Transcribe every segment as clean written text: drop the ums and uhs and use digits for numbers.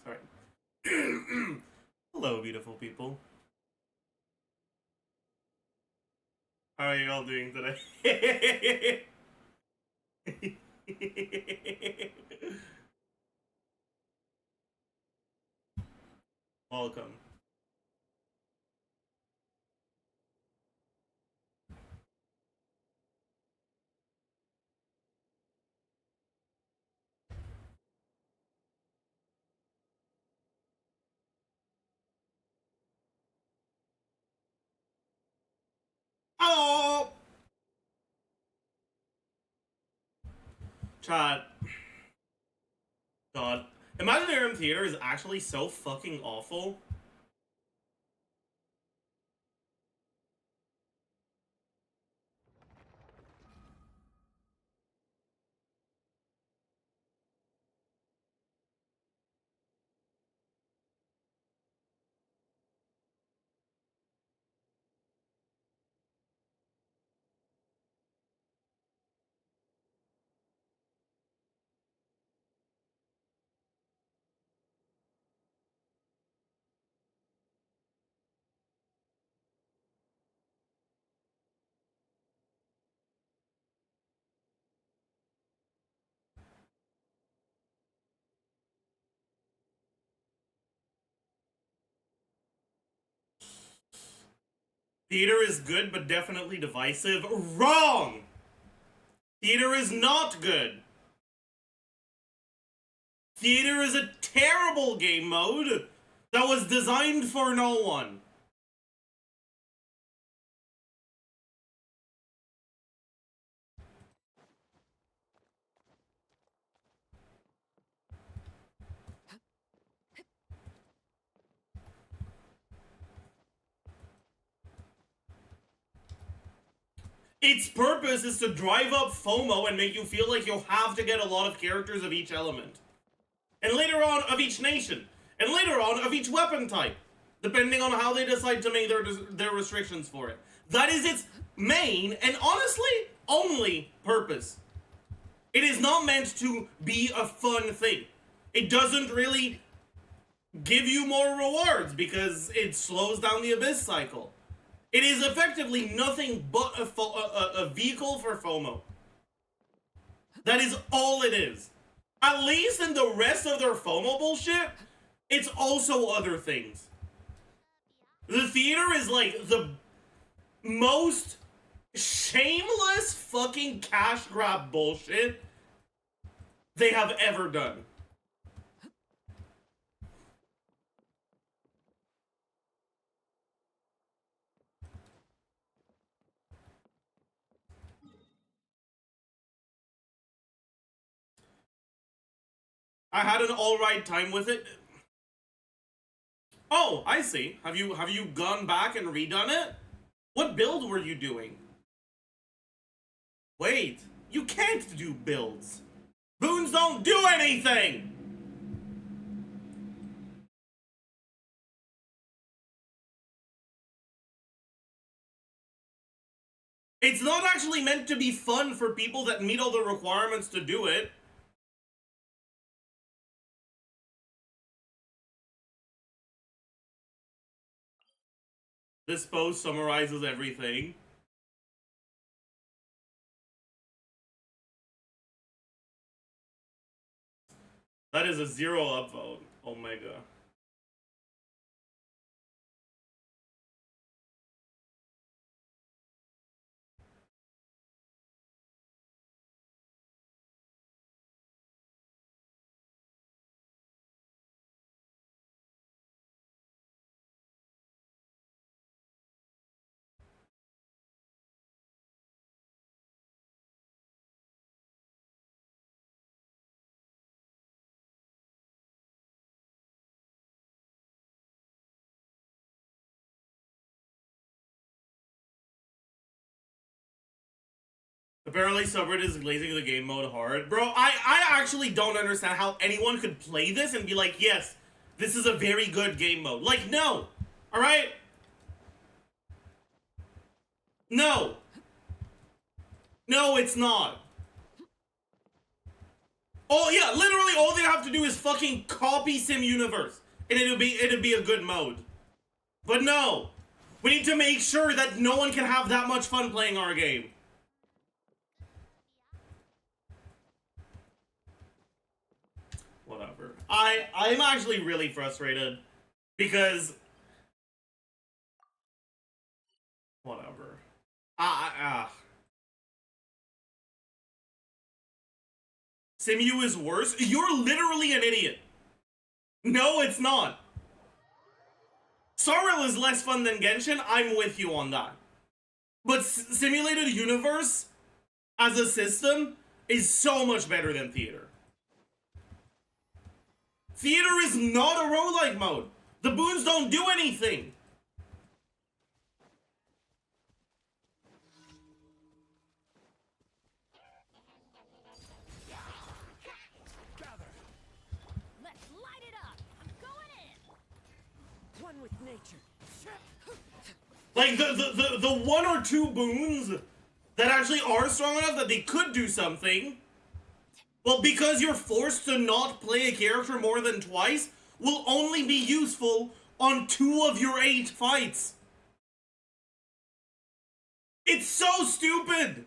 Sorry. Hello, beautiful people. How are you all doing today? Welcome. Oh! Chat. God. Imaginarium Theater is actually so fucking awful. Theater is good, but definitely divisive. Wrong! Theater is not good. Theater is a terrible game mode that was designed for no one. Its purpose is to drive up FOMO and make you feel like you have to get a lot of characters of each element. And later on, of each nation. And later on, of each weapon type. Depending on how they decide to make their restrictions for it. That is its main, and honestly, only purpose. It is not meant to be a fun thing. It doesn't really give you more rewards because it slows down the Abyss cycle. It is effectively nothing but a vehicle for FOMO. That is all it is. At least in the rest of their FOMO bullshit, it's also other things. The theater is like the most shameless fucking cash grab bullshit they have ever done. I had an alright time with it. Oh, I see. Have you gone back and redone it? What build were you doing? Wait, you can't do builds. Boons don't do anything! It's not actually meant to be fun for people that meet all the requirements to do it. This post summarizes everything. That is a 0 upvote. Omega. Apparently subreddit is glazing the game mode hard. Bro, I actually don't understand how anyone could play this and be like, yes, this is a very good game mode. Like, no. Alright? No. No, it's not. Oh yeah, literally all they have to do is fucking copy Sim Universe, and it'd be a good mode. But no, we need to make sure that no one can have that much fun playing our game. Whatever. I'm actually really frustrated because whatever. Simu is worse? You're literally an idiot. No, it's not. Sorrel is less fun than Genshin, I'm with you on that. But Simulated Universe, as a system, is so much better than Theater. Theater is not a roguelike mode. The boons don't do anything. Let's light it up. I'm going in. One with nature. Like, the one or two boons that actually are strong enough that they could do something, well, because you're forced to not play a character more than twice, will only be useful on 2 of your 8 fights. It's so stupid!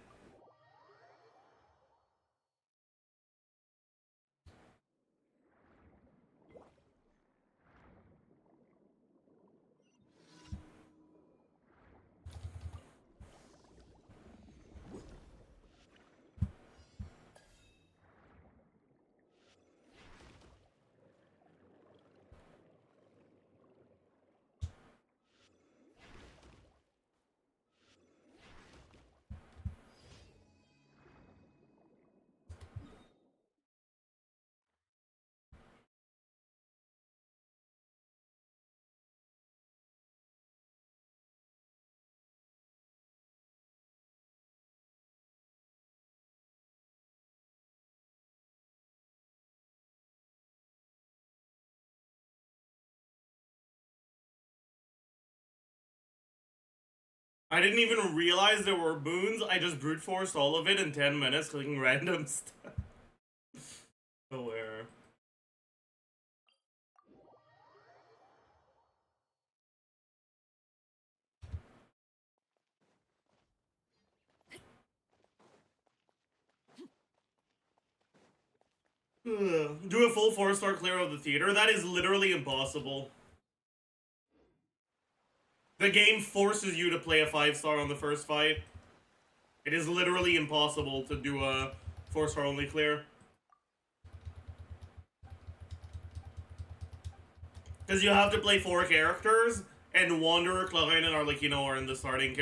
I didn't even realize there were boons. I just brute forced all of it in 10 minutes, clicking random stuff. Aware. Do a full 4-star clear of the theater? That is literally impossible. The game forces you to play a 5-star on the first fight. It is literally impossible to do a 4-star only clear. Because you have to play 4 characters, and Wanderer, Kleinen are like, you know, are in the starting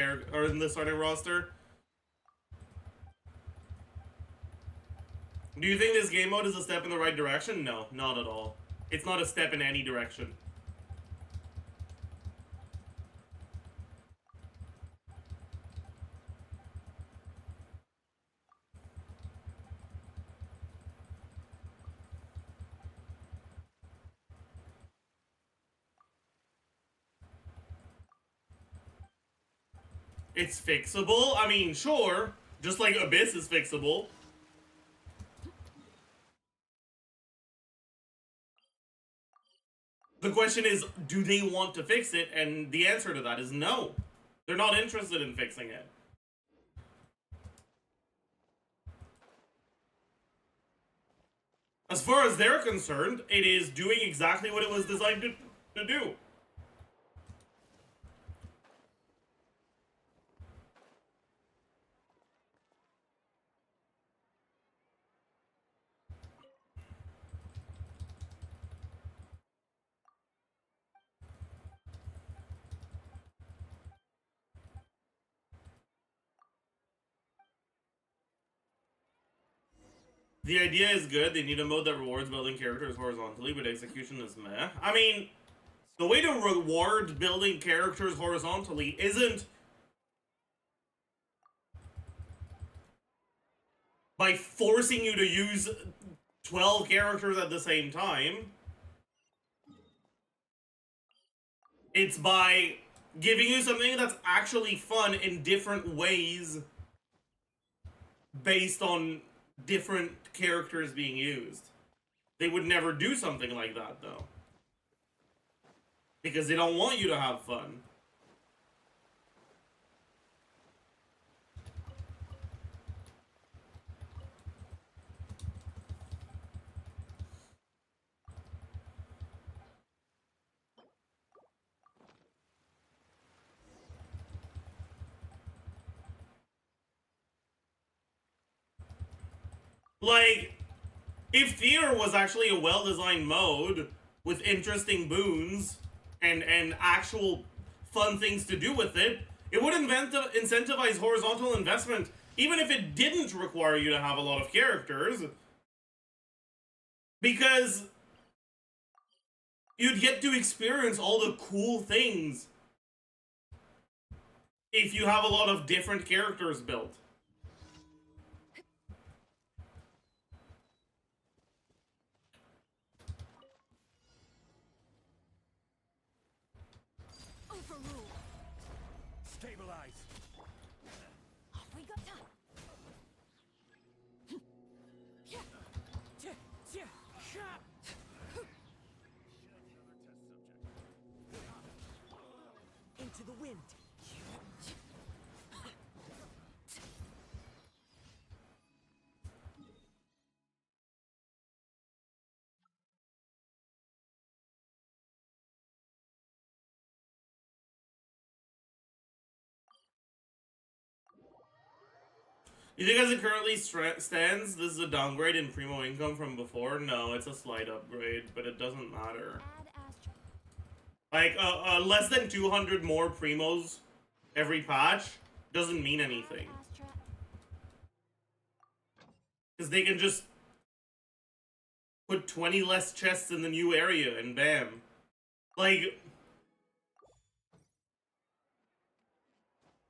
roster. Do you think this game mode is a step in the right direction? No, not at all. It's not a step in any direction. It's fixable? I mean, sure. Just like Abyss is fixable. The question is, do they want to fix it? And the answer to that is no. They're not interested in fixing it. As far as they're concerned, it is doing exactly what it was designed to do. The idea is good. They need a mode that rewards building characters horizontally, but execution is meh. I mean, the way to reward building characters horizontally isn't by forcing you to use 12 characters at the same time. It's by giving you something that's actually fun in different ways based on different characters being used. They would never do something like that, though. Because they don't want you to have fun. Like, if theater was actually a well-designed mode with interesting boons and actual fun things to do with it, it would incentivize horizontal investment, even if it didn't require you to have a lot of characters. Because you'd get to experience all the cool things if you have a lot of different characters built. Overrule. Stabilize. Off we go. Into the wind. You think as it currently stands, this is a downgrade in Primo income from before? No, it's a slight upgrade, but it doesn't matter. Add Astra. Like, less than 200 more Primos every patch doesn't mean anything. Add Astra. Because they can just put 20 less chests in the new area and bam. Like,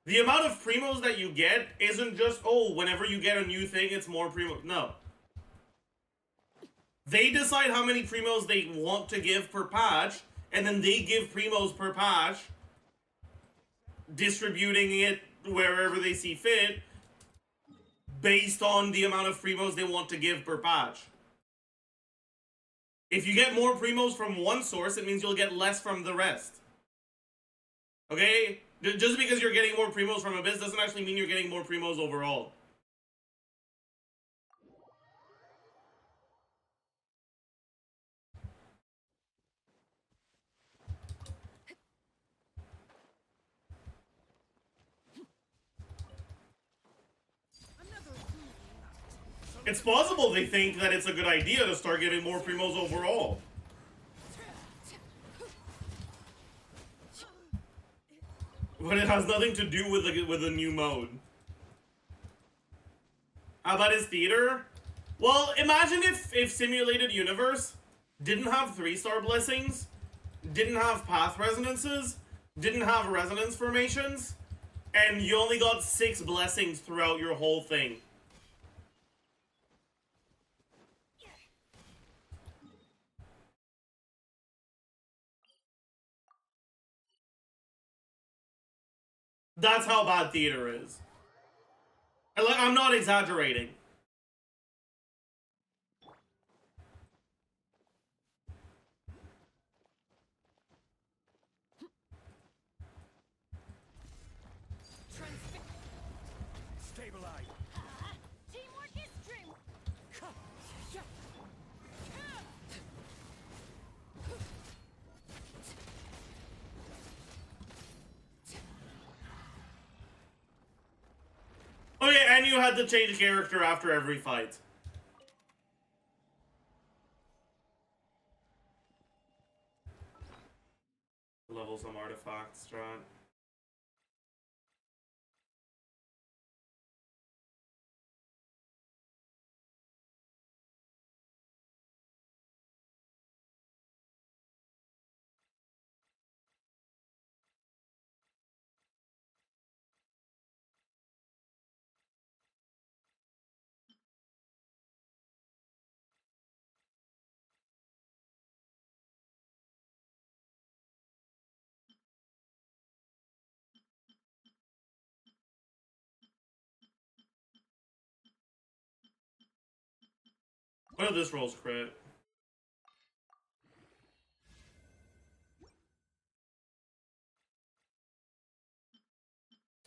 the amount of Primos that you get isn't just, oh, whenever you get a new thing, it's more Primos. No. They decide how many Primos they want to give per patch, and then they give Primos per patch, distributing it wherever they see fit, based on the amount of Primos they want to give per patch. If you get more Primos from one source, it means you'll get less from the rest. Okay? Just because you're getting more Primos from a biz doesn't actually mean you're getting more Primos overall. It's possible they think that it's a good idea to start giving more Primos overall. But it has nothing to do with the new mode. How about his theater? Well, imagine if Simulated Universe didn't have 3-star blessings, didn't have path resonances, didn't have resonance formations, and you only got 6 blessings throughout your whole thing. That's how bad theater is. I'm not exaggerating. Stabilize. Teamwork is dreamwork. Okay, and you had to change character after every fight. Level some artifacts, strat. What if this rolls crit?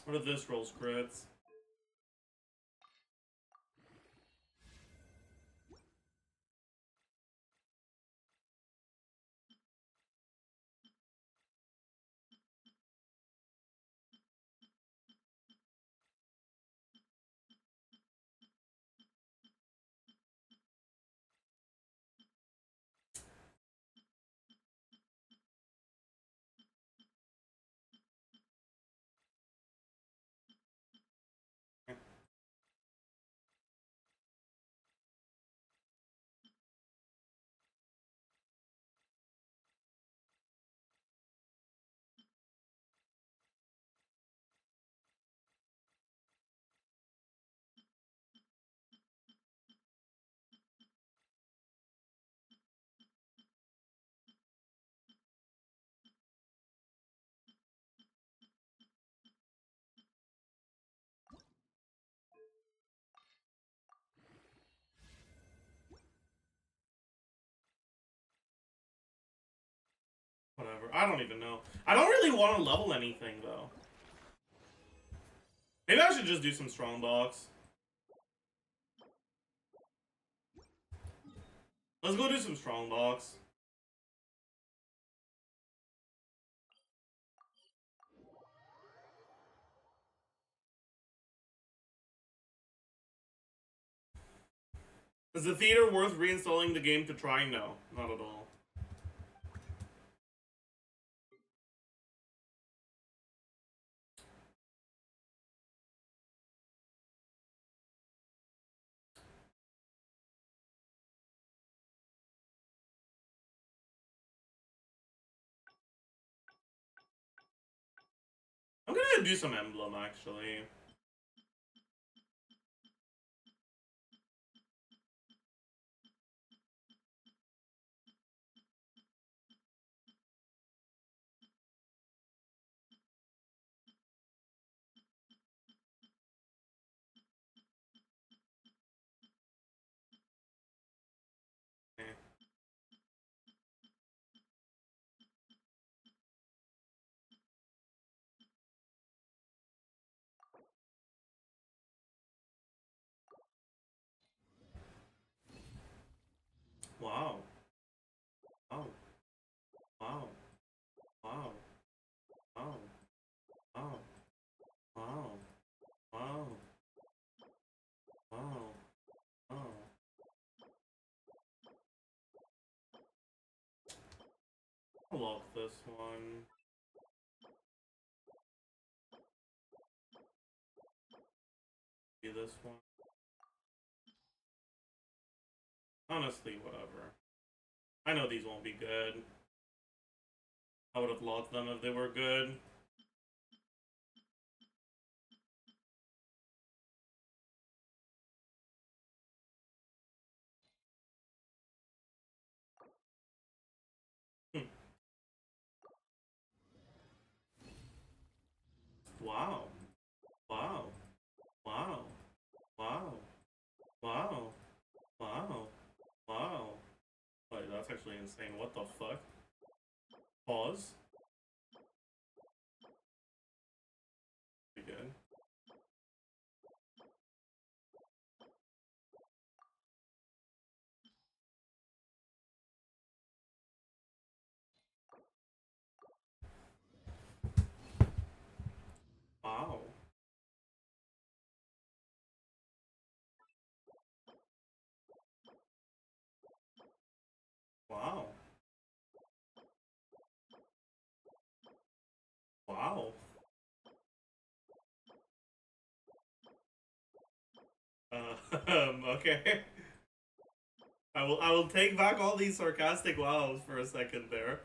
What if this rolls crits? Whatever. I don't even know. I don't really want to level anything, though. Maybe I should just do some strong box. Let's go do some strong box. Is the theater worth reinstalling the game to try? No, not at all. I'm gonna do some emblem, actually. Eh. Wow. Wow. Wow. Wow. Wow. Wow. Wow. Wow. Wow. Wow. I'll lock this one. Do this one. Honestly, whatever. I know these won't be good. I would have locked them if they were good. Hmm. Wow. Wow. Wow. Wow. Wow. Wow. Wow. Wait, that's actually insane. What the fuck? Pause. Pretty good. Wow. Wow. Wow. Okay. I will take back all these sarcastic wows for a second there.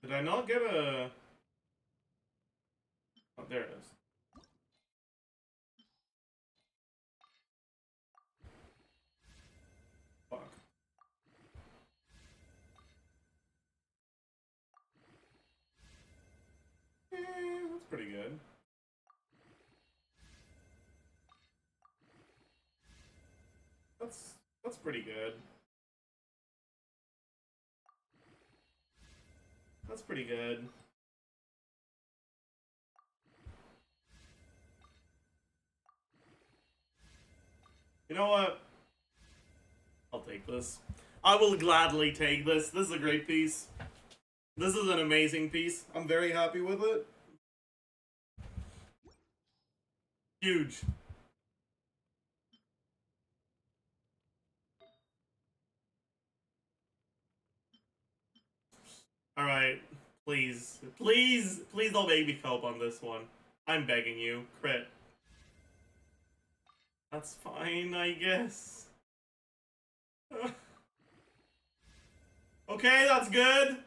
Did I not get a... Oh, there it is. That's pretty good. That's pretty good. You know what? I'll take this. I will gladly take this. This is a great piece. This is an amazing piece. I'm very happy with it. Huge. Alright. Please. Please. Please don't make me cope on this one. I'm begging you. Crit. That's fine, I guess. Okay, that's good.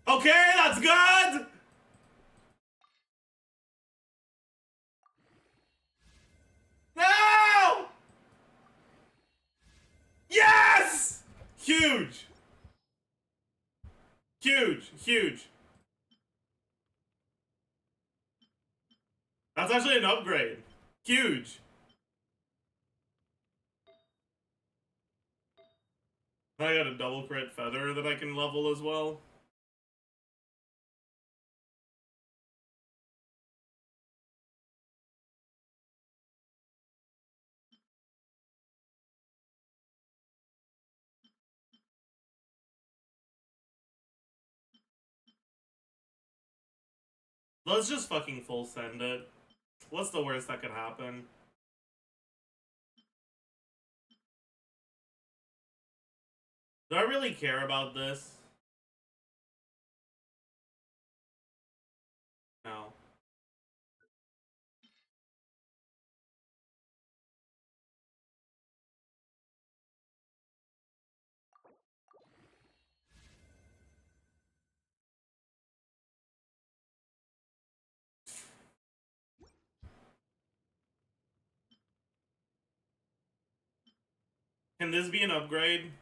Okay, that's good! No! Yes! Huge! Huge, huge. That's actually an upgrade. Huge. I got a double crit feather that I can level as well. Let's just fucking full send it. What's the worst that could happen? Do I really care about this? No. Can this be an upgrade?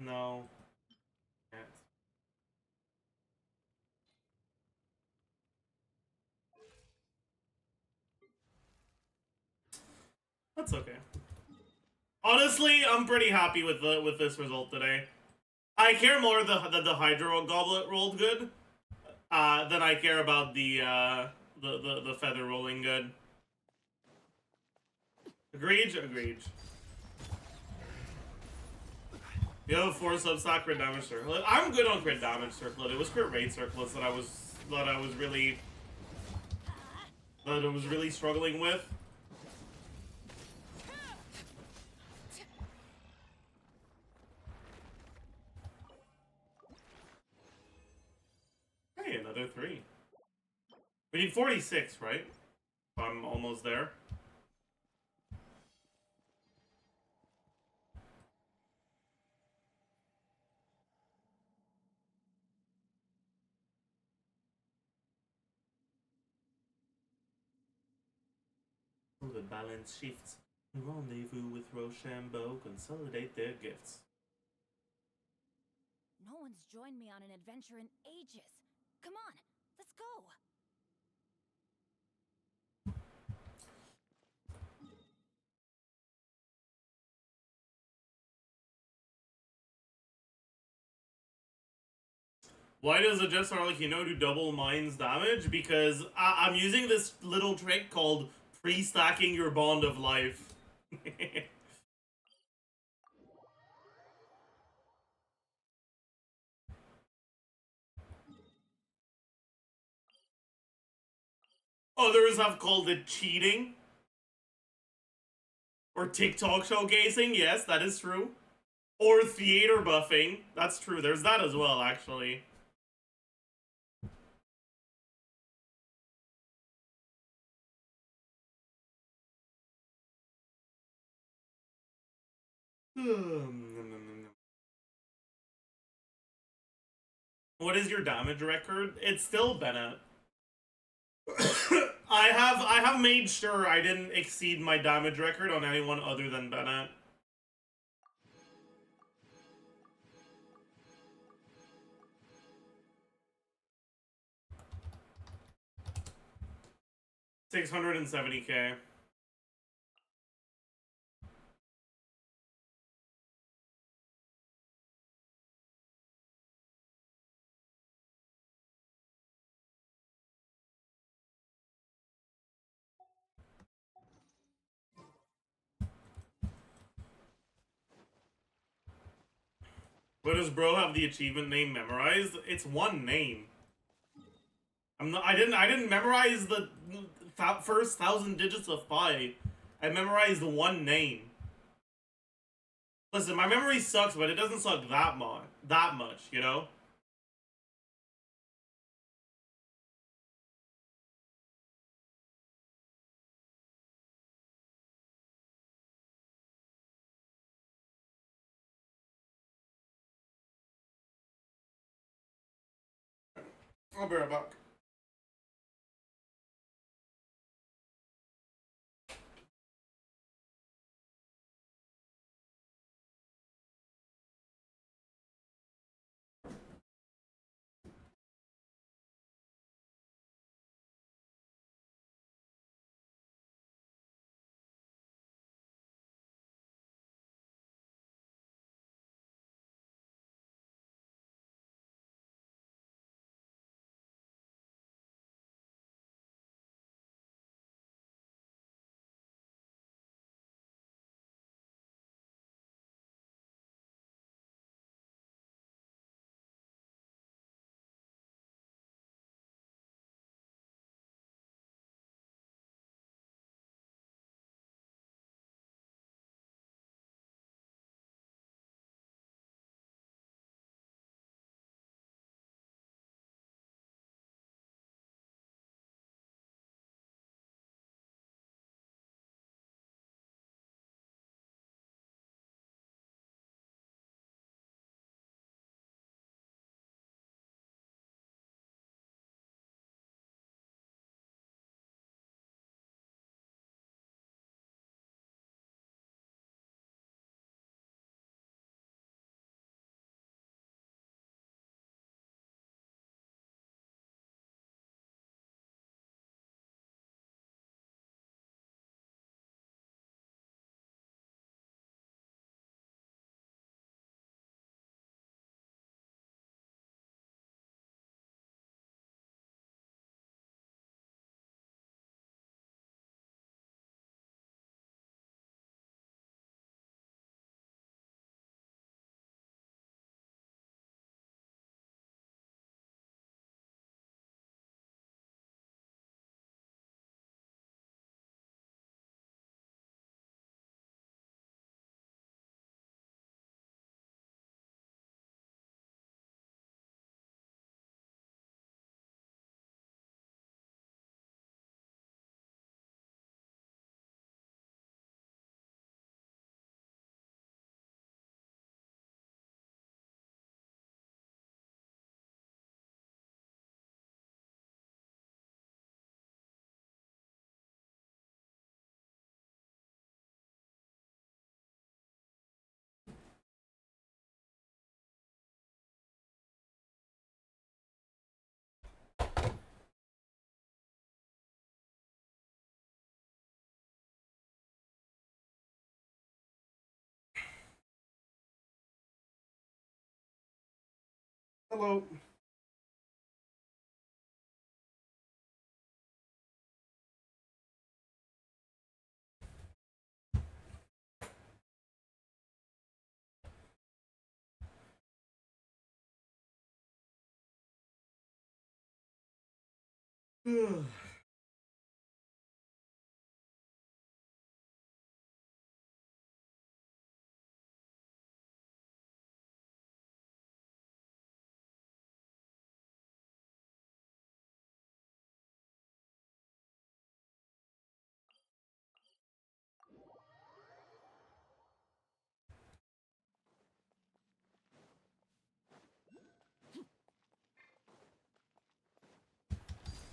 No. Can't. That's okay. Honestly, I'm pretty happy with this result today. I care more that the Hydro Goblet rolled good than I care about the feather rolling good. Agreed? Agreed. You have a 4 substack crit damage circlet. I'm good on crit damage circlet. It was crit rate circlets that I was really struggling with. Hey, another 3. We need 46, right? I'm almost there. The balance shifts. Rendezvous with Rochambeau. Consolidate their gifts. No one's joined me on an adventure in ages. Come on, let's go. Why does a Jet like do double mines damage? Because I'm using this little trick called pre-stacking your bond of life. Others have called it cheating. Or TikTok showcasing, yes, that is true. Or theater buffing, that's true, there's that as well, actually. What is your damage record? It's still Bennett. I have made sure I didn't exceed my damage record on anyone other than Bennett. 670k. But does bro have the achievement name memorized? It's one name. I didn't memorize the first 1,000 digits of pi. I memorized one name. Listen, my memory sucks, but it doesn't suck that much, you know? I'll be right back. Hello.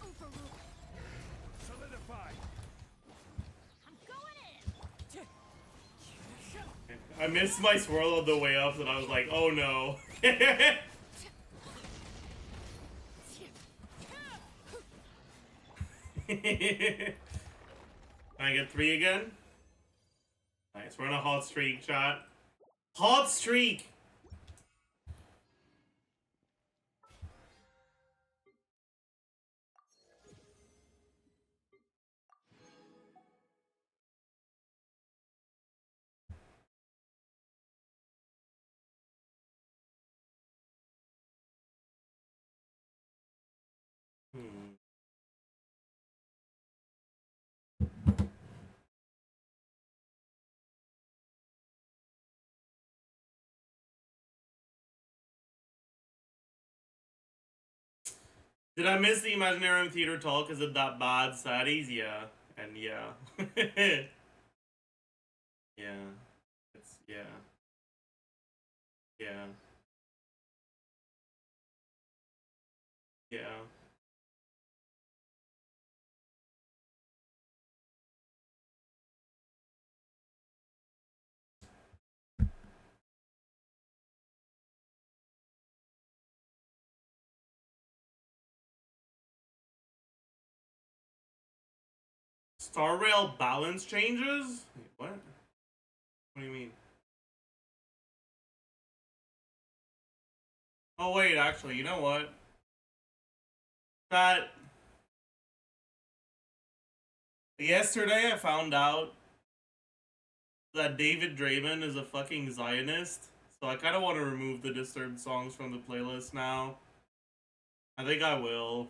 Overruled. Solidify. I'm going in. I missed my swirl on the way up, and I was like, oh no. Can I get 3 again? Nice, we're on a hot streak, chat. Hot streak! Did I miss the Imaginarium theater talk? Is it that bad? Saddies? Yeah. And yeah. Yeah. It's, yeah. Yeah. Yeah. Star Rail balance changes? Wait, what? What do you mean? Oh wait, actually, you know what? That yesterday I found out that David Draymond is a fucking Zionist. So I kind of want to remove the Disturbed songs from the playlist now. I think I will.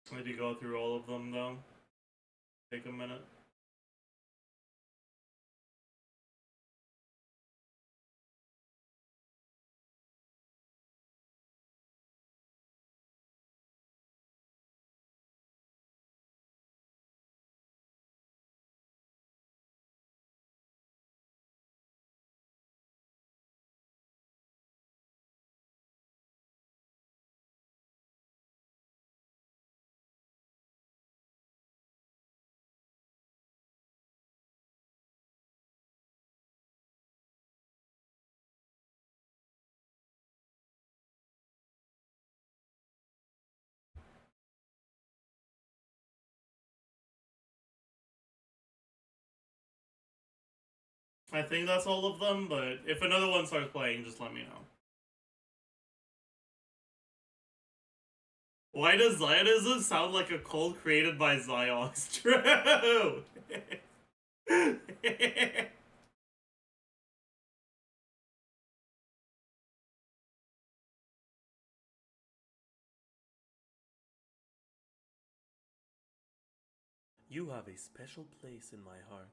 I need to go through all of them though. Take a minute. I think that's all of them, but if another one starts playing, just let me know. Why does Zionism sound like a cult created by Ziox? True! You have a special place in my heart.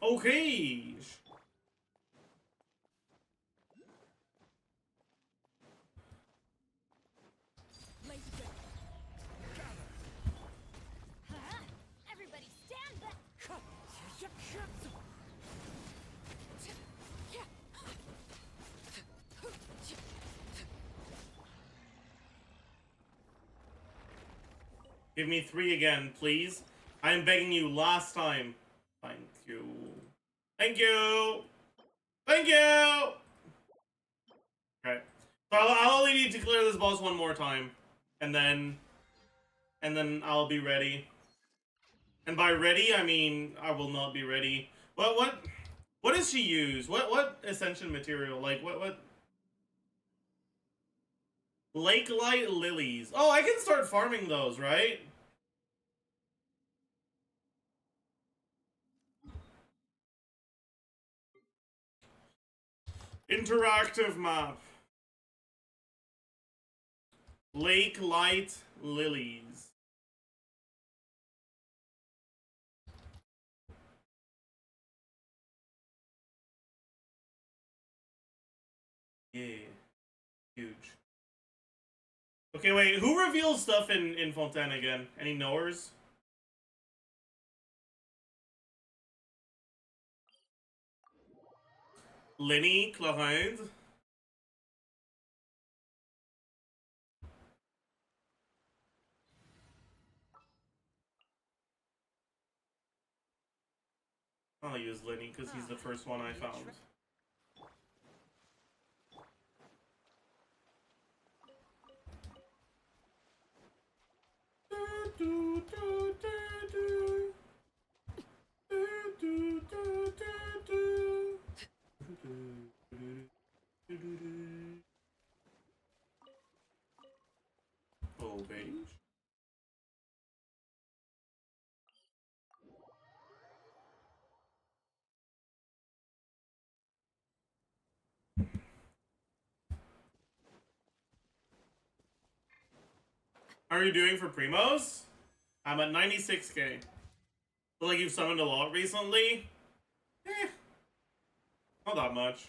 Okay. Give me 3 again, please. I am begging you last time. Thank you. Thank you. Thank you. Okay. So I'll only need to clear this boss one more time. And then I'll be ready. And by ready, I mean I will not be ready. What does she use? What ascension material? Like what Lake Light Lilies. Oh, I can start farming those, right? Interactive map. Lake Light Lilies. Yeah. Huge. Okay, wait, who reveals stuff in Fontaine again? Any knowers? Lenny Clarence? I'll use Lenny because he's the first one I found. Oh, beige. How are you doing for Primos? I'm at 96k. Feel like you've summoned a lot recently? Eh, not that much.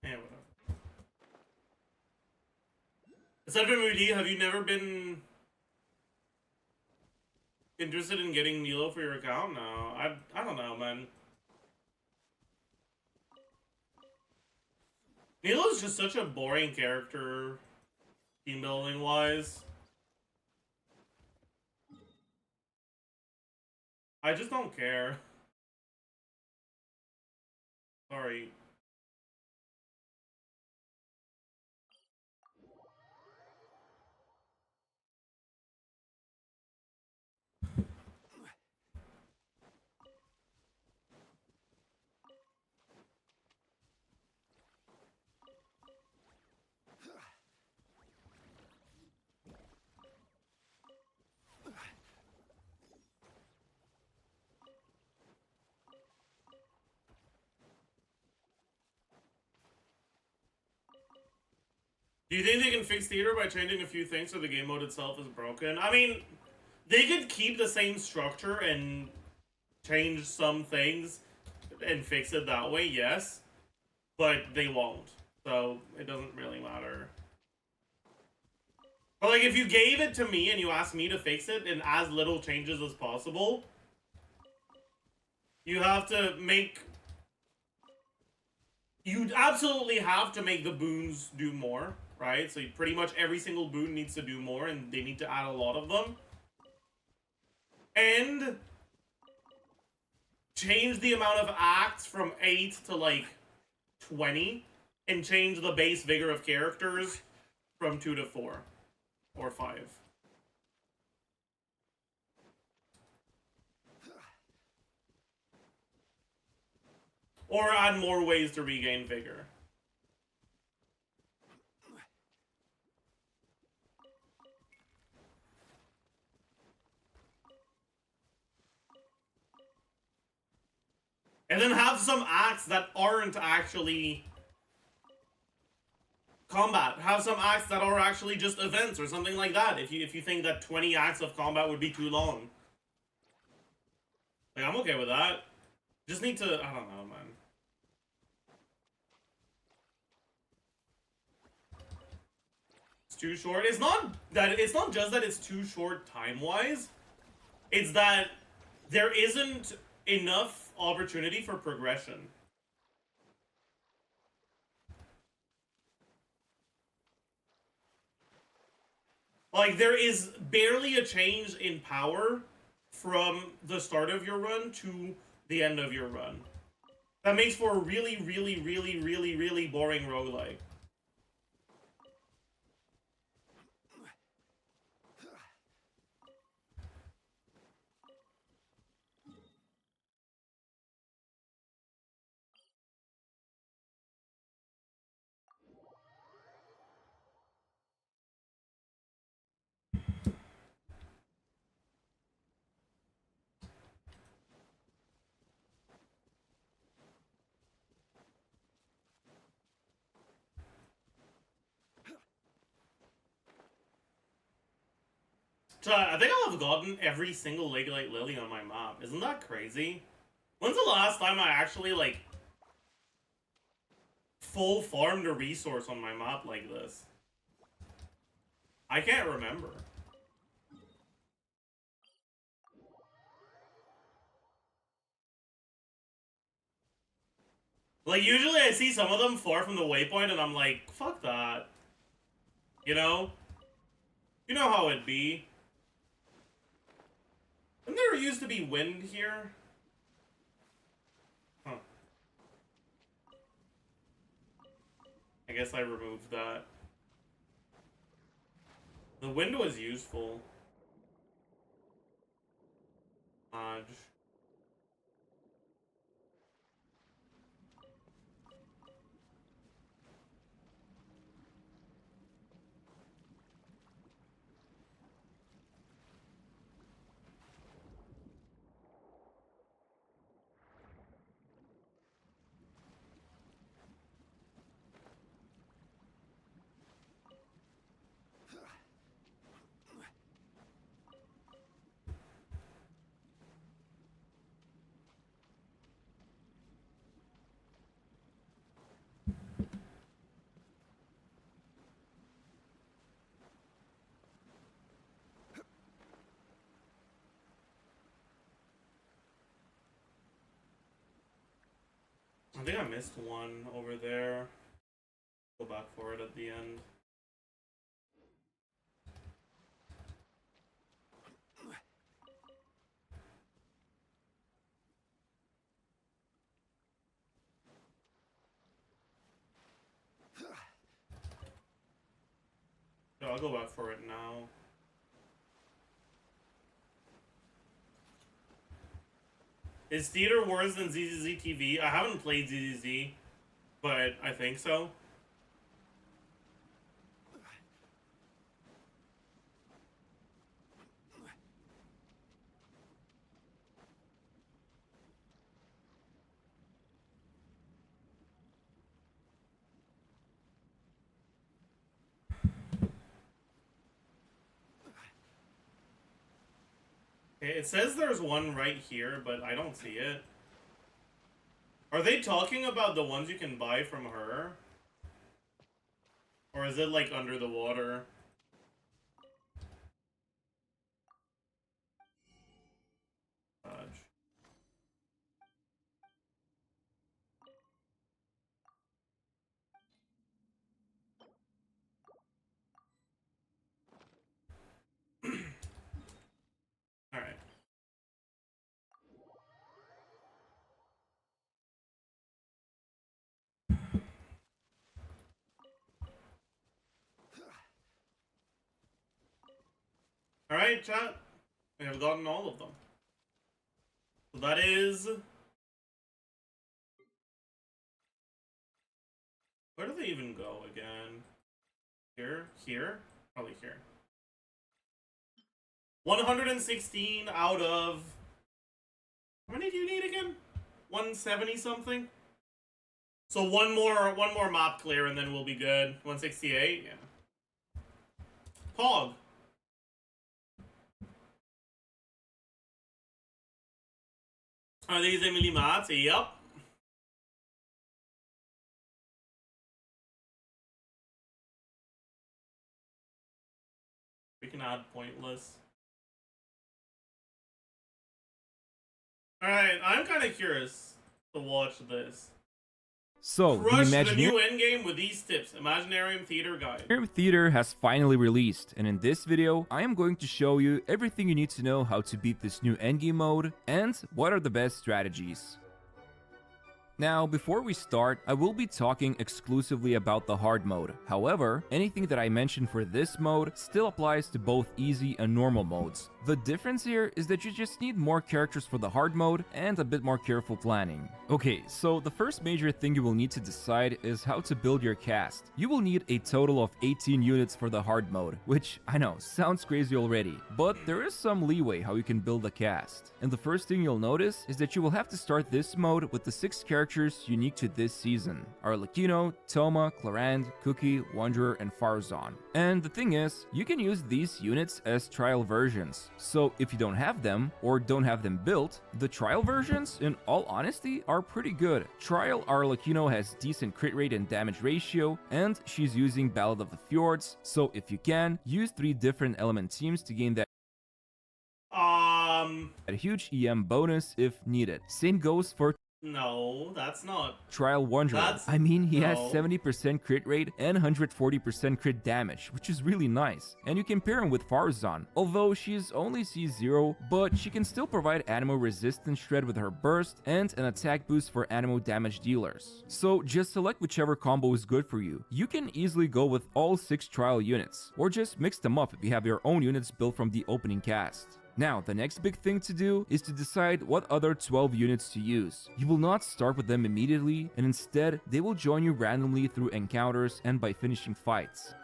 Yeah, whatever. Aside from VOD, have you never been interested in getting Milo for your account? No, I don't know, man. Milo's just such a boring character, team building wise. I just don't care. Sorry. Do you think they can fix theater by changing a few things so the game mode itself is broken? I mean, they could keep the same structure and change some things and fix it that way, yes. But they won't. So, it doesn't really matter. But, like, if you gave it to me and you asked me to fix it in as little changes as possible, you have to make... You'd absolutely have to make the boons do more, right? So pretty much every single boon needs to do more, and they need to add a lot of them. And change the amount of acts from 8 to like 20, and change the base vigor of characters from 2 to 4 or 5. Or add more ways to regain vigor. And then have some acts that aren't actually combat. Have some acts that are actually just events or something like that. If you think that 20 acts of combat would be too long. Like, I'm okay with that. Just need to, I don't know, man. It's too short. It's not just that it's too short time-wise. It's that there isn't enough opportunity for progression. Like, there is barely a change in power from the start of your run to the end of your run. That makes for a really, really, really, really, really boring roguelike. So I think I'll have gotten every single Lake Light Lily on my map. Isn't that crazy? When's the last time I actually, like, full farmed a resource on my map like this? I can't remember. Like, usually I see some of them far from the waypoint and I'm like, fuck that. You know? You know how it'd be. Didn't there used to be wind here? Huh. I guess I removed that. The wind was useful. Dodge. I think I missed one over there. Go back for it at the end. No, I'll go back for it now. Is theater worse than ZZZ TV? I haven't played ZZZ, but I think so. It says there's one right here, but I don't see it. Are they talking about the ones you can buy from her? Or is it like under the water? Dodge. Alright. Alright, chat. We have gotten all of them. So that is... Where do they even go again? Here? Here? Probably here. 116 out of... How many do you need again? 170 something? So one more map clear and then we'll be good. 168? Yeah. Pog. Are these Emily mats? Yep. We can add pointless. Alright, I'm kind of curious to watch this. So, Crush the the new endgame with these tips. Imaginarium Theater Guide. Imaginarium Theater has finally released, and in this video, I am going to show you everything you need to know how to beat this new endgame mode, and what are the best strategies. Now, before we start, I will be talking exclusively about the hard mode. However, anything that I mentioned for this mode still applies to both easy and normal modes. The difference here is that you just need more characters for the hard mode and a bit more careful planning. Okay, so the first major thing you will need to decide is how to build your cast. You will need a total of 18 units for the hard mode, which I know sounds crazy already, but there is some leeway how you can build a cast. And the first thing you'll notice is that you will have to start this mode with the 6 characters unique to this season: Arlecchino, Toma, Clarand, Cookie, Wanderer, and Farzan. And the thing is, you can use these units as trial versions. So if you don't have them, or don't have them built, the trial versions, in all honesty, are pretty good. Trial Arlecchino has decent crit rate and damage ratio, and she's using Ballad of the Fjords, so if you can, use 3 different element teams to gain that a huge EM bonus if needed. Same goes for No, that's not. Trial Wanderer. I mean, he has 70% crit rate and 140% crit damage, which is really nice. And you can pair him with Farzan, although she's only C0, but she can still provide Animo resistance shred with her burst and an attack boost for Animo damage dealers. So just select whichever combo is good for you. You can easily go with all 6 trial units, or just mix them up if you have your own units built from the opening cast. Now, the next big thing to do is to decide what other 12 units to use. You will not start with them immediately, and instead, they will join you randomly through encounters and by finishing fights.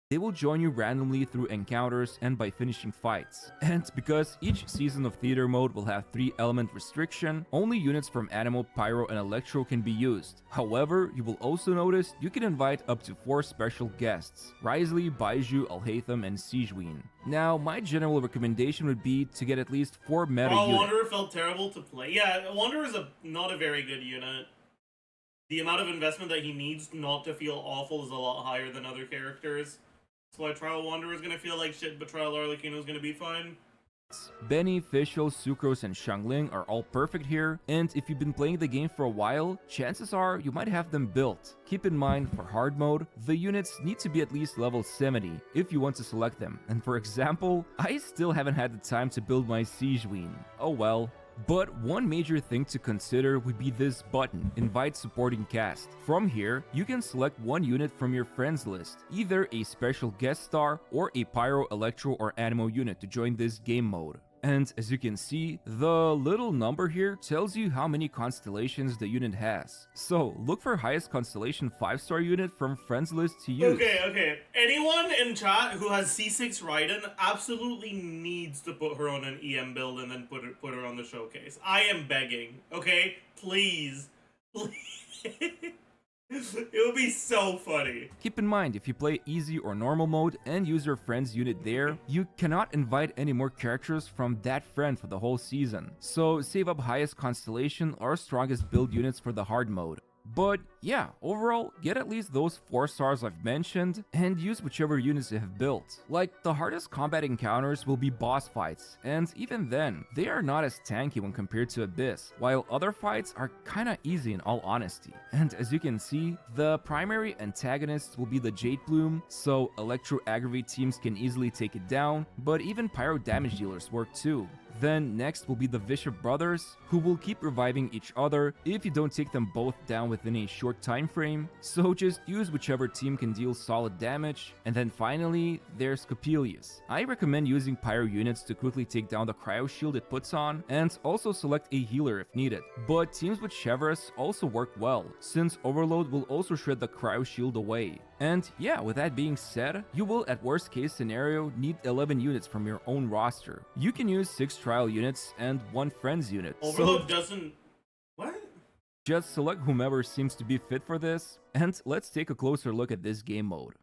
They will join you randomly through encounters and by finishing fights. And because each season of theater mode will have 3 element restriction, only units from Animo, Pyro, and Electro can be used. However, you will also notice you can invite up to 4 special guests: Risley, Baiju, Alhaitham, and Siegewein. Now, my general recommendation would be to get at least 4 meta units. Wanderer felt terrible to play. Yeah, Wanderer is not a very good unit. The amount of investment that he needs not to feel awful is a lot higher than other characters. That's why Trial Wanderer is gonna feel like shit, but Trial Arlecchino is gonna be fine. Benny, Fischl, Sucrose, and Xiangling are all perfect here, and if you've been playing the game for a while, chances are you might have them built. Keep in mind, for hard mode, the units need to be at least level 70 if you want to select them, and for example, I still haven't had the time to build my Siegewein. Oh well. But one major thing to consider would be this button, Invite Supporting Cast. From here, you can select one unit from your friends list, either a special guest star or a Pyro, Electro, or Animo unit to join this game mode. And as you can see, the little number here tells you how many constellations the unit has. So look for highest constellation 5-star unit from friends list to use. Okay. Anyone in chat who has C6 Raiden absolutely needs to put her on an EM build and then put her on the showcase. I am begging, okay? Please. It would be so funny. Keep in mind, if you play easy or normal mode and use your friend's unit there, you cannot invite any more characters from that friend for the whole season. So save up highest constellation or strongest build units for the hard mode. But yeah, overall, get at least those 4 stars I've mentioned and use whichever units you have built. Like, the hardest combat encounters will be boss fights, and even then, they are not as tanky when compared to Abyss, while other fights are kinda easy in all honesty. And as you can see, the primary antagonists will be the Jade Bloom, so Electro Aggravate teams can easily take it down, but even Pyro damage dealers work too. Then next will be the Bishop brothers, who will keep reviving each other if you don't take them both down with within a short time frame, so just use whichever team can deal solid damage. And then finally, there's Coppelius. I recommend using pyro units to quickly take down the cryo shield it puts on, and also select a healer if needed. But teams with Chevres also work well, since Overload will also shred the cryo shield away. And yeah, with that being said, you will at worst case scenario need 11 units from your own roster. You can use 6 trial units and 1 friends unit. Overload doesn't... What? Just select whomever seems to be fit for this, and let's take a closer look at this game mode.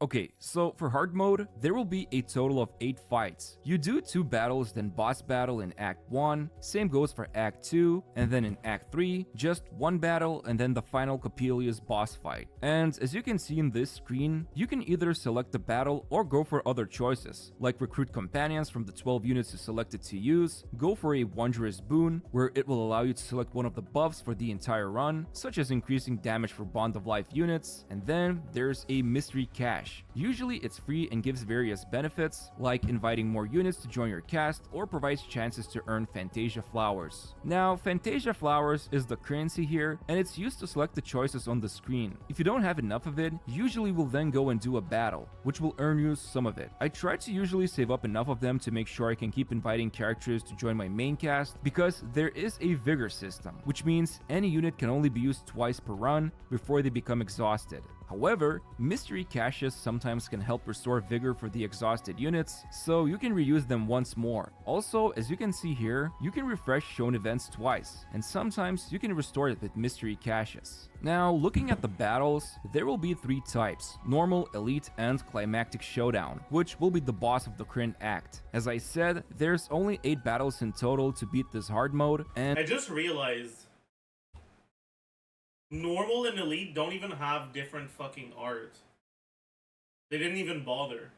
Okay, so for hard mode, there will be a total of 8 fights. You do 2 battles, then boss battle in Act 1, same goes for Act 2, and then in Act 3, just 1 battle, and then the final Coppelius boss fight. And as you can see in this screen, you can either select the battle or go for other choices, like recruit companions from the 12 units you selected to use, go for a wondrous boon, where it will allow you to select one of the buffs for the entire run, such as increasing damage for Bond of Life units, and then there's a mystery cache. Usually it's free and gives various benefits, like inviting more units to join your cast or provides chances to earn Fantasia Flowers. Now, Fantasia Flowers is the currency here, and it's used to select the choices on the screen. If you don't have enough of it, usually we'll then go and do a battle, which will earn you some of it. I try to usually save up enough of them to make sure I can keep inviting characters to join my main cast, because there is a vigor system, which means any unit can only be used twice per run before they become exhausted. However, mystery caches sometimes can help restore vigor for the exhausted units, so you can reuse them once more. Also, as you can see here, you can refresh shown events twice, and sometimes you can restore it with mystery caches. Now, looking at the battles, there will be 3 types: normal, elite, and climactic showdown, which will be the boss of the current act. As I said, there's only 8 battles in total to beat this hard mode, and I just realized normal and elite don't even have different fucking art. They didn't even bother.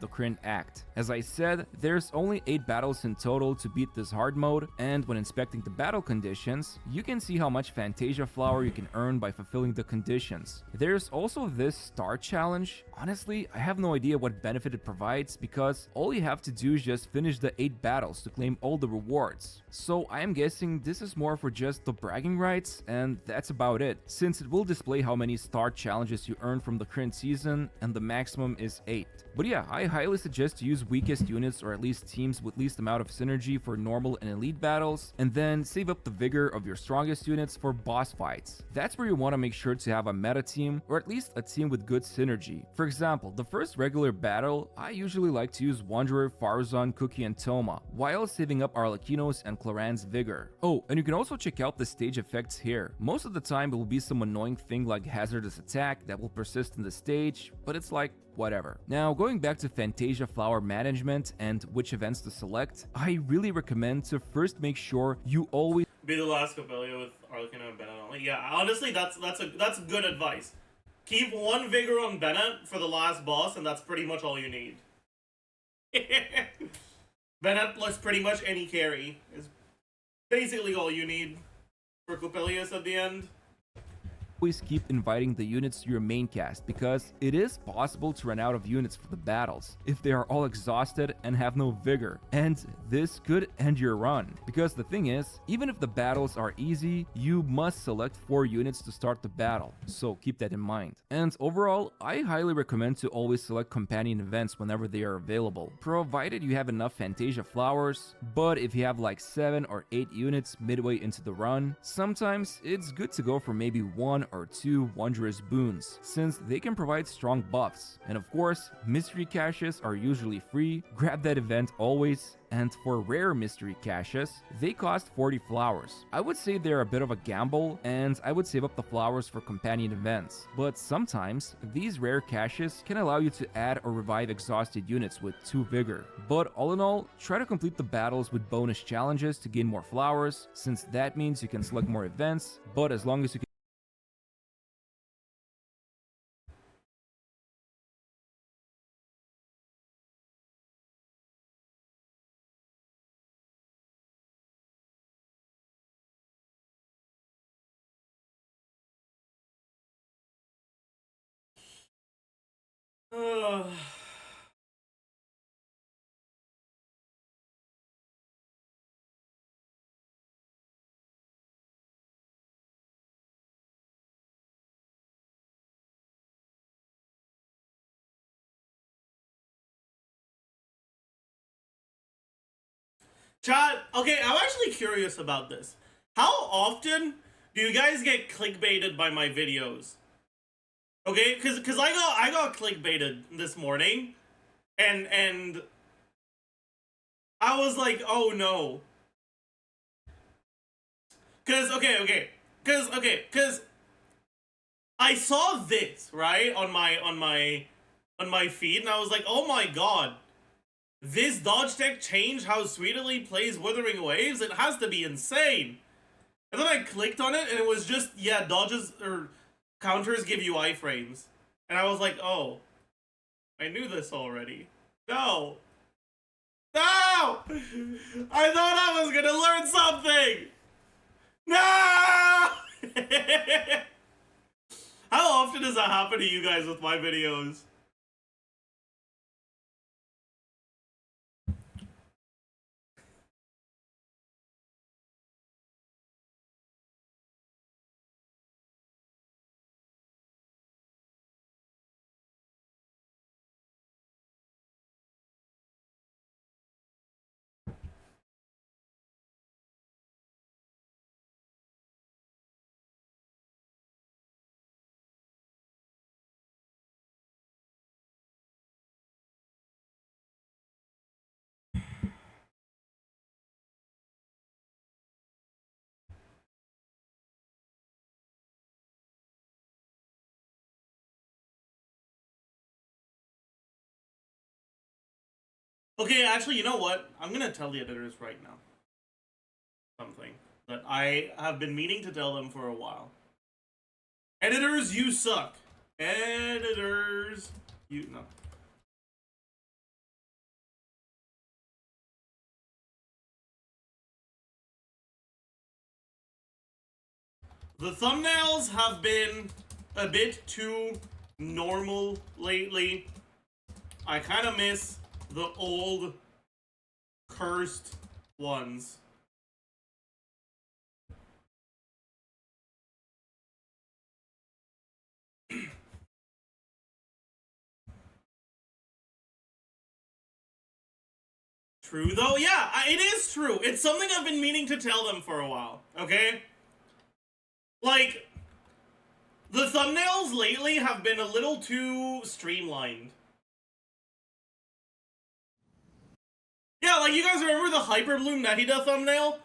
the current act. As I said, there's only 8 battles in total to beat this hard mode, and when inspecting the battle conditions, you can see how much Fantasia Flower you can earn by fulfilling the conditions. There's also this star challenge. Honestly, I have no idea what benefit it provides, because all you have to do is just finish the 8 battles to claim all the rewards. So I am guessing this is more for just the bragging rights, and that's about it, since it will display how many star challenges you earn from the current season, and the maximum is 8. But yeah, I highly suggest to use weakest units or at least teams with least amount of synergy for normal and elite battles, and then save up the vigor of your strongest units for boss fights. That's where you want to make sure to have a meta team, or at least a team with good synergy. For example, the first regular battle, I usually like to use Wanderer, Farazan, Cookie, and Toma, while saving up Arlecchino's and Claran's vigor. Oh, and you can also check out the stage effects here. Most of the time it will be some annoying thing like hazardous attack that will persist in the stage, but it's like, whatever. Now, going back to Fantasia Flower management and which events to select, I really recommend to first make sure you always be the last Coppelius with Arlecchino and Bennett only. Yeah, honestly, that's good advice. Keep 1 vigor on Bennett for the last boss, and that's pretty much all you need. Bennett plus pretty much any carry is basically all you need for Coppelius at the end. always keep inviting the units to your main cast, because it is possible to run out of units for the battles if they are all exhausted and have no vigor, and this could end your run. Because the thing is, even if the battles are easy, you must select 4 units to start the battle, so keep that in mind. And overall, I highly recommend to always select companion events whenever they are available, provided you have enough Fantasia Flowers. But if you have like 7 or 8 units midway into the run, sometimes it's good to go for maybe 1 or 2 wondrous boons, since they can provide strong buffs. And of course, mystery caches are usually free, grab that event always. And for rare mystery caches, they cost 40 flowers. I would say they're a bit of a gamble, and I would save up the flowers for companion events. But sometimes, these rare caches can allow you to add or revive exhausted units with 2 vigor. But all in all, try to complete the battles with bonus challenges to gain more flowers, since that means you can select more events, but as long as you can Chat, okay, I'm actually curious about this. How often do you guys get clickbaited by my videos? Okay, cause I got clickbaited this morning, and I was like, oh no. Cause I saw this, right, on my feed, and I was like, oh my god. This dodge tech changed how Sweetly plays Withering Waves? It has to be insane. And then I clicked on it, and it was just, yeah, dodges or counters give you iframes. And I was like, oh, I knew this already. No. No! I thought I was gonna learn something! No! How often does that happen to you guys with my videos? Okay, actually, you know what? I'm gonna tell the editors right now something that I have been meaning to tell them for a while. Editors, you suck. Editors, you no. The thumbnails have been a bit too normal lately. I kind of miss the old cursed ones. True though? Yeah, it is true. It's something I've been meaning to tell them for a while, okay? Like, the thumbnails lately have been a little too streamlined. Yeah, like, you guys remember the Hyperbloom Nahida thumbnail?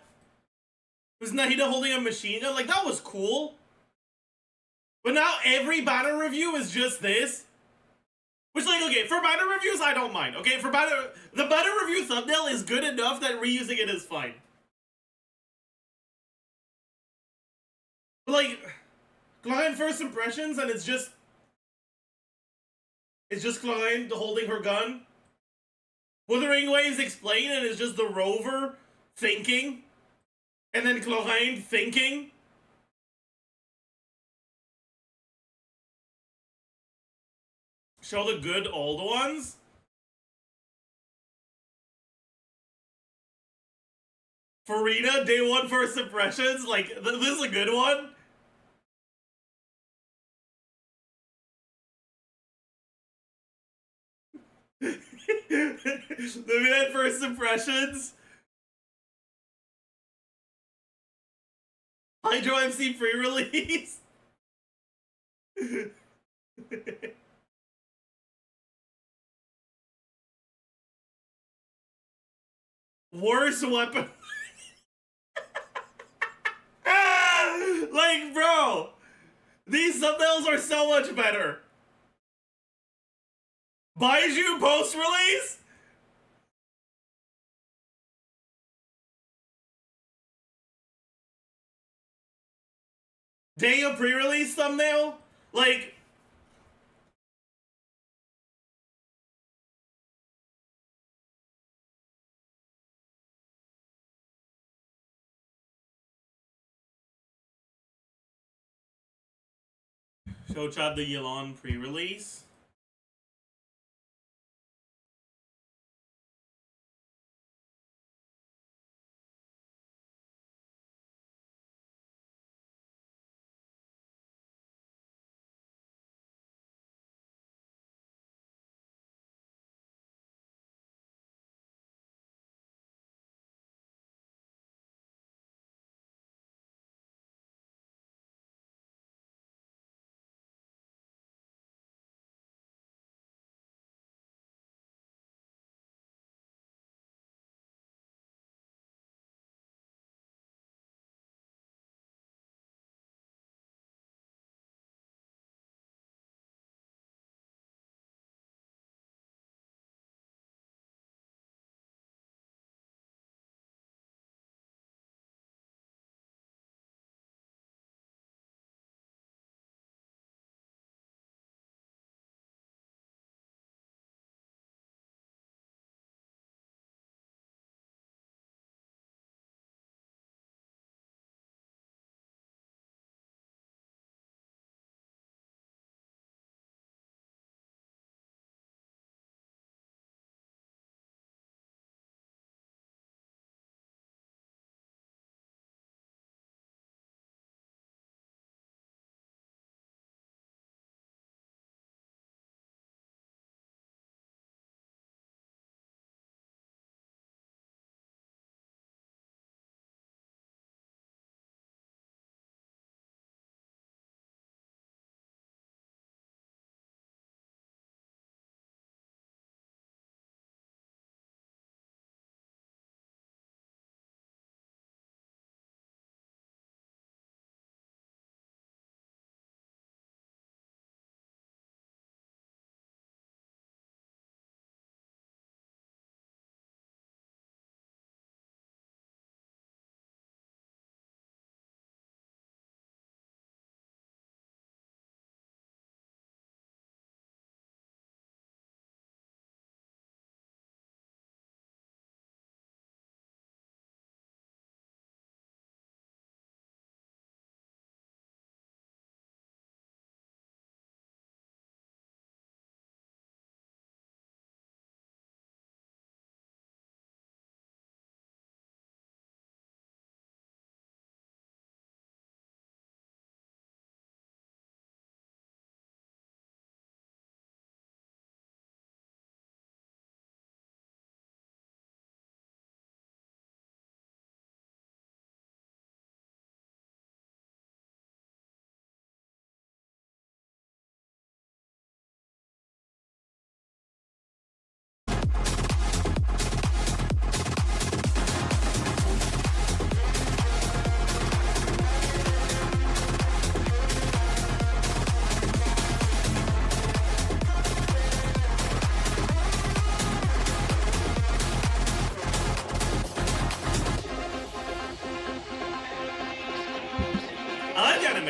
Was Nahida holding a machine gun? Like, that was cool. But now every banner review is just this. Which, like, okay, for banner reviews, I don't mind. Okay, for banner, the banner review thumbnail is good enough that reusing it is fine. But, like, Klein first impressions, and it's just Klein holding her gun. Withering Waves explain, and it's just the rover thinking. And then Klein thinking. Show the good old ones. Farida, day one first impressions. Like, this is a good one. The man first impressions. Hydro MC pre-release. Worst weapon. Like, bro, these thumbnails are so much better. Baiju post-release? Day of pre-release thumbnail? Like, show chat the Yelon pre-release.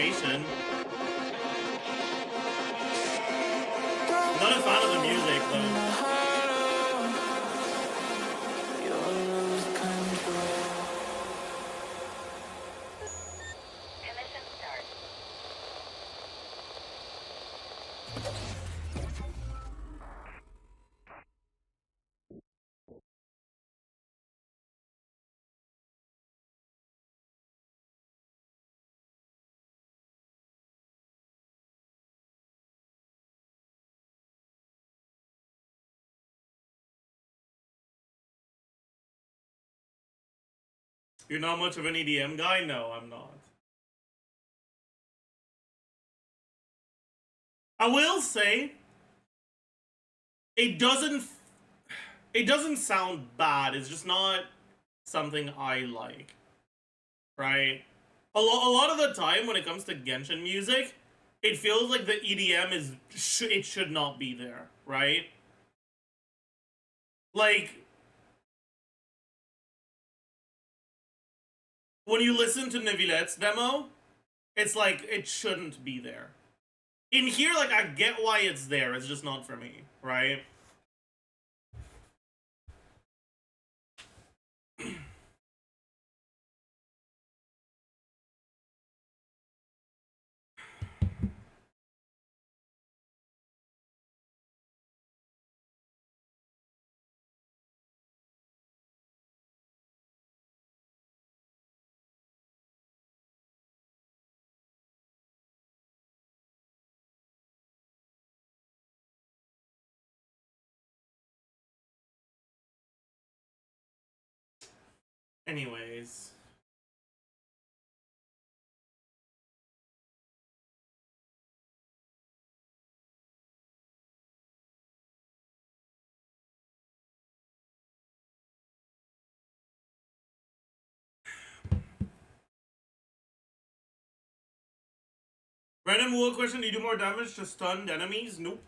rotation. Not a fan of the music, though. You're not much of an EDM guy? No, I'm not. I will say, it doesn't sound bad. It's just not something I like, right? A lot of the time when it comes to Genshin music, it feels like the EDM it should not be there, right? Like, when you listen to Nevilette's demo, it's like, it shouldn't be there. In here, like, I get why it's there, it's just not for me, right? Anyways. Random Wool question, do you do more damage to stunned enemies? Nope.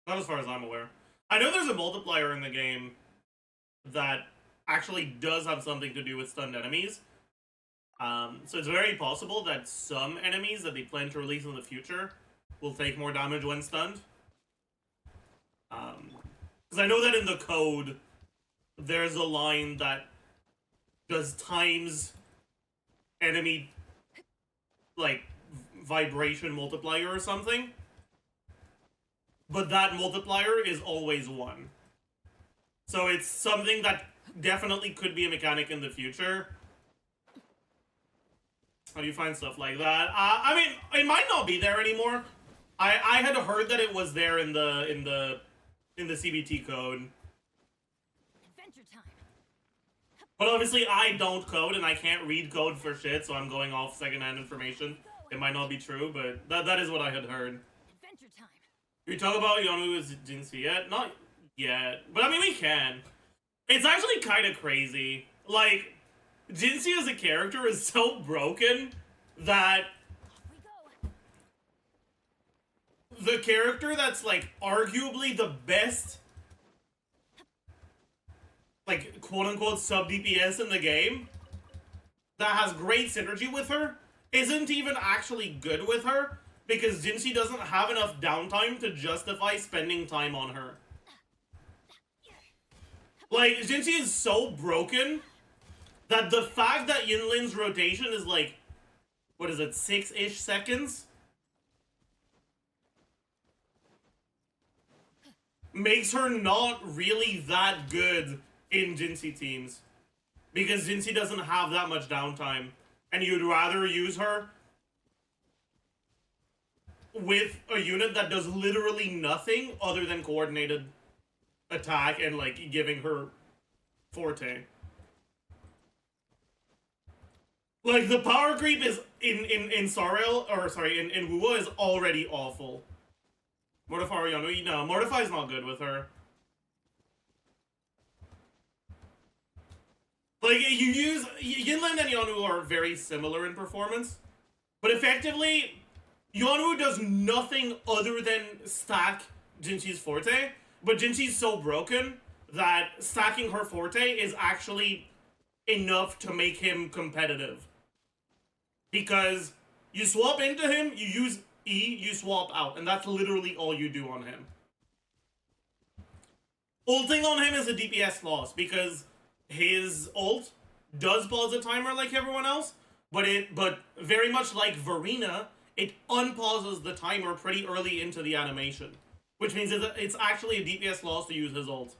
Not as far as I'm aware. I know there's a multiplier in the game that actually does have something to do with stunned enemies. So it's very possible that some enemies that they plan to release in the future will take more damage when stunned. Because I know that in the code, there's a line that does times enemy, like, vibration multiplier or something. But that multiplier is always 1. So it's something that definitely could be a mechanic in the future. How do you find stuff like that? I mean, it might not be there anymore. I had heard that it was there in the CBT code. Adventure time. But obviously I don't code and I can't read code for shit, so I'm going off secondhand information. It might not be true, but that is what I had heard. Adventure time. Can we talk about Yonu's Jinsi yet? Not yet. But I mean, we can. It's actually kind of crazy. Like, Jinsi as a character is so broken that Off we go. the character that's, like, arguably the best, like, quote-unquote sub-DPS in the game, that has great synergy with her, isn't even actually good with her, because Jinsi doesn't have enough downtime to justify spending time on her. Like, Jinsi is so broken that the fact that Yinlin's rotation is like, what is it, 6-ish seconds? Makes her not really that good in Jinsi teams. Because Jinsi doesn't have that much downtime. And you'd rather use her with a unit that does literally nothing other than coordinated attack and, like, giving her forte. Like, the power creep is in Sorrel, or sorry, in Wuwa is already awful. Mortify or Yano, no, Mortify's not good with her. Like, you use, Yinland and Yonu are very similar in performance, but effectively, Yonu does nothing other than stack Jinchi's forte, but Jinchi's so broken that stacking her forte is actually enough to make him competitive Because you swap into him, you use E, you swap out, and that's literally all you do on him. Ulting on him is a DPS loss, because his ult does pause a timer like everyone else, but very much like Verena, it unpauses the timer pretty early into the animation. Which means it's actually a DPS loss to use his ult.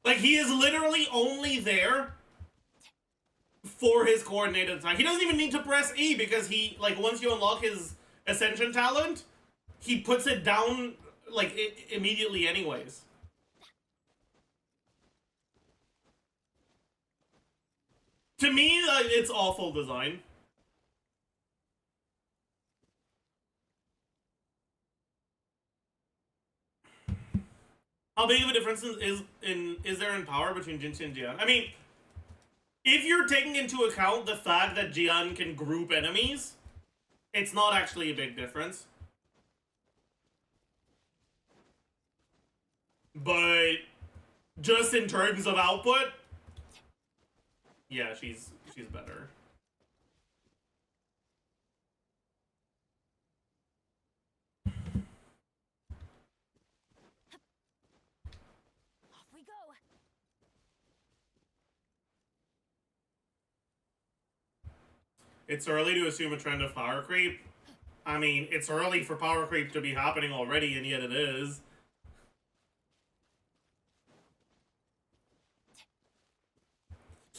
Like, he is literally only there for his coordinated attack. He doesn't even need to press E, because he, like, once you unlock his Ascension talent, he puts it down, like, immediately anyways. To me, it's awful design. How big of a difference is there in power between Jinxie and Jian? I mean, if you're taking into account the fact that Jian can group enemies, it's not actually a big difference. But just in terms of output, yeah, she's better. Off we go. It's early to assume a trend of power creep. I mean, it's early for power creep to be happening already, and yet it is.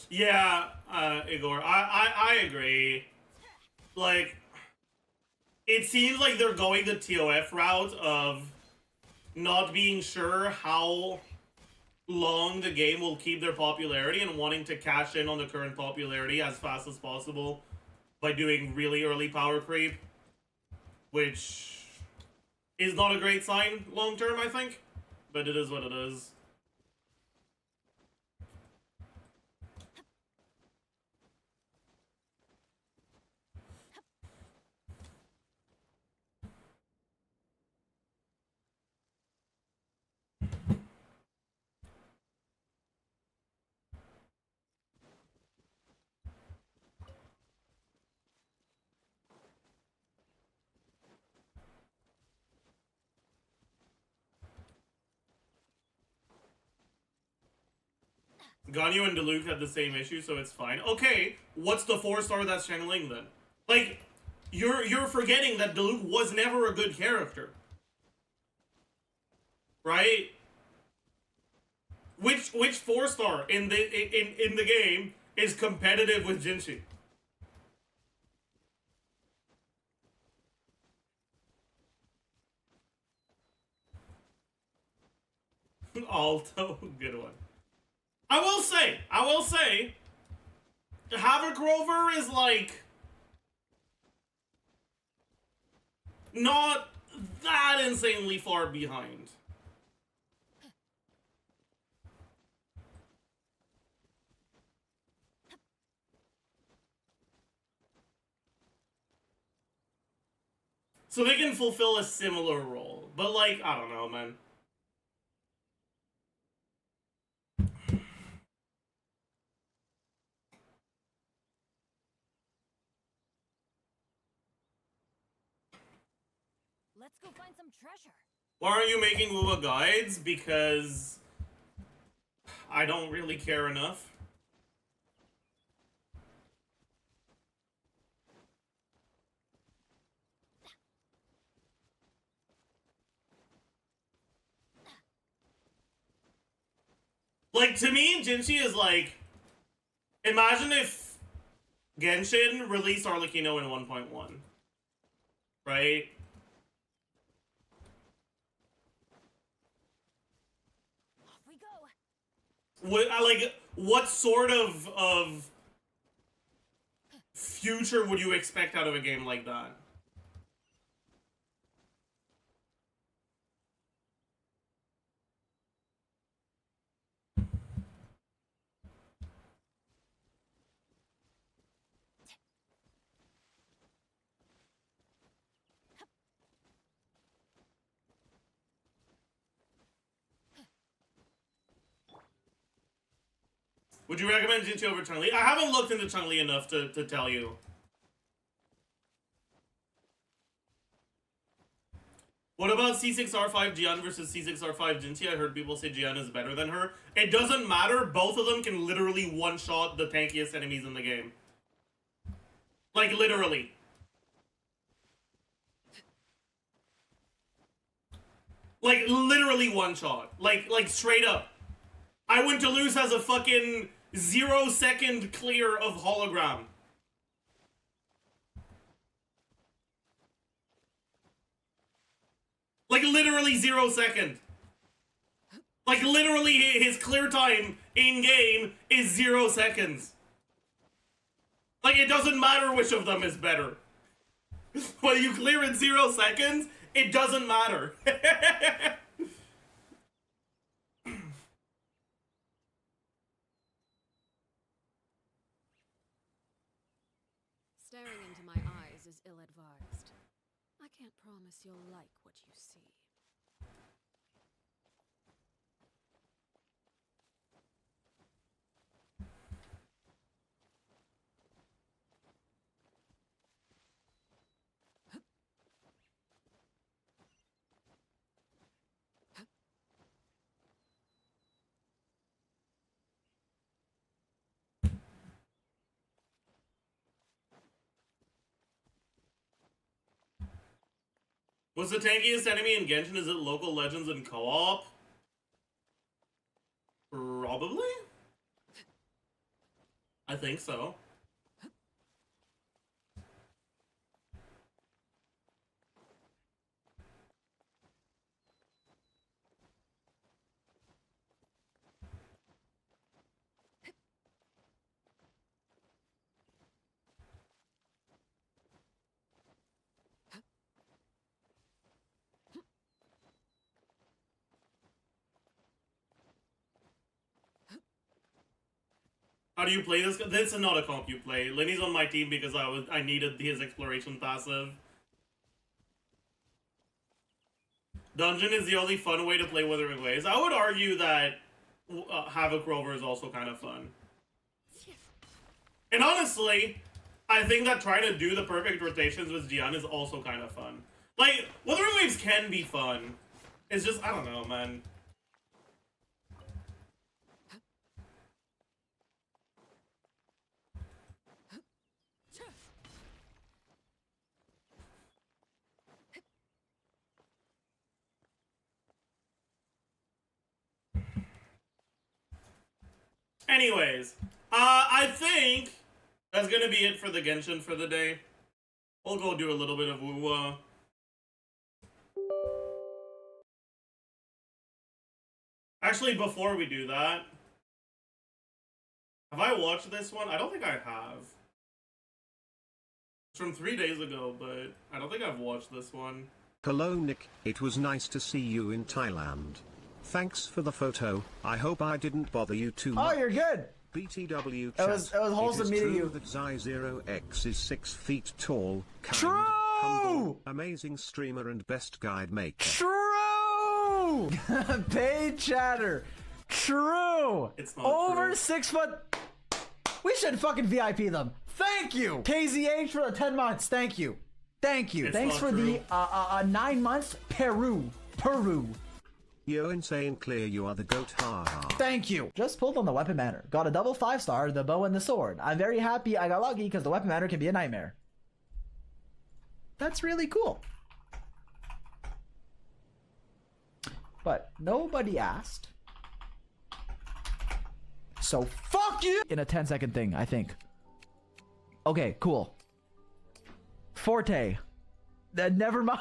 Yeah, Igor, I agree. Like, it seems like they're going the TOF route of not being sure how long the game will keep their popularity and wanting to cash in on the current popularity as fast as possible by doing really early power creep, which is not a great sign long term, I think, but it is what it is. Ganyu and Diluc had the same issue, so it's fine. Okay, what's the 4-star that's Shangling then? Like, you're forgetting that Diluc was never a good character, right? Which 4-star in the game is competitive with Jinshi? Alto, good one. I will say, Havoc Rover is like not that insanely far behind. So they can fulfill a similar role, but like, I don't know, man. Let's go find some treasure. Why aren't you making WoW guides? Because I don't really care enough. Like, to me, Jinshi is like, imagine if Genshin released Arlecchino in 1.1, right? Off we go. What sort of future would you expect out of a game like that? Would you recommend Jinchi over Chun-Li? I haven't looked into Chun-Li enough to tell you. What about C6R5 Jian versus C6R5 Jinchi? I heard people say Jian is better than her. It doesn't matter. Both of them can literally one-shot the tankiest enemies in the game. Like, literally. Like, literally one-shot. Like, straight up. I went to lose as a fucking 0-second clear of hologram. Like, literally 0 seconds. Like, literally his clear time in-game is 0 seconds. Like, it doesn't matter which of them is better. When you clear in 0 seconds, it doesn't matter. Staring into my eyes is ill-advised. I can't promise you'll like what you see. What's the tankiest enemy in Genshin? Is it local legends and co-op? Probably? I think so. How do you play this? This is not a comp you play. Lenny's on my team because I needed his exploration passive. Dungeon is the only fun way to play Wuthering Waves. I would argue that Havoc Rover is also kind of fun. And honestly, I think that trying to do the perfect rotations with Jian is also kind of fun. Like, Wuthering Waves can be fun. It's just, I don't know, man. Anyways, I think that's gonna be it for the Genshin for the day. We'll go do a little bit of woo. Actually, before we do that, have I watched this one? I don't think I have. It's from 3 days ago, but I don't think I've watched this one. Hello Nick, it was nice to see you in Thailand. Thanks for the photo. I hope I didn't bother you too much. Oh, you're good. BTW It was wholesome meeting you. That Zai0x is 6 feet tall, kind, True! humble, amazing streamer and best guide maker. True! Paid chatter. True. It's not Over true. 6 foot. We should fucking VIP them. Thank you. KZH for the 10 months. Thank you. Thank you. It's Thanks not for true. the 9 months. Peru. Yo, insane clear, you are the goat, haha. Thank you. Just pulled on the weapon banner. Got a double 5-star, the bow and the sword. I'm very happy I got lucky because the weapon banner can be a nightmare. That's really cool. But nobody asked. So fuck you! In a 10-second thing, I think. Okay, cool. Forte. Never mind.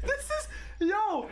This is, yo,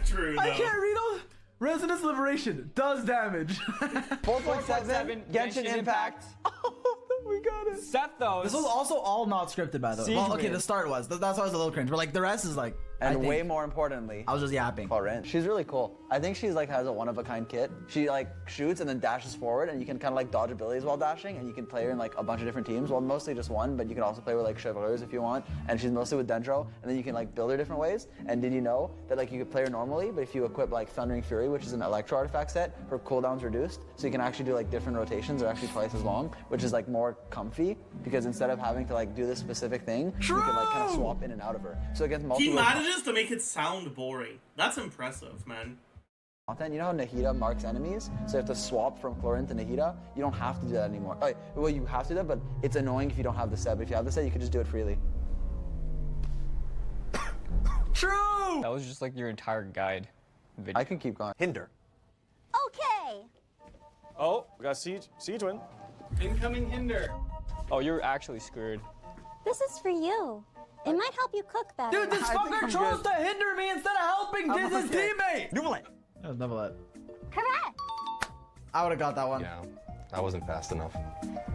True, though. I can't read all. Resonance Liberation does damage. 4.77 Genshin Impact. Oh, we got it. Set those. This was also all not scripted, by the way. Siege Well, okay, wave. the start was. That's why I was a little cringe. But like the rest is like And think- way more importantly, I was just yapping. Corinne. She's really cool. I think she's like has a one-of-a-kind kit. She like shoots and then dashes forward, and you can kind of like dodge abilities while dashing, and you can play her in like a bunch of different teams. Well, mostly just one, but you can also play with like ChesseBurgers if you want. And she's mostly with Dendro, and then you can like build her different ways. And did you know that like you could play her normally, but if you equip like Thundering Fury, which is an Electro artifact set, her cooldown's reduced, so you can actually do like different rotations. They're actually twice as long, which is like more comfy because instead of having to like do this specific thing, you can like kind of swap in and out of her. So against He multiple manages to make it sound boring. That's impressive, man. content, you know how Nahida marks enemies? So you have to swap from Chlorine to Nahida. You don't have to do that anymore. Oh, well, you have to do that, but it's annoying if you don't have the set. But if you have the set, you can just do it freely. True! That was just like your entire guide video. I can keep going. Hinder. Okay. Oh, we got siege win. Incoming hinder. Oh, you're actually screwed. This is for you. It might help you cook better. Dude, this I think fucker I'm chose good. to hinder me instead of helping his teammate! Double it. That was double it. Correct. I would have got that one. Yeah, that wasn't fast enough.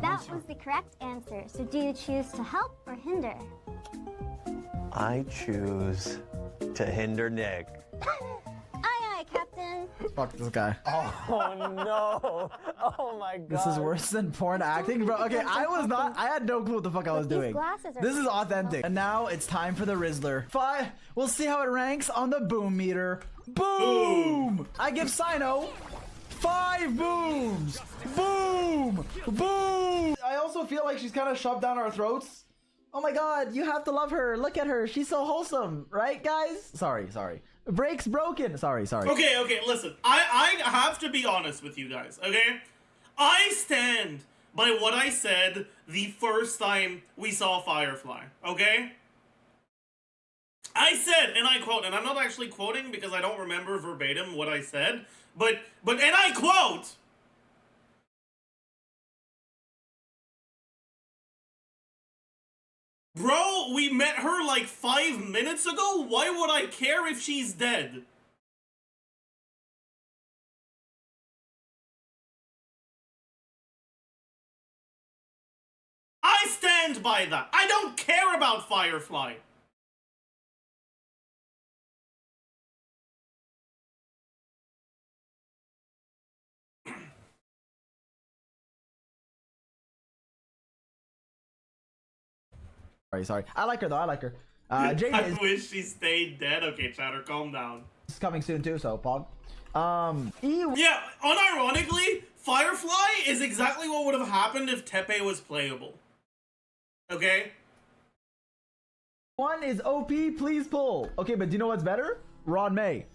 That was the correct answer. So do you choose to help or hinder? I choose to hinder Nick. Aye, aye, Captain. Fuck this guy. Oh no! Oh my god! This is worse than porn acting, bro. Okay, I had no clue what the fuck I was These doing. glasses are This is authentic. And now it's time for the Rizzler. We'll see how it ranks on the boom meter. Boom! I give Sino 5 booms. Boom! Boom! I also feel like she's kind of shoved down our throats. Oh my god, you have to love her. Look at her. She's so wholesome, right, guys? Sorry. Brakes broken. Sorry. Okay, listen. I have to be honest with you guys, okay? I stand by what I said the first time we saw Firefly, okay? I said, and I quote, and I'm not actually quoting because I don't remember verbatim what I said, but and I quote, bro, we met her like 5 minutes ago? Why would I care if she's dead? I stand by that. I don't care about Firefly. Sorry. I like her though. I like her. Jade I is wish she stayed dead. Okay, chatter, calm down. coming soon too, so Pog. Yeah, unironically, Firefly is exactly what would have happened if Tepe was playable. Okay? One is OP, please pull. Okay, but do you know what's better? Ron May.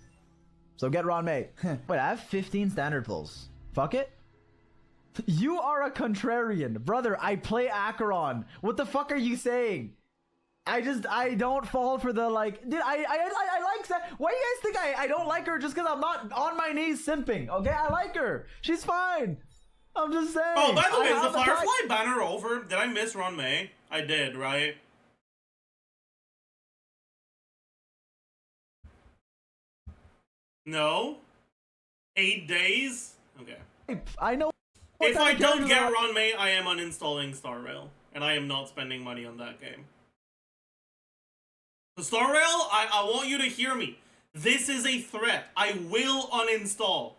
So get Ron May. Wait, I have 15 standard pulls. Fuck it. You are a contrarian. Brother, I play Acheron. What the fuck are you saying? I don't fall for the like, dude, I like that. Why do you guys think I don't like her just because I'm not on my knees simping? Okay, I like her. She's fine. I'm just saying. Oh, by the way, I is the have a Firefly banner over? Did I miss Ron May? I did, right? No? 8 days? Okay. I know. If I don't get Ron May, I am uninstalling Star Rail. And I am not spending money on that game. The Star Rail, I want you to hear me. This is a threat. I will uninstall.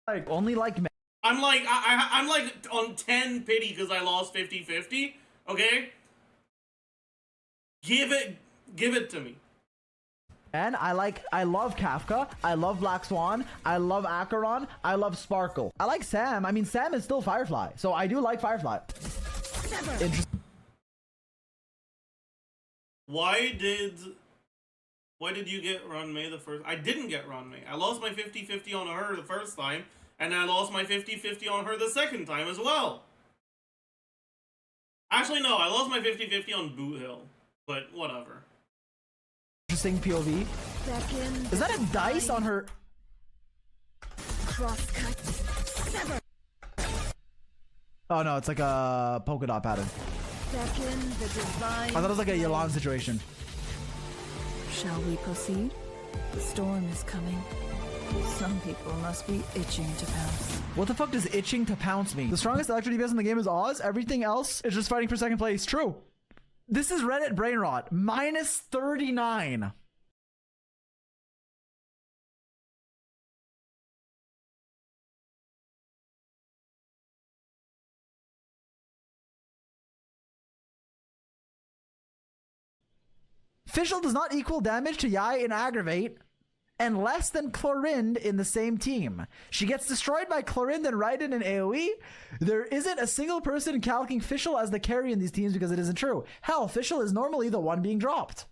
Like only like me. I'm like, I'm like on 10 pity because I lost 50-50. Okay? Give it to me. And I love Kafka, I love Black Swan, I love Acheron, I love Sparkle. I like Sam. I mean, Sam is still Firefly, so I do like Firefly. Interesting. Why did you get Ron May the first? I didn't get Ron May. I lost my 50-50 on her the first time, and I lost my 50-50 on her the second time as well. Actually, no, I lost my 50-50 on Boot Hill, but whatever. Interesting POV. Is that a dice on her? Oh no, it's like a polka dot pattern. I thought it was like a Yelan situation. Shall we proceed? The storm is coming. Some people must be itching to pounce. What the fuck does itching to pounce mean? The strongest electro DPS in the game is Oz. Everything else is just fighting for second place. True. This is Reddit brain rot. Minus 39. Fischl does not equal damage to Yai in Aggravate, and less than Chlorind in the same team. She gets destroyed by Chlorind and Raiden in AoE. There isn't a single person calcing Fischl as the carry in these teams because it isn't true. Hell, Fischl is normally the one being dropped.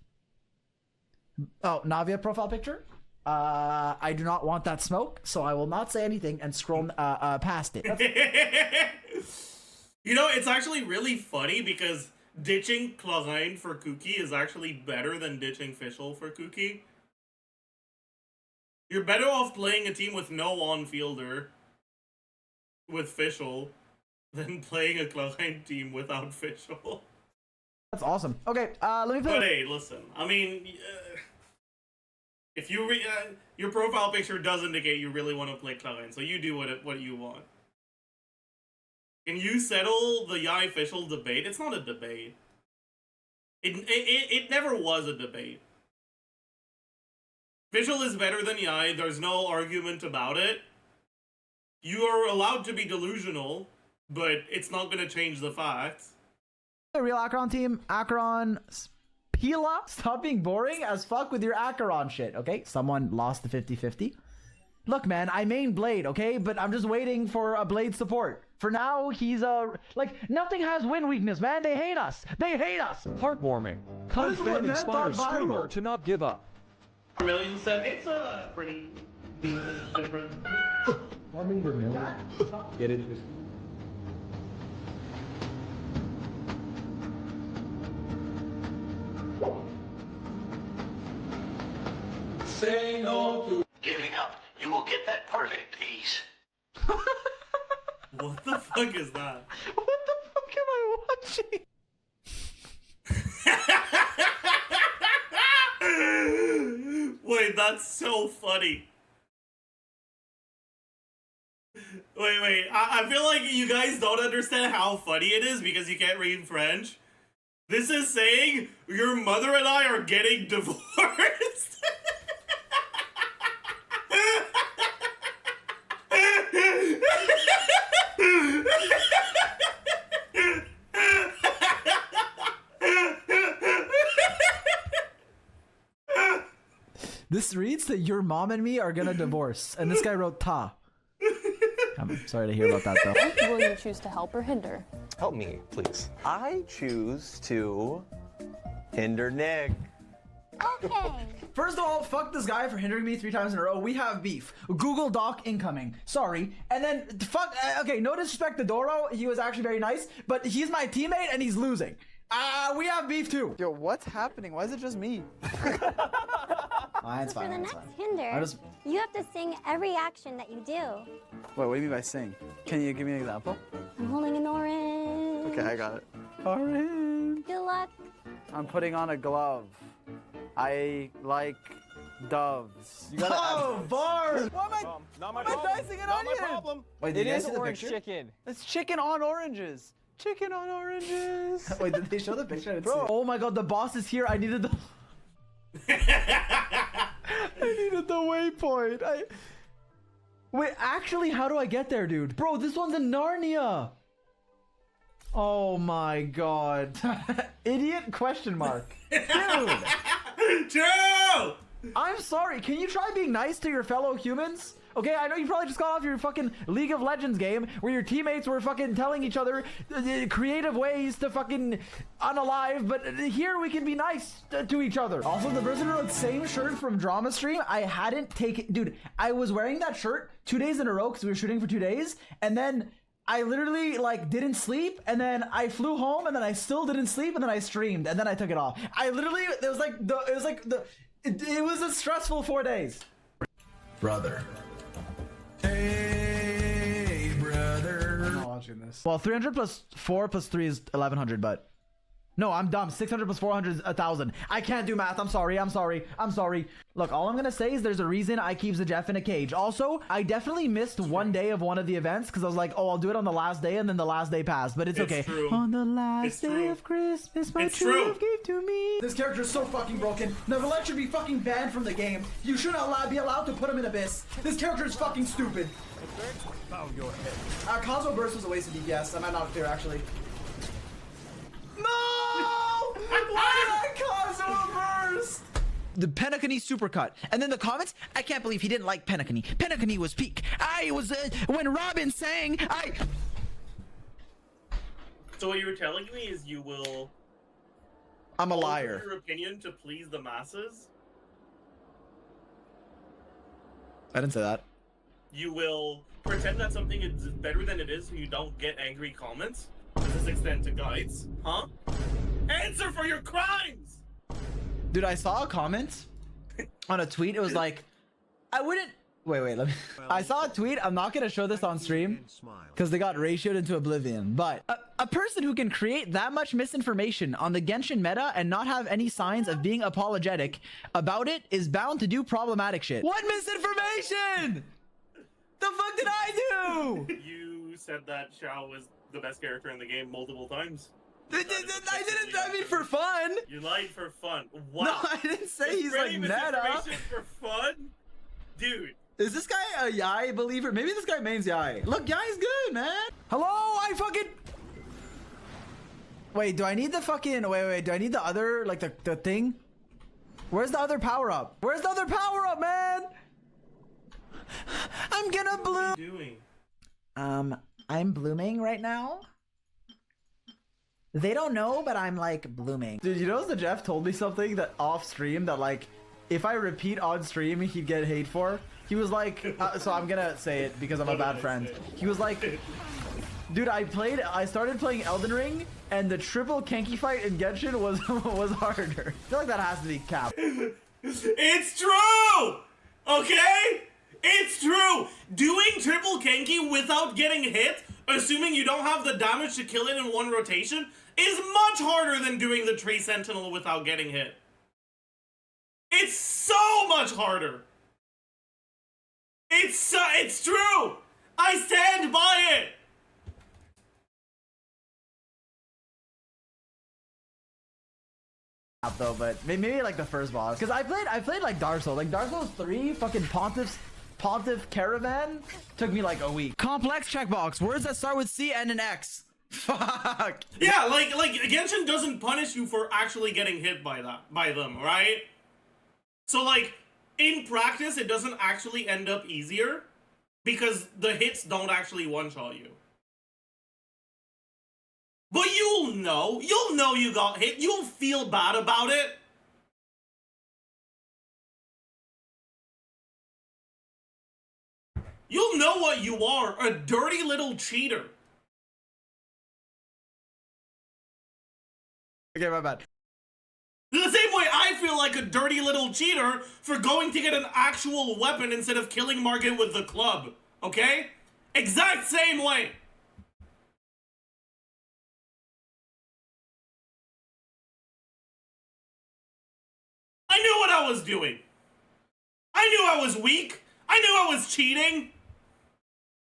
Oh, Navia profile picture? I do not want that smoke, so I will not say anything and scroll past it. You know, it's actually really funny because ditching Chlorine for Kuki is actually better than ditching Fischl for Kuki. You're better off playing a team with no on-fielder with Fischl than playing a Chlorine team without Fischl. That's awesome. Okay, let me play. But hey, listen, I mean, if you your profile picture does indicate you really want to play Chlorine, so you do what you want. Can you settle the Yai Fischl debate? It's not a debate. It never was a debate. Fischl is better than Yai, there's no argument about it. You are allowed to be delusional, but it's not going to change the facts. The real Acheron team, Acheron, Pila, stop being boring as fuck with your Acheron shit, okay? Someone lost the 50-50. Look, man, I main Blade, okay? But I'm just waiting for a Blade support. For now, he's like, nothing has win weakness, man. They hate us. They hate us. Heartwarming. Confident inspires streamer to not give up. Million said it's a pretty different. Get it? Say no to giving up. You will get that perfect ace. What the fuck is that? What the fuck am I watching? Wait, that's so funny. Wait, I feel like you guys don't understand how funny it is because you can't read French. This is saying your mother and I are getting divorced. This reads that your mom and me are gonna divorce, and this guy wrote ta. I'm sorry to hear about that, though. Will you choose to help or hinder? Help me, please. I choose to hinder Nick. Okay. First of all, fuck this guy for hindering me 3 times in a row. We have beef. Google Doc incoming. Sorry. And then, fuck, okay, no disrespect to Doro. He was actually very nice, but he's my teammate and he's losing. We have beef too. Yo, what's happening? Why is it just me? It's So fine, for the it's next fine. hinder, you have to sing every action that you do. Wait, what do you mean by sing? Can you give me an example? I'm holding an orange. Okay, I got it. Orange. Good luck. I'm putting on a glove. I like doves. You gotta bars! Why am I, Not my why am problem. I dicing an Not my onion? problem. Wait, did It you guys is see the orange picture? chicken. It's chicken on oranges. Chicken on oranges. Wait, did they show the picture? I didn't see it. Oh my god, the boss is here. I needed the... I needed the waypoint. Wait, actually, how do I get there, dude? Bro, this one's in Narnia. Oh my god. Idiot question mark. Dude. True! I'm sorry. Can you try being nice to your fellow humans? Okay, I know you probably just got off your fucking League of Legends game where your teammates were fucking telling each other creative ways to fucking unalive, but here we can be nice to each other. Also, the person who wrote same shirt from Drama Stream, I hadn't taken... Dude, I was wearing that shirt 2 days in a row because we were shooting for 2 days, and then I literally, like, didn't sleep, and then I flew home, and then I still didn't sleep, and then I streamed, and then I took it off. I literally... It was a stressful 4 days. Brother. Hey, brother. I'm not watching this. Well, 300 plus 4 plus 3 is 1100, but No, I'm dumb. 600 plus 400 is 1,000. I can't do math. I'm sorry. Look, all I'm gonna say is there's a reason I keep Zajef in a cage. Also, I definitely missed one day of one of the events because I was like, oh, I'll do it on the last day, and then the last day passed. But it's okay. True. On the last day of Christmas, my true love gave to me. This character is so fucking broken. Neverland should be fucking banned from the game. You shouldn't be allowed to put him in Abyss. This character is fucking stupid. ChesseBurgers was a waste of DPS. I might not clear actually. No! Why did I ChesseBurgers? The Penacony supercut. And then the comments, I can't believe he didn't like Penacony. Penacony was peak. I was, when Robin sang, So what you were telling me is you will... I'm a liar. Your opinion to please the masses? I didn't say that. You will pretend that something is better than it is so you don't get angry comments? Does this extend to guides? Huh? Answer for your crimes! Dude, I saw a comment on a tweet. It was like, I wouldn't... Wait, let me... I saw a tweet. I'm not going to show this on stream because they got ratioed into oblivion. But a person who can create that much misinformation on the Genshin meta and not have any signs of being apologetic about it is bound to do problematic shit. What misinformation? The fuck did I do? You said that Xiao was the best character in the game multiple times. I mean for fun. You lied for fun. Wow. No, I didn't say he's like meta. For fun? Dude. Is this guy a Yai believer? Maybe this guy mains Yai. Look, Yai's good, man. Hello, I fucking... Wait, do I need the fucking... Wait, do I need the other, like the thing? Where's the other power up? Where's the other power up, man? I'm gonna bloom. What are you doing? I'm blooming right now. They don't know, but I'm like blooming. Dude, you know Zajef told me something that off stream that like, if I repeat on stream, he'd get hate for. He was like, so I'm gonna say it because I'm a bad friend. He was like, dude, I started playing Elden Ring and the triple Kenki fight in Genshin was harder. I feel like that has to be capped. It's true! Okay? It's true! Doing triple Kenki without getting hit, assuming you don't have the damage to kill it in one rotation, is much harder than doing the Tree Sentinel without getting hit. It's so much harder! It's true! I stand by it! Though, but maybe like the first boss. Because I played like Dark Souls. Like Dark Souls 3, fucking Pontiff Caravan took me like a week. Complex checkbox. Words that start with C and an X. Fuck. Yeah, like Genshin doesn't punish you for actually getting hit by them, right? So like in practice it doesn't actually end up easier because the hits don't actually one-shot you. But you'll know you got hit. You'll feel bad about it. You'll know what you are, a dirty little cheater. Okay, my bad. The same way I feel like a dirty little cheater for going to get an actual weapon instead of killing Margit with the club. Okay? Exact same way. I knew what I was doing. I knew I was weak. I knew I was cheating.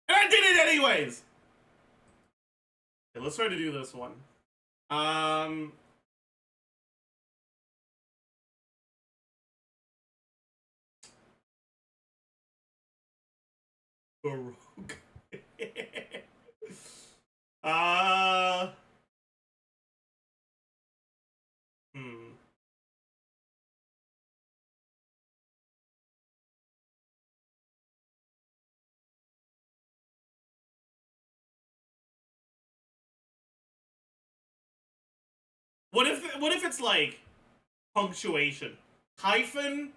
And I did it anyways. Okay, let's try to do this one. Baroque. What if it's like punctuation? Hyphen,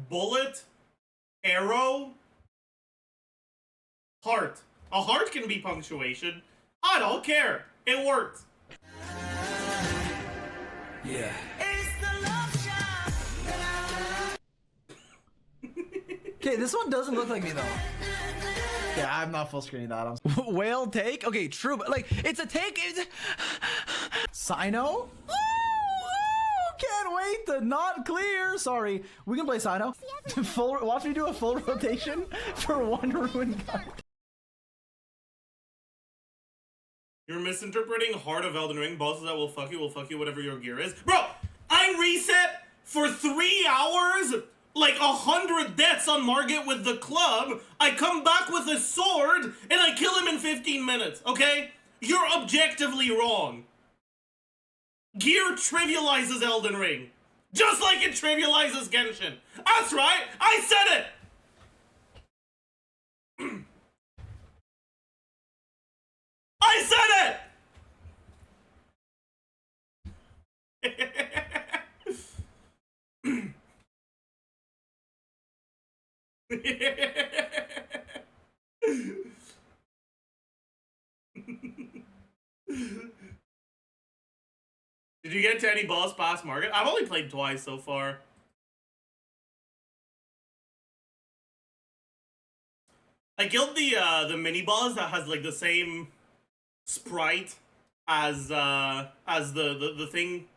bullet, arrow, heart. A heart can be punctuation. I don't care. It worked. Yeah. Okay, this one doesn't look like me though. Yeah, I'm not full screening that. Whale take? Okay, true, but like, it's a take. Sino? Not clear. Sorry. We can play Sino. Watch me do a full rotation for one ruin card. You're misinterpreting Heart of Elden Ring. Bosses that will fuck you, whatever your gear is. Bro, I reset for 3 hours, like 100 deaths on Margit with the club. I come back with a sword, and I kill him in 15 minutes, okay? You're objectively wrong. Gear trivializes Elden Ring, just like it trivializes Genshin. That's right, I said it! I said it! Did you get to any boss past Margit? I've only played twice so far. I killed the mini boss that has like the same sprite as the thing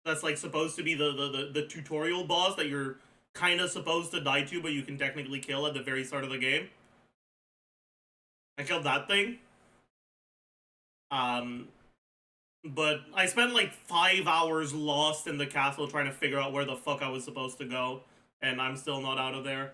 that's like supposed to be the tutorial boss that you're kind of supposed to die to, but you can technically kill at the very start of the game. I killed that thing. But I spent like 5 hours lost in the castle trying to figure out where the fuck I was supposed to go, and I'm still not out of there.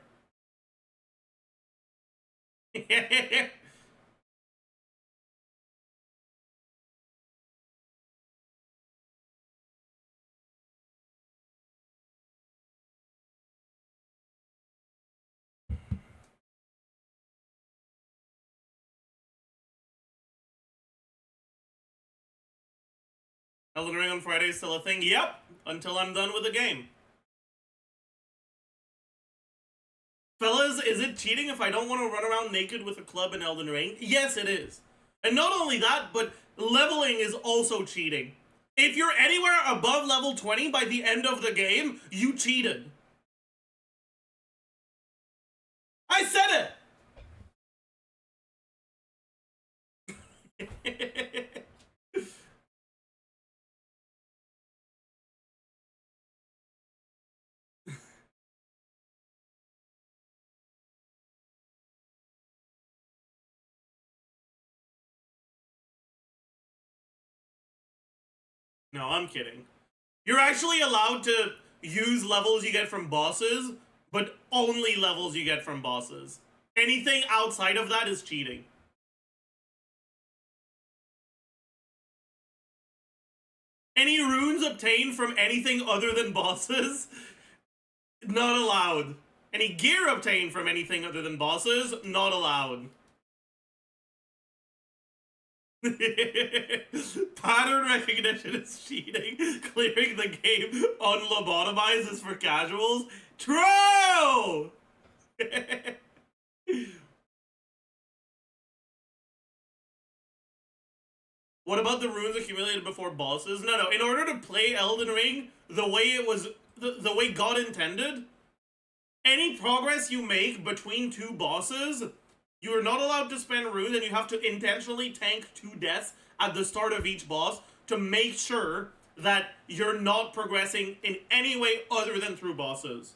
Elden Ring on Friday is still a thing? Yep, until I'm done with the game. Fellas, is it cheating if I don't want to run around naked with a club in Elden Ring? Yes, it is. And not only that, but leveling is also cheating. If you're anywhere above level 20 by the end of the game, you cheated. I said it! No, I'm kidding. You're actually allowed to use levels you get from bosses, but only levels you get from bosses. Anything outside of that is cheating. Any runes obtained from anything other than bosses, not allowed. Any gear obtained from anything other than bosses, not allowed. Pattern recognition is cheating. Clearing the game unlobotomized is for casuals. True! What about the runes accumulated before bosses? No, in order to play Elden Ring the way it was, the way God intended, any progress you make between two bosses, you are not allowed to spend runes, and you have to intentionally tank 2 deaths at the start of each boss to make sure that you're not progressing in any way other than through bosses.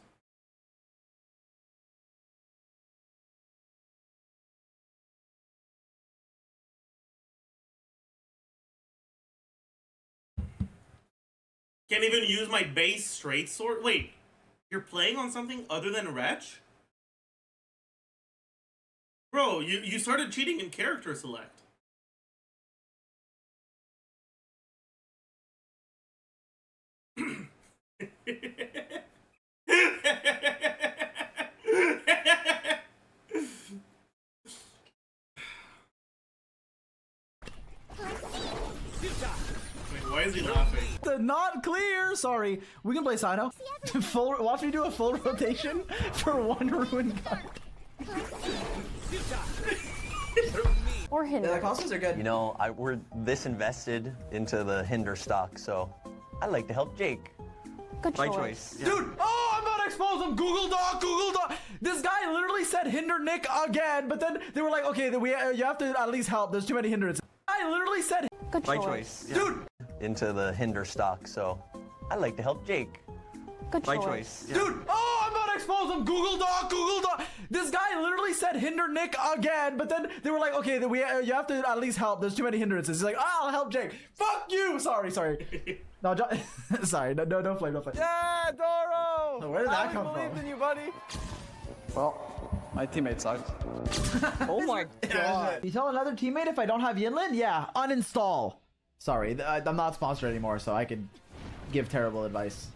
Can't even use my base straight sword? Wait, you're playing on something other than Wretch? Bro, you started cheating in character select. Wait, why is he laughing? Not clear. Sorry. We can play Sino. Watch me do a full rotation for one ruin card. Or Hinder. Yeah, the consoles are good. You know, we're this invested into the Hinder stock, so I like to help Jake. Good My choice. choice. Yeah. Dude, oh, I'm about to expose him. Google Doc. This guy literally said Hinder Nick again, but then they were like, okay, you have to at least help. There's too many hindrances. I literally said Good My choice. choice. Yeah. Dude. Into the Hinder stock, so I like to help Jake. Good My choice. choice. Yeah. Dude, oh, I'm about to expose him. Google Doc, Google Doc. This guy literally said hinder Nick again, but then they were like, okay, then you have to at least help. There's too many hindrances. He's like, oh, I'll help Jake. Fuck you. Sorry. No, sorry. No, don't flame. Yeah, Doro! Where did that come from? I believed in you, buddy. Well, my teammate sucked. Oh my god. You tell another teammate if I don't have Yinlin? Yeah, uninstall. Sorry, I'm not sponsored anymore, so I could give terrible advice.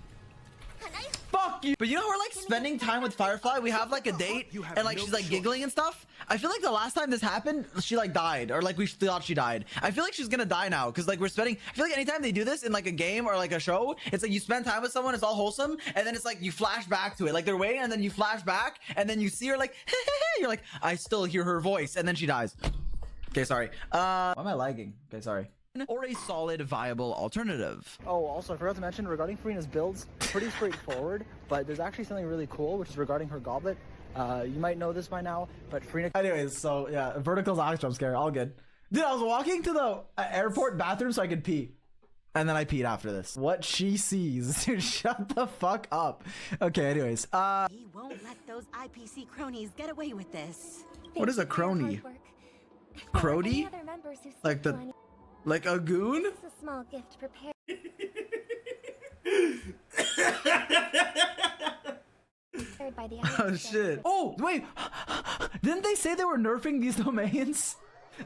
Fuck you! But you know, we're like spending time with Firefly. We have like a date, and like she's like giggling and stuff. I feel like the last time this happened, she like died, or like we thought she died. I feel like she's gonna die now, because like we're spending. I feel like anytime they do this in like a game or like a show, it's like you spend time with someone, it's all wholesome, and then it's like you flash back to it. Like they're waiting, and then you flash back, and then you see her like, you're like, I still hear her voice, and then she dies. Okay, sorry. Why am I lagging? Okay, sorry. Or a solid, viable alternative. Oh, also, I forgot to mention, regarding Farina's builds, pretty straightforward, but there's actually something really cool, which is regarding her goblet. You might know this by now, but Farina... Anyways, so, yeah, vertical's ox jump scare, all good. Dude, I was walking to the airport bathroom so I could pee. And then I peed after this. What she sees. Dude, shut the fuck up. Okay, anyways. He won't let those IPC cronies get away with this. What is a crony? Crody? Like the... Like a goon? It's a small gift prepared. By the oh shit. Oh, wait. Didn't they say they were nerfing these domains?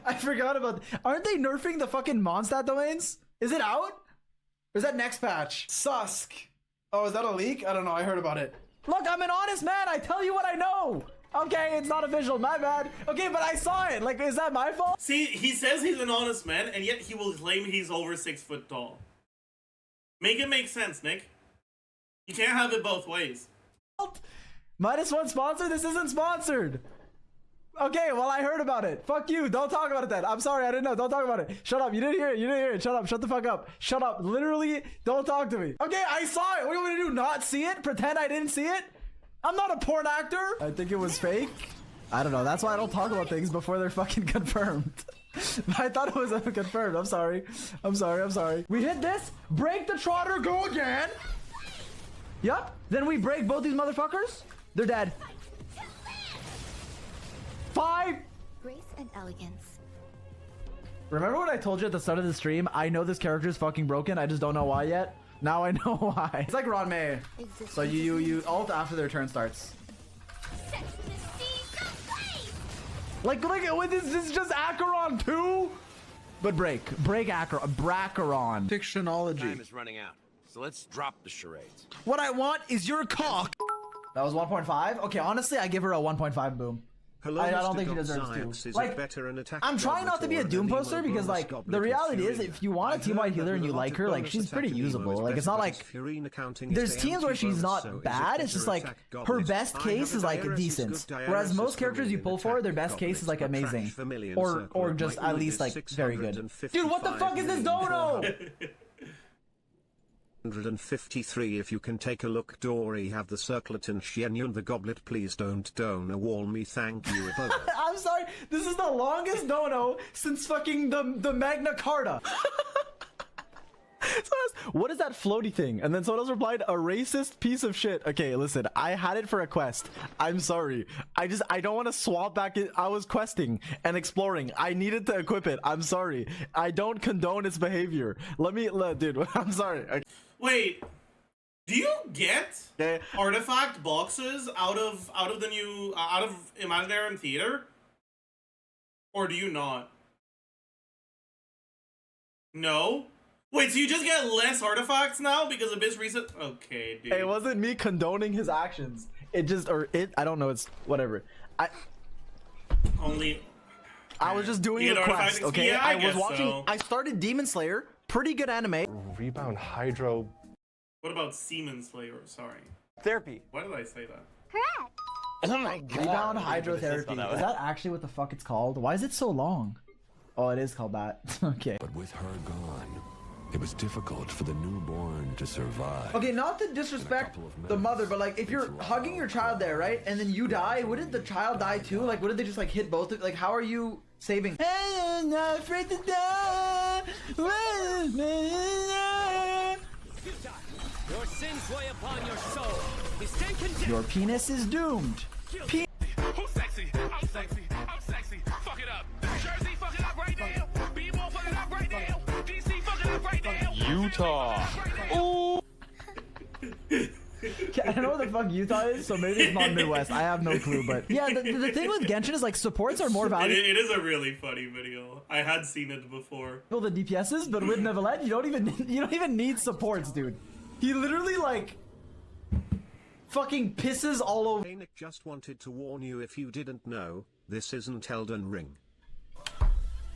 I forgot about aren't they nerfing the fucking Mondstadt domains? Is it out? Or is that next patch? Susk. Oh, is that a leak? I don't know. I heard about it. Look, I'm an honest man. I tell you what I know. Okay, it's not official, my bad. Okay, but I saw it. Like, is that my fault? See, he says he's an honest man, and yet he will claim he's over 6 foot tall. Make it make sense, Nick. You can't have it both ways. -1 sponsor? This isn't sponsored. Okay, well, I heard about it. Fuck you. Don't talk about it then. I'm sorry, I didn't know. Don't talk about it. Shut up. You didn't hear it. You didn't hear it. Shut up. Shut the fuck up. Shut up. Literally, don't talk to me. Okay, I saw it. What do you want me to do? Not see it? Pretend I didn't see it? I'm not a porn actor. I think it was fake. I don't know. That's why I don't talk about things before they're fucking confirmed. I thought it was confirmed. I'm sorry. I'm sorry. We hit this. Break the trotter. Go again. Yup. Then we break both these motherfuckers. They're dead. 5. Grace and elegance. Remember what I told you at the start of the stream? I know this character is fucking broken. I just don't know why yet. Now I know why. It's like Ron May. So you ult after their turn starts. Like this is just Acheron 2? But break Acheron. Bracheron. Fictionology. Time is running out. So let's drop the charades. What I want is your cock. That was 1.5? Okay, honestly, I give her a 1.5 boom. Hello, I don't Mr. think she deserves Zajef 2. Like, I'm trying not to be a Doom poster because, like, the reality is, if you want a team-wide healer and you like her, like, she's pretty usable. Like, it's not like... There's teams where she's not bad, it's just, like, her best case is, like, decent. Whereas most characters you pull for, their best case is, like, amazing. Or just at least, like, very good. Dude, what the fuck is this dono? 153. If you can take a look, Dory have the circlet and Shenyun the goblet. Please don't dono wall me, thank you. I'm sorry, this is the longest dono since fucking the Magna Carta. What is that floaty thing? And then someone else replied, a racist piece of shit. Okay, listen, I had it for a quest. I'm sorry. I don't want to swap back it. I was questing and exploring. I needed to equip it. I'm sorry. I don't condone its behavior. Dude, I'm sorry. Okay. Wait, do you get artifact boxes out of the new out of Imaginarium Theater, or do you not? No. Wait, so you just get less artifacts now because of this recent? Okay, dude. It wasn't me condoning his actions. I don't know. It's whatever. I was just doing a quest. Okay, yeah, I was watching. So. I started Demon Slayer. Pretty good anime. Rebound Hydro. What about Seaman Slayer? Sorry. Therapy. Why did I say that? Correct. Oh my god. Rebound hydrotherapy. Is that actually what the fuck it's called? Why is it so long? Oh, it is called that. Okay. But with her gone, it was difficult for the newborn to survive. Okay, not to disrespect the mother, but like if you're hugging your child there, right? And then you die, wouldn't the child die too? Like, wouldn't they just like hit both? Like, how are you saving? I'm not afraid to die. Your sins weigh upon your soul. You stand condemned. Your penis is doomed. Pe Who's sexy? I'm sexy. I'm sexy. Fuck it up. Jersey, fuck it up right now. B-ball, fuck it up right now. DC, fuck it up right now. Utah. Ooh. I don't know what the fuck Utah is, so maybe it's not Midwest. I have no clue, but yeah, the thing with Genshin is like supports are more valuable. It is a really funny video. I had seen it before. The DPSs, but with Neverland, you don't even need supports, dude. He literally like fucking pisses all over. Hey Nick, just wanted to warn you if you didn't know, this isn't Elden Ring.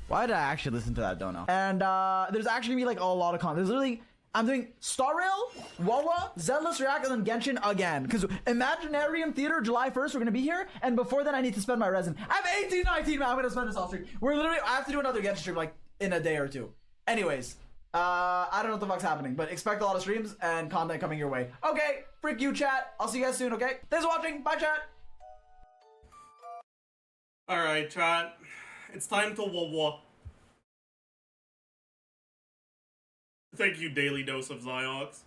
Why did I actually listen to that? Don't know. And there's actually gonna be like a lot of content. There's literally I'm doing Star Rail, Wawa, Zealous React, and then Genshin again. Because Imaginarium Theater, July 1st, we're gonna be here. And before then, I need to spend my resin. I have 18, 19, man. I'm gonna spend this off stream. I have to do another Genshin stream like in a day or two. Anyways, I don't know what the fuck's happening, but expect a lot of streams and content coming your way. Okay, freak you, chat. I'll see you guys soon, okay? Thanks for watching. Bye, chat. Alright, chat. It's time to Wawa. Thank you, Daily Dose of Zyox.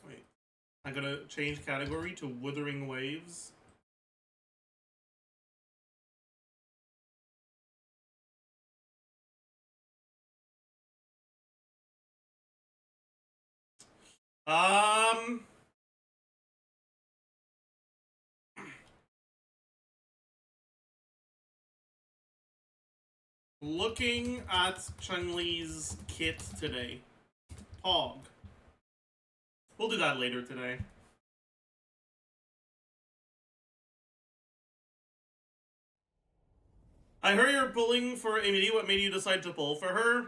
Wait, I gotta change category to Wuthering Waves. Looking at Chun-Li's kit today. Pog. We'll do that later today. I heard you're pulling for Emily. What made you decide to pull for her?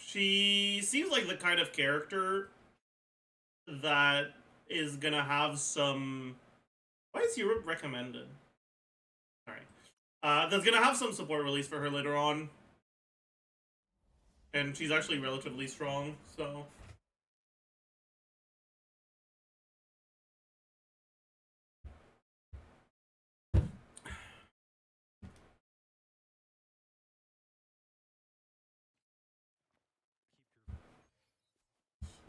She seems like the kind of character that is gonna have some... Why is Europe recommended? Alright. That's gonna have some support release for her later on. And she's actually relatively strong, so...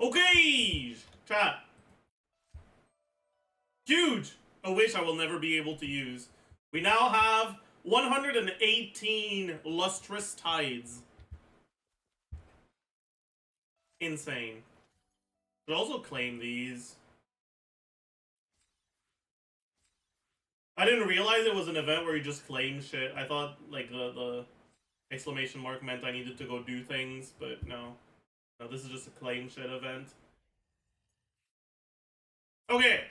Okay! Chat. Huge! A wish I will never be able to use. We now have 118 lustrous tides. Insane. Should also claim these. I didn't realize it was an event where you just claim shit. I thought like the exclamation mark meant I needed to go do things, but no. No, this is just a claim shit event. Okay.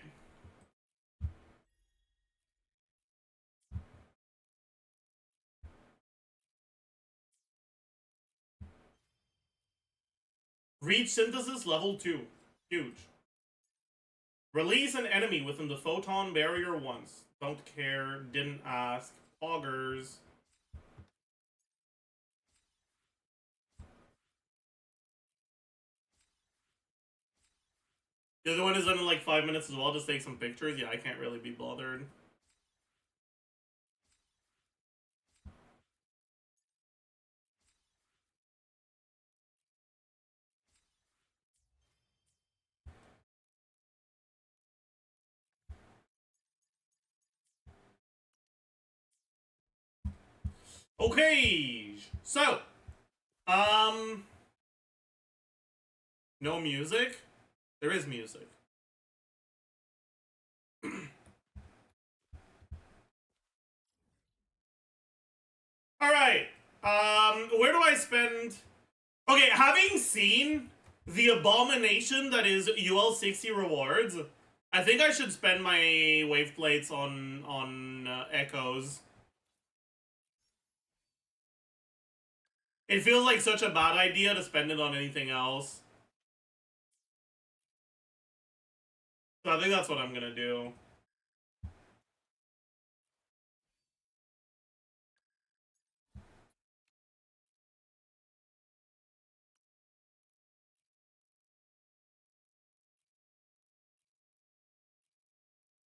Reach synthesis level 2. Huge. Release an enemy within the photon barrier once. Don't care. Didn't ask. Poggers. The other one is done in like 5 minutes as well. Just take some pictures. Yeah, I can't really be bothered. Okay, so, no music? There is music. Alright, where do I spend... Okay, having seen the abomination that is UL60 rewards, I think I should spend my wave plates on echoes. It feels like such a bad idea to spend it on anything else. So I think that's what I'm gonna do.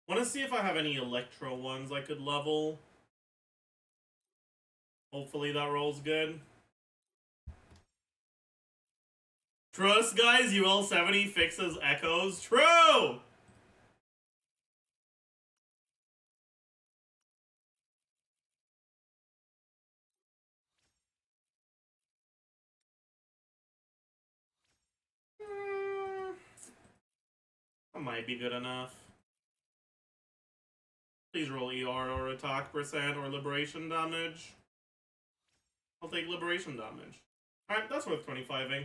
Want to see if I have any electro ones I could level. Hopefully that rolls good. Trust, guys, UL70 fixes echoes. True! That might be good enough. Please roll ER or attack percent or liberation damage. I'll take liberation damage. Alright, that's worth 25ing.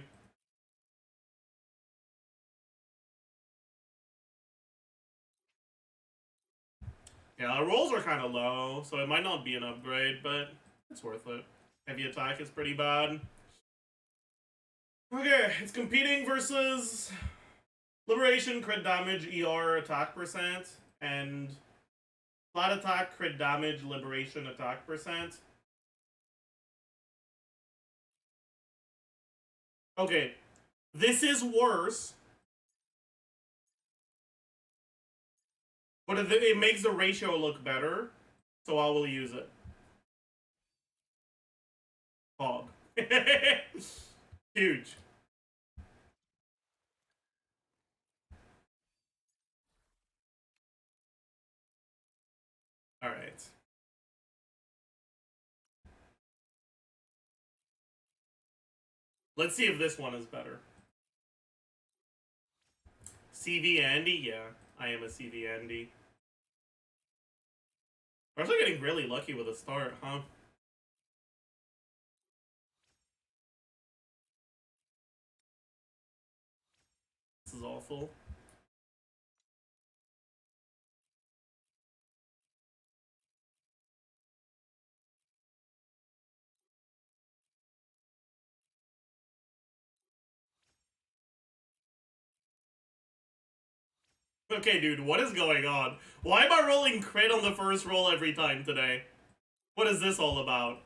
Yeah, our rolls are kind of low, so it might not be an upgrade, but it's worth it. Heavy attack is pretty bad. Okay, it's competing versus liberation, crit damage, ER, attack percent, and flat attack, crit damage, liberation, attack percent. Okay, this is worse, but it makes the ratio look better, so I will use it. Fog. Huge. Alright. Let's see if this one is better. CV Andy? Yeah, I am a CV Andy. We're actually getting really lucky with a start, huh? This is awful. Okay, dude, what is going on? Why am I rolling crit on the first roll every time today? What is this all about?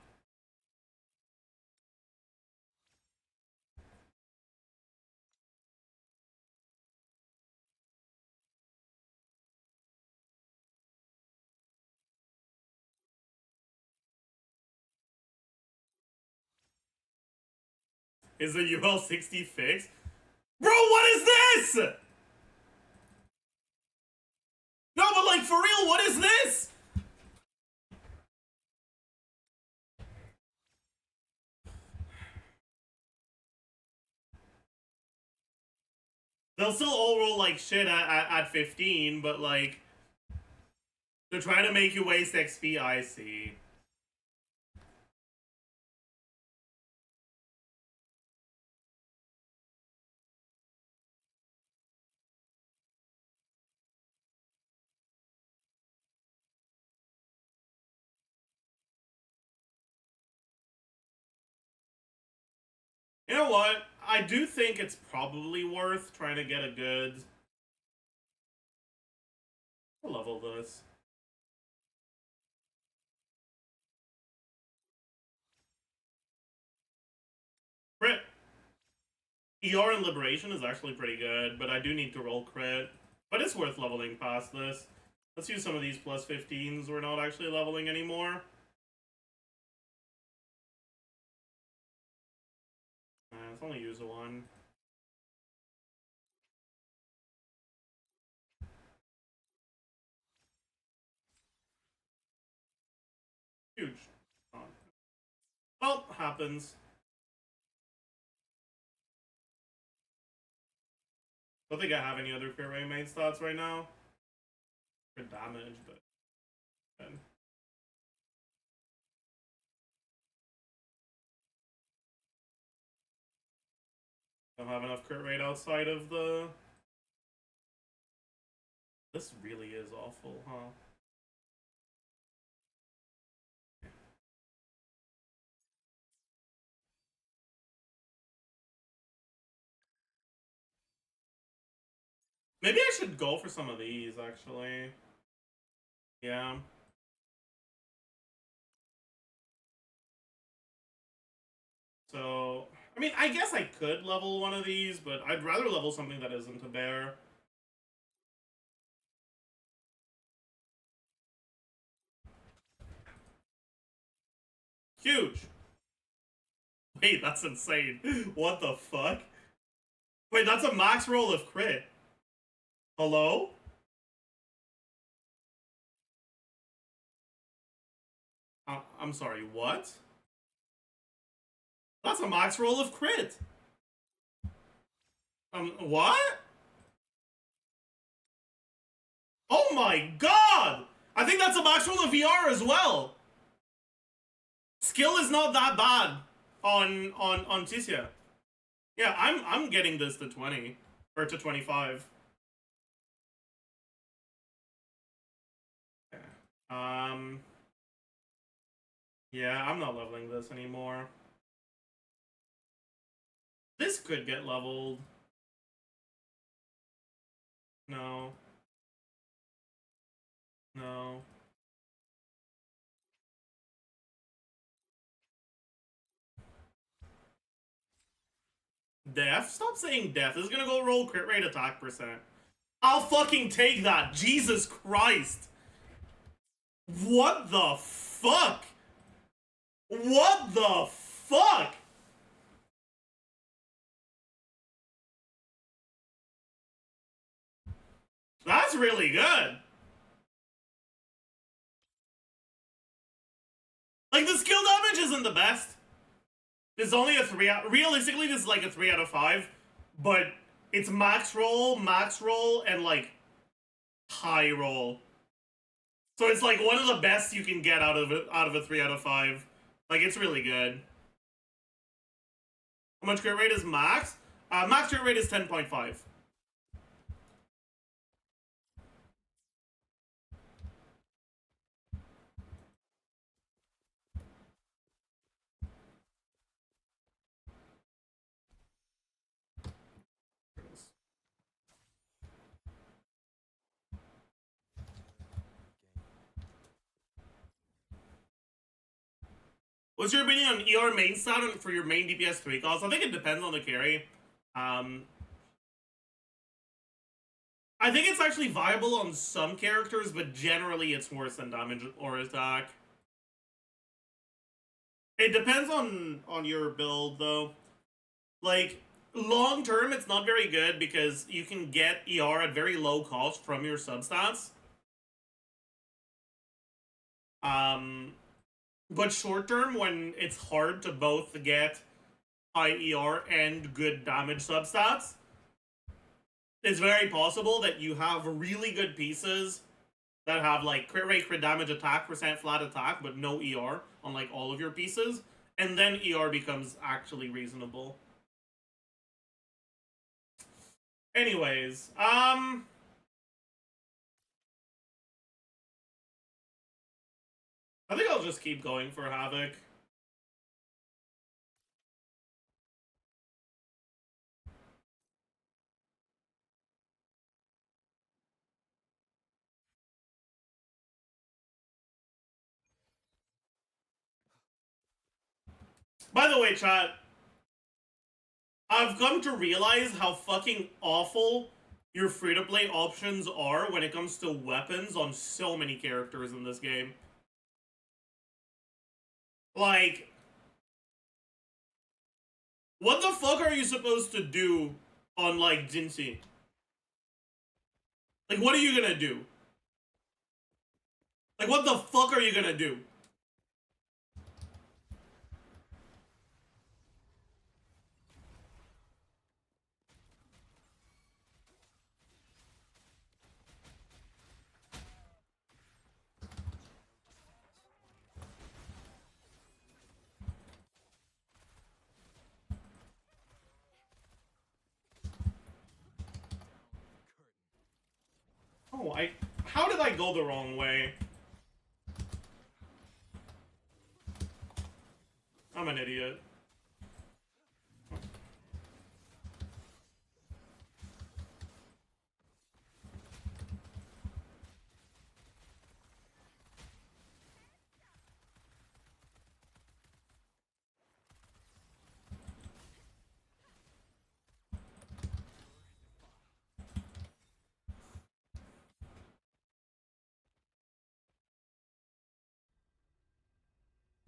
Is the UL60 fixed? Bro, what is this? No, but like, for real, what is this? They'll still all roll like shit at 15, but like, they're trying to make you waste XP, I see. You know what? I do think it's probably worth trying to get a good... I'll level this. Crit. ER and Liberation is actually pretty good, but I do need to roll crit. But it's worth leveling past this. Let's use some of these plus 15s we're not actually leveling anymore. Let's only use one. Huge. Well, happens. Don't think I have any other crit rate main stats right now. For damage, but... Good. Don't have enough crit rate outside of the This really is awful, huh? Maybe I should go for some of these, actually. Yeah. So, I mean, I guess I could level one of these, but I'd rather level something that isn't a bear. Huge! Wait, that's insane. What the fuck? Wait, that's a max roll of crit. Hello? I'm sorry, what? That's a max roll of crit. What? Oh my god! I think that's a max roll of VR as well. Skill is not that bad on Tissia. Yeah, I'm getting this to 20 or to 25. Yeah, I'm not leveling this anymore. This could get leveled. No. No. Death? Stop saying death. This is gonna go roll crit rate attack percent. I'll fucking take that. Jesus Christ. What the fuck? What the fuck? That's really good. Like, the skill damage isn't the best. It's only a 3 out. Realistically, this is like a 3 out of 5. But it's max roll, and like high roll. So it's like one of the best you can get out of a 3 out of 5. Like, it's really good. How much crit rate is max? Max crit rate is 10.5. What's your opinion on ER main stat for your main DPS 3 calls? I think it depends on the carry. I think it's actually viable on some characters, but generally it's worse than damage or attack. It depends on your build, though. Like, long term, it's not very good because you can get ER at very low cost from your substats. But short term, when it's hard to both get high ER and good damage substats, it's very possible that you have really good pieces that have like crit rate, crit damage, attack percent, flat attack, but no ER on like all of your pieces, and then ER becomes actually reasonable. Anyways, I think I'll just keep going for Havoc. By the way, chat, I've come to realize how fucking awful your free-to-play options are when it comes to weapons on so many characters in this game. Like, what the fuck are you supposed to do on, like, Jinxie? Like, what are you gonna do? Like, what the fuck are you gonna do? No, how did I go the wrong way? I'm an idiot.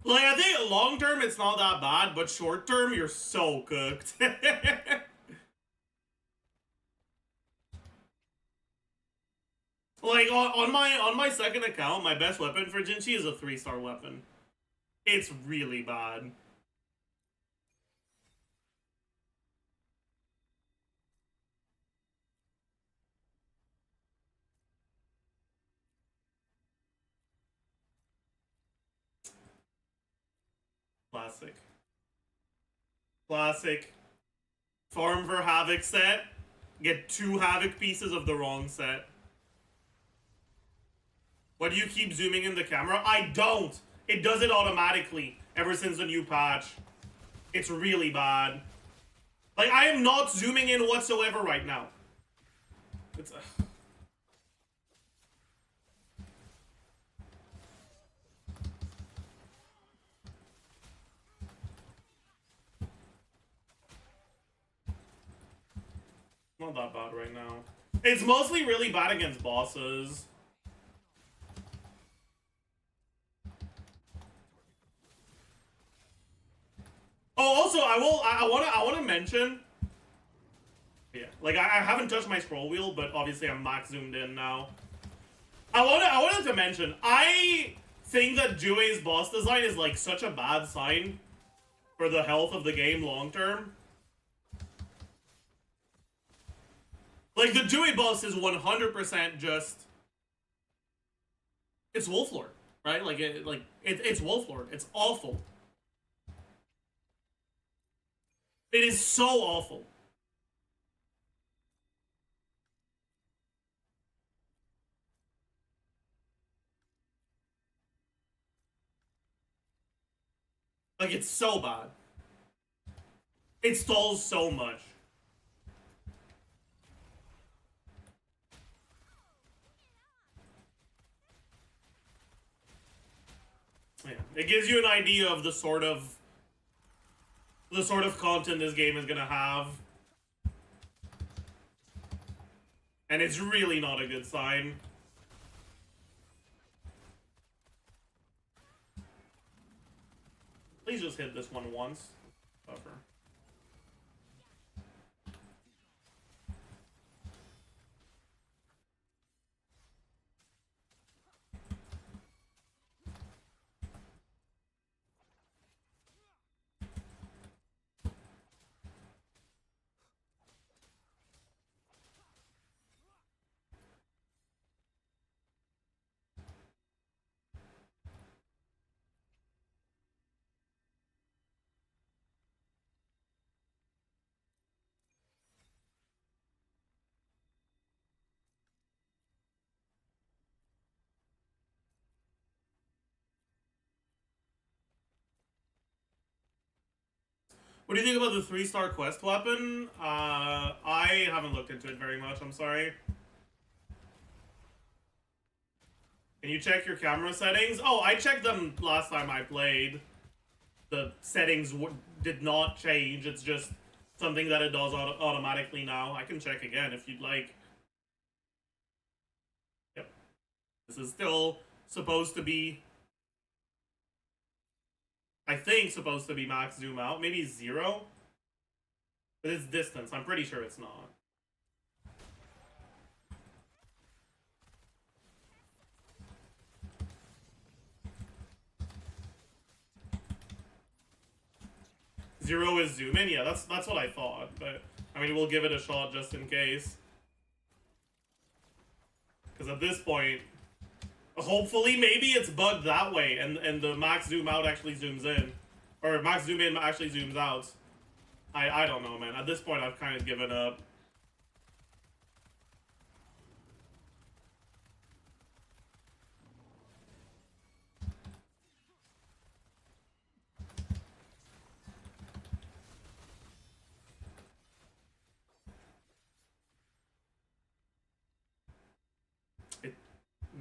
Like, I think long term it's not that bad, but short term you're so cooked. Like on my second account, my best weapon for Jinchi is a 3-star weapon. It's really bad. Classic. Classic. Farm for Havoc set. Get 2 Havoc pieces of the wrong set. Why do you keep zooming in the camera? I don't! It does it automatically ever since the new patch. It's really bad. Like, I am not zooming in whatsoever right now. It's... Not that bad right now. It's mostly really bad against bosses. Oh, also, I wanna mention. Yeah, like I haven't touched my scroll wheel, but obviously I'm max zoomed in now. I wanted to mention, I think that Jue's boss design is like such a bad sign for the health of the game long term. Like, the Dewey boss is 100% just... It's Wolflord, right? It's Wolflord. It's awful. It is so awful. Like, it's so bad. It stalls so much. Yeah, it gives you an idea of the sort of content this game is gonna have. And it's really not a good sign. Please just hit this one once. Buffer. What do you think about the 3-star quest weapon? I haven't looked into it very much, I'm sorry. Can you check your camera settings? Oh, I checked them last time I played. The settings did not change, it's just something that it does automatically now. I can check again if you'd like. Yep. This is still supposed to be... I think supposed to be max zoom out, maybe 0, but it's distance. I'm pretty sure it's not. Zero is zoom in. Yeah, that's what I thought, but I mean we'll give it a shot just in case. Because at this point, hopefully, maybe it's bugged that way, and the max zoom out actually zooms in. Or max zoom in actually zooms out. I don't know, man. At this point, I've kind of given up.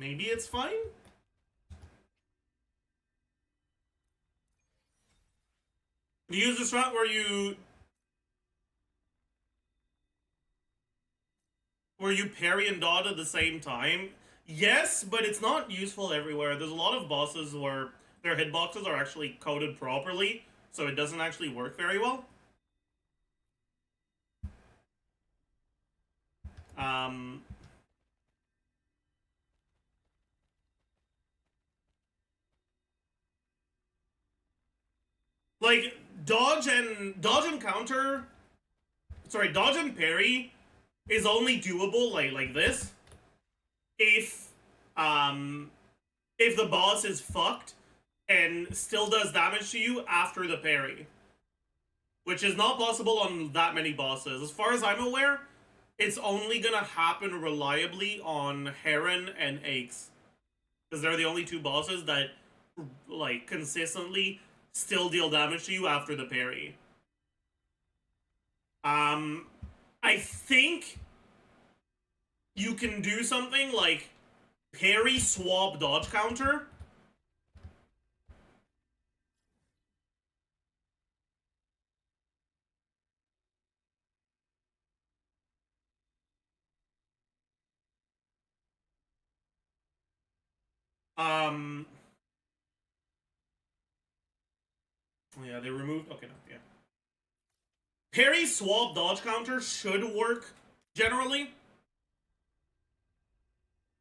maybe it's fine? You use the strat where you parry and dodge at the same time. Yes, but it's not useful everywhere. There's a lot of bosses where their hitboxes are actually coded properly, so it doesn't actually work very well. Like dodge and counter, sorry, dodge and parry is only doable like this if the boss is fucked and still does damage to you after the parry, which is not possible on that many bosses. As far as I'm aware, it's only gonna happen reliably on Heron and Aches, because they're the only two bosses that like consistently still deal damage to you after the parry. I think you can do something like parry swap dodge counter. Yeah, they removed. Okay, no, yeah. Parry swap dodge counter should work generally,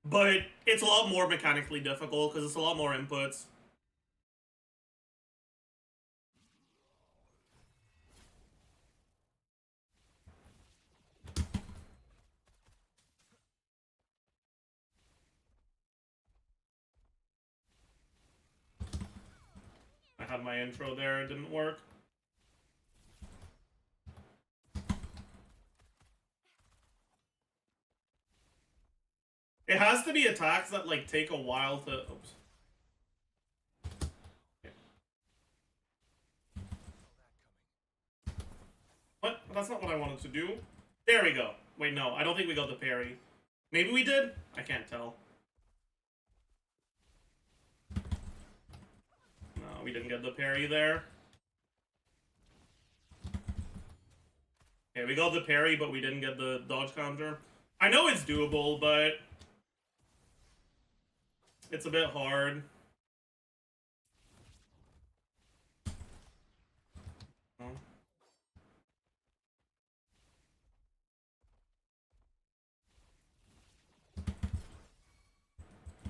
but it's a lot more mechanically difficult because it's a lot more inputs. I had my intro there, it didn't work. It has to be attacks that like take a while to. Oops. Okay. What? That's not what I wanted to do. There we go. Wait, no, I don't think we got the parry. Maybe we did? I can't tell. No, we didn't get the parry there. Okay, we got the parry, but we didn't get the dodge counter. I know it's doable, but it's a bit hard. Oh.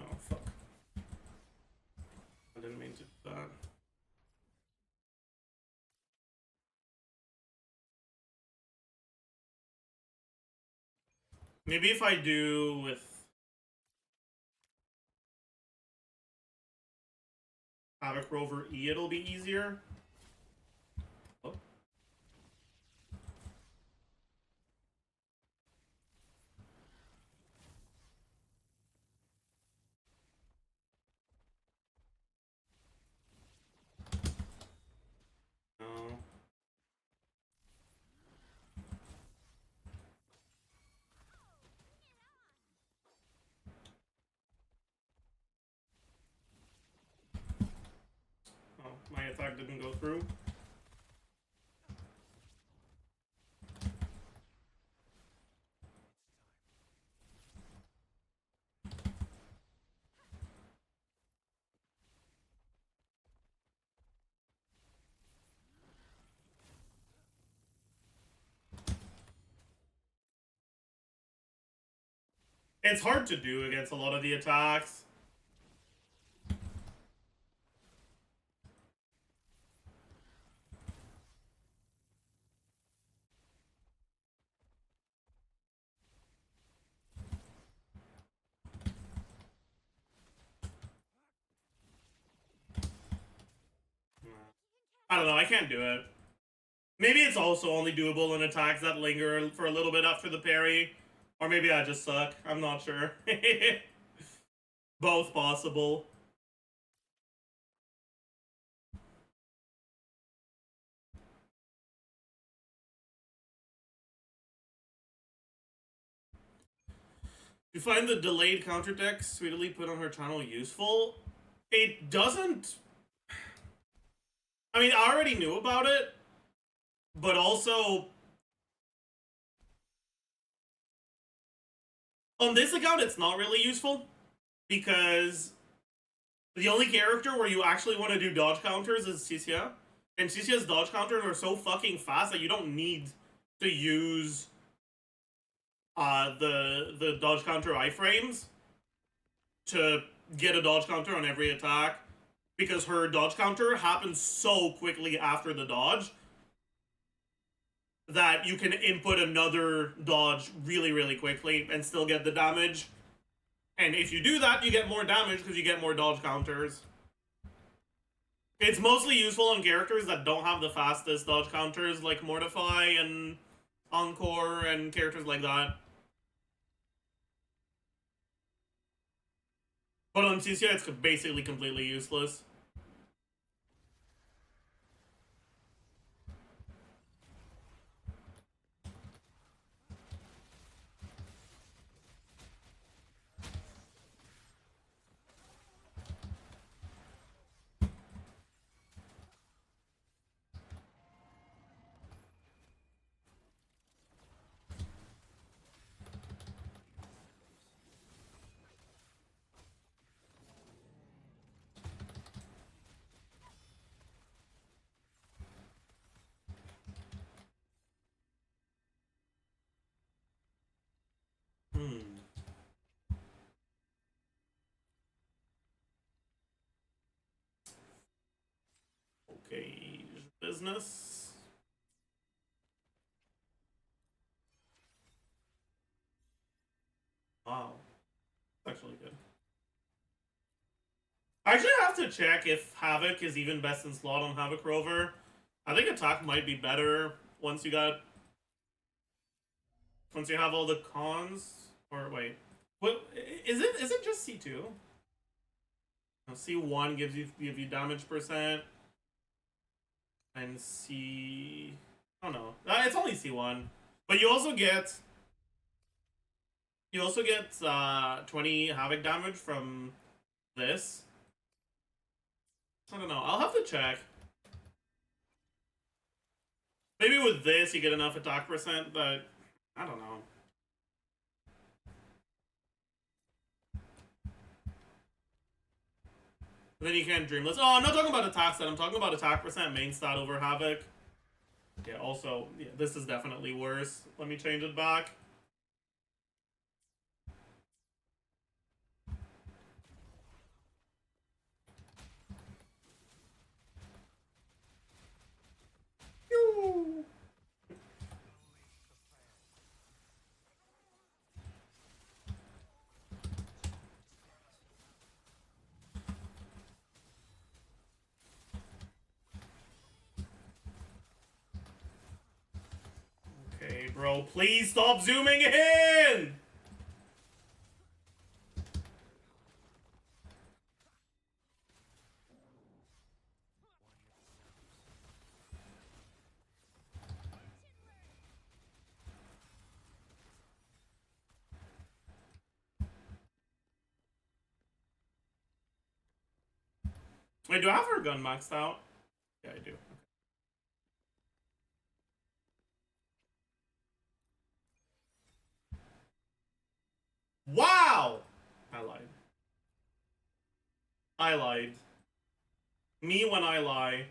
Oh, fuck. I didn't mean to do that. Maybe if I do with Havoc Rover E, it'll be easier. Oh. No. Oh, my attack didn't go through. It's hard to do against a lot of the attacks. I don't know, I can't do it. Maybe it's also only doable in attacks that linger for a little bit after the parry. Or maybe I just suck. I'm not sure. Both possible. You find the delayed counter deck sweetly put on her channel useful? It doesn't... I mean, I already knew about it, but also... On this account, it's not really useful, because the only character where you actually want to do dodge counters is Cicia, and Cicia's dodge counters are so fucking fast that you don't need to use the dodge counter iframes to get a dodge counter on every attack, because her dodge counter happens so quickly after the dodge that you can input another dodge really, really quickly and still get the damage. And if you do that, you get more damage because you get more dodge counters. It's mostly useful on characters that don't have the fastest dodge counters, like Mortify and Encore and characters like that. But on CCI, it's basically completely useless. Okay, business. Wow. Actually good. I actually have to check if Havoc is even best in slot on Havoc Rover. I think attack might be better once you have all the cons. Or wait. What is it just C2? No, C1 gives you damage percent. And C... I don't know. It's only C1. But you also get 20 Havoc damage from this. I don't know. I'll have to check. Maybe with this you get enough attack percent, but I don't know. Then you can't Dreamless. Oh, I'm not talking about attack stat. I'm talking about attack percent main stat over Havoc. Yeah, also, yeah, this is definitely worse. Let me change it back. Okay, bro, please stop zooming in! Wait, do I have her gun maxed out? Yeah, I do. Okay. Wow! I lied. I lied. Me when I lie.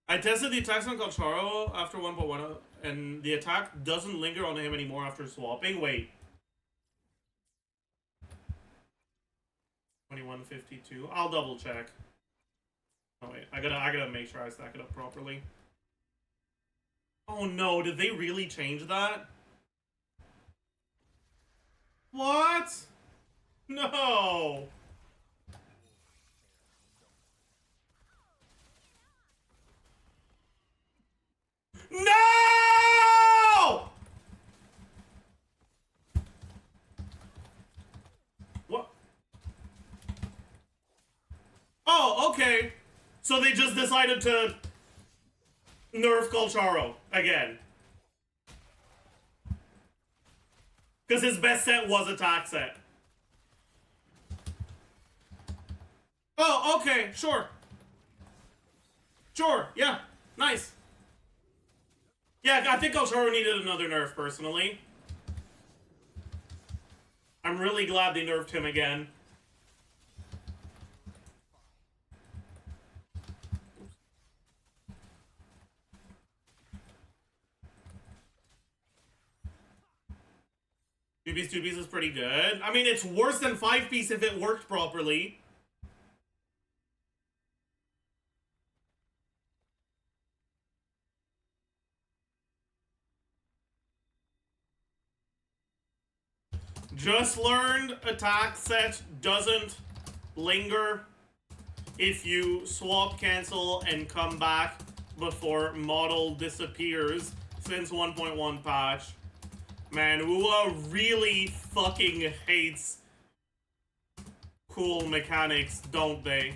I tested the attacks on Calcharo after 1.1, and the attack doesn't linger on him anymore after swapping. Wait. 2152. I'll double check. Oh wait, I gotta make sure I stack it up properly. Oh no, did they really change that? What? No! No! What? Oh, okay. So they just decided to... nerf Colcharo again. Because his best set was attack set. Oh, okay, sure. Sure, yeah, nice. Yeah, I think Colcharo needed another nerf, personally. I'm really glad they nerfed him again. Two-piece is pretty good. I mean, it's worse than 5-piece if it worked properly. Just learned attack set doesn't linger if you swap, cancel, and come back before model disappears since 1.1 patch. Man, Uwa really fucking hates cool mechanics, don't they?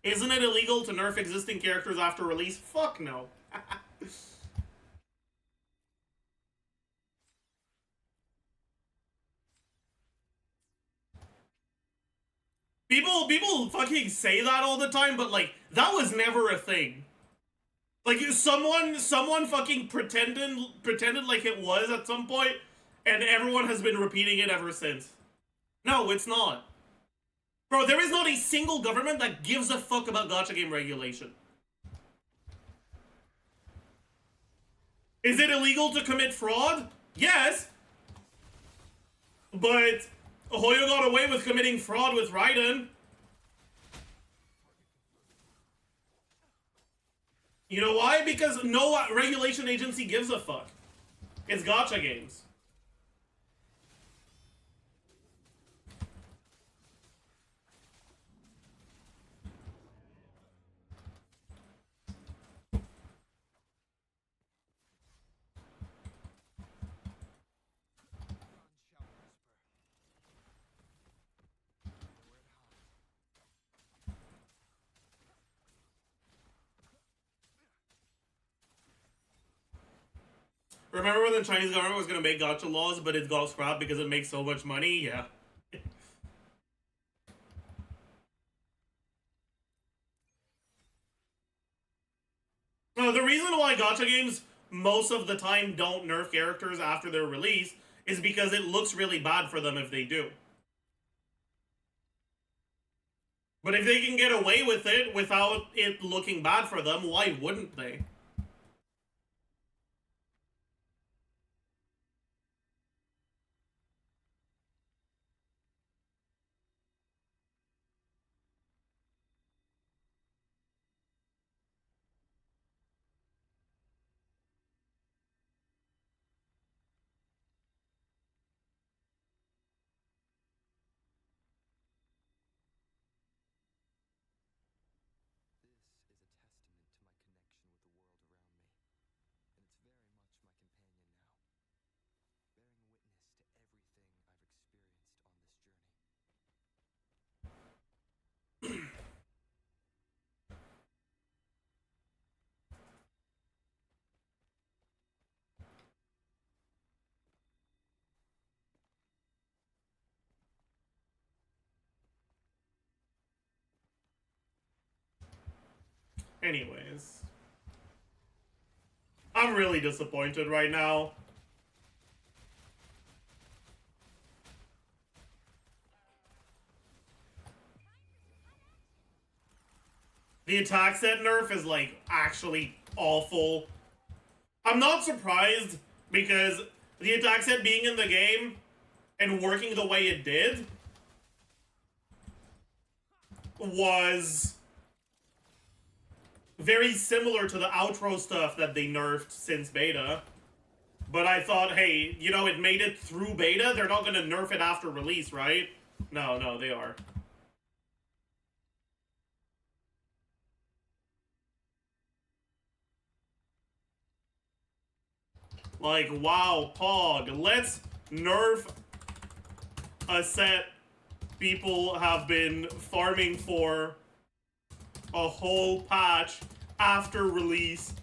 Isn't it illegal to nerf existing characters after release? Fuck no. People fucking say that all the time, but like, that was never a thing. Like, someone fucking pretended like it was at some point, and everyone has been repeating it ever since. No, it's not. Bro, there is not a single government that gives a fuck about gacha game regulation. Is it illegal to commit fraud? Yes. But Hoyo got away with committing fraud with Raiden. You know why? Because no regulation agency gives a fuck. It's gacha games. Remember when the Chinese government was gonna make gacha laws, but it got scrapped because it makes so much money? Yeah. No, the reason why gacha games most of the time don't nerf characters after their release is because it looks really bad for them if they do. But if they can get away with it without it looking bad for them, why wouldn't they? Anyways. I'm really disappointed right now. The attack set nerf is, like, actually awful. I'm not surprised, because the attack set being in the game and working the way it did was very similar to the outro stuff that they nerfed since beta. But I thought, hey, you know, it made it through beta, they're not gonna nerf it after release, right? No, they are. Like, wow, Pog, let's nerf a set people have been farming for a whole patch after release.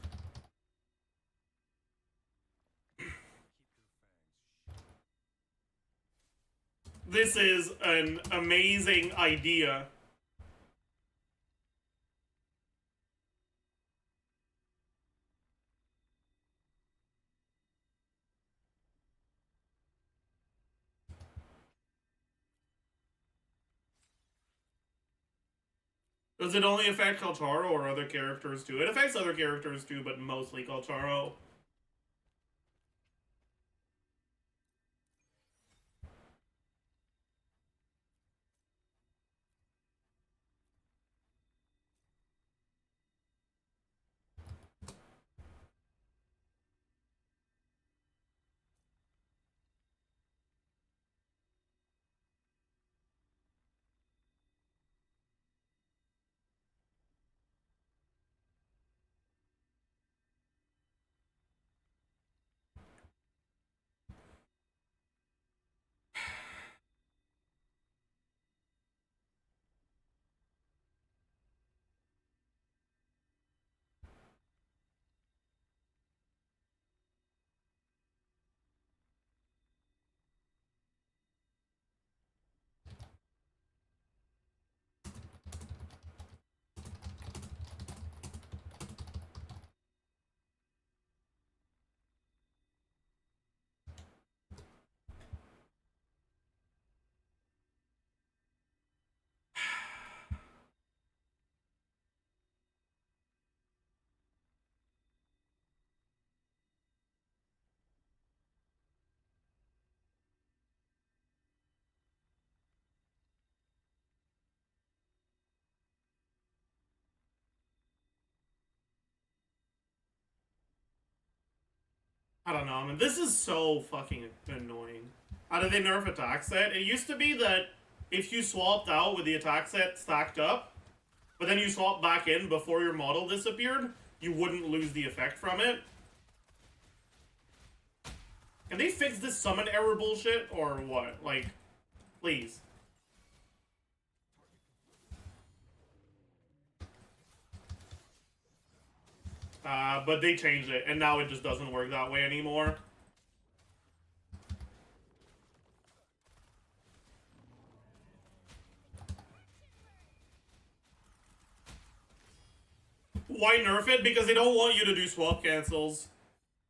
This is an amazing idea. Does it only affect Kalcharo or other characters too? It affects other characters too, but mostly Kalcharo. I don't know, I mean, this is so fucking annoying. How did they nerf attack set? It used to be that if you swapped out with the attack set stacked up, but then you swapped back in before your model disappeared, you wouldn't lose the effect from it. Can they fix this summon error bullshit, or what? Like, please. But they changed it, and now it just doesn't work that way anymore. Why nerf it? Because they don't want you to do swap cancels.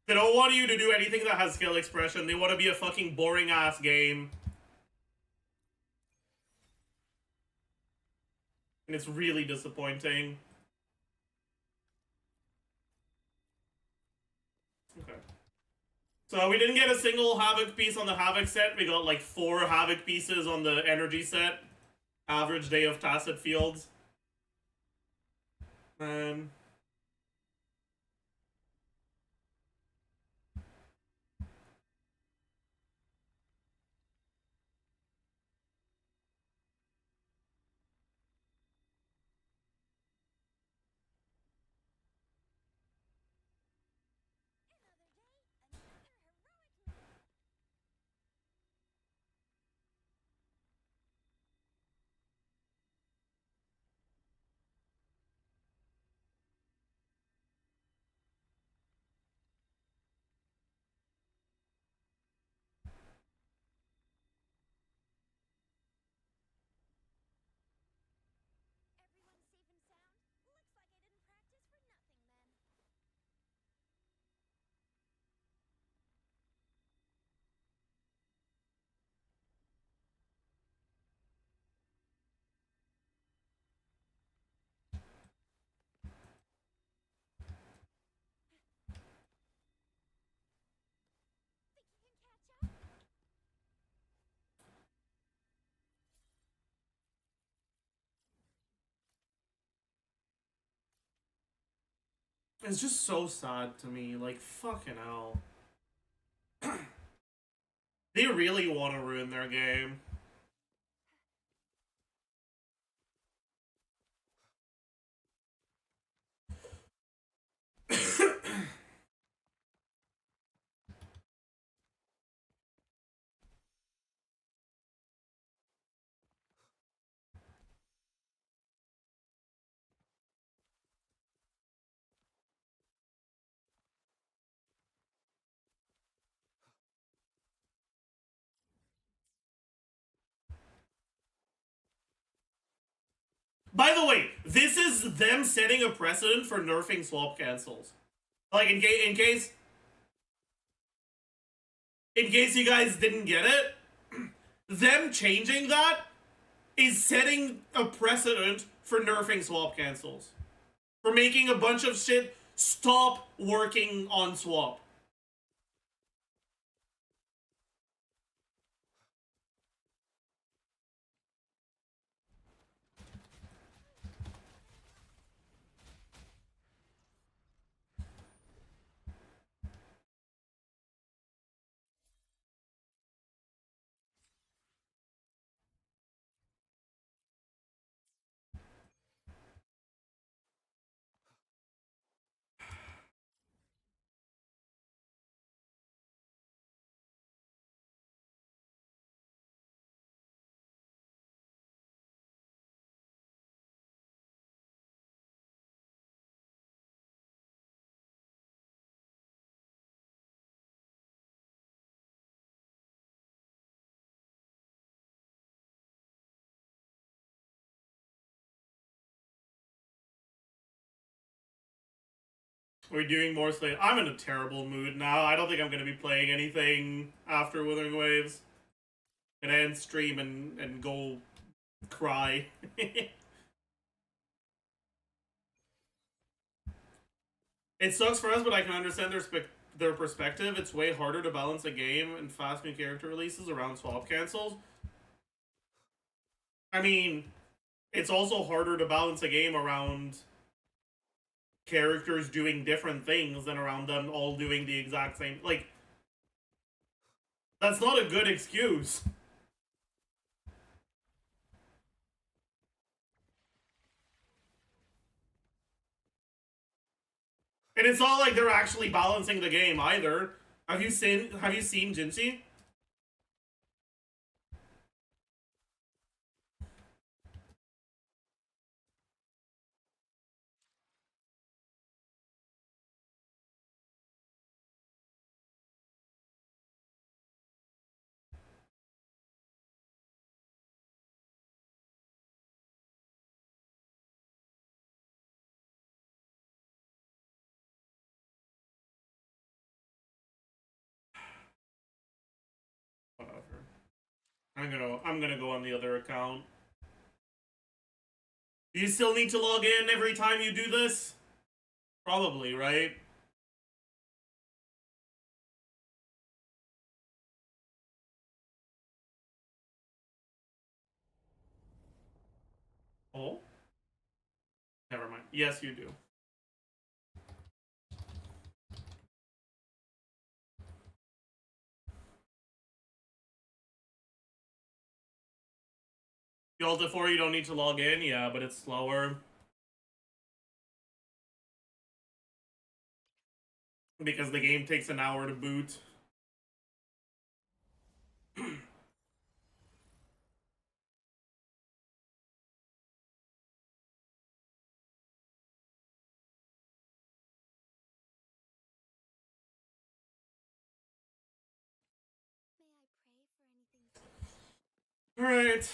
They don't want you to do anything that has skill expression. They want to be a fucking boring-ass game. And it's really disappointing. Okay. So we didn't get a single Havoc piece on the Havoc set. We got like 4 Havoc pieces on the Energy set. Average day of Tacit Fields. Man. It's just so sad to me, like, fucking hell. They really want to ruin their game. By the way, this is them setting a precedent for nerfing swap cancels. Like, in case you guys didn't get it, them changing that is setting a precedent for nerfing swap cancels. For making a bunch of shit stop working on swap. We're doing more slate. I'm in a terrible mood now. I don't think I'm going to be playing anything after Wuthering Waves. Gonna end stream and go cry. It sucks for us, but I can understand their perspective. It's way harder to balance a game and fast new character releases around swap cancels. I mean, it's also harder to balance a game around characters doing different things than around them all doing the exact same. Like, that's not a good excuse. And it's not like they're actually balancing the game either. Have you seen Jinchi? Whatever. I'm gonna go on the other account. Do you still need to log in every time you do this? Probably, right? Oh? Never mind. Yes, you do. The Ultra 4, you don't need to log in? Yeah, but it's slower. Because the game takes an hour to boot. Alright.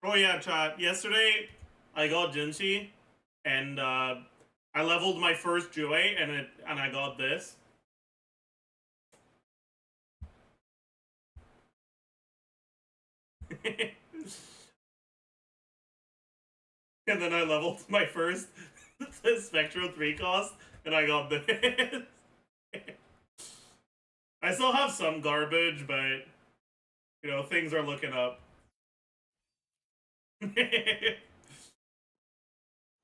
Oh yeah, chat. Yesterday, I got Jinchi, and I leveled my first Jue, and I got this. And then I leveled my first Spectral 3 cost, and I got this. I still have some garbage, but, you know, things are looking up.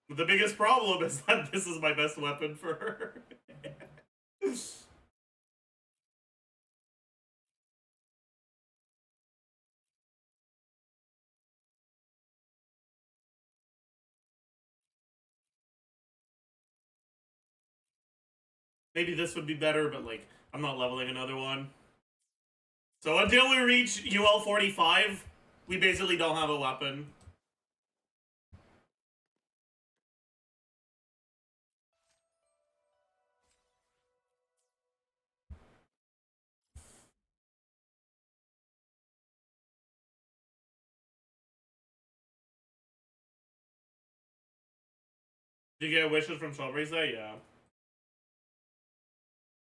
The biggest problem is that this is my best weapon for her. Maybe this would be better, but, like, I'm not leveling another one. So until we reach UL 45, we basically don't have a weapon. Did you get wishes from Strawberry Say? Yeah.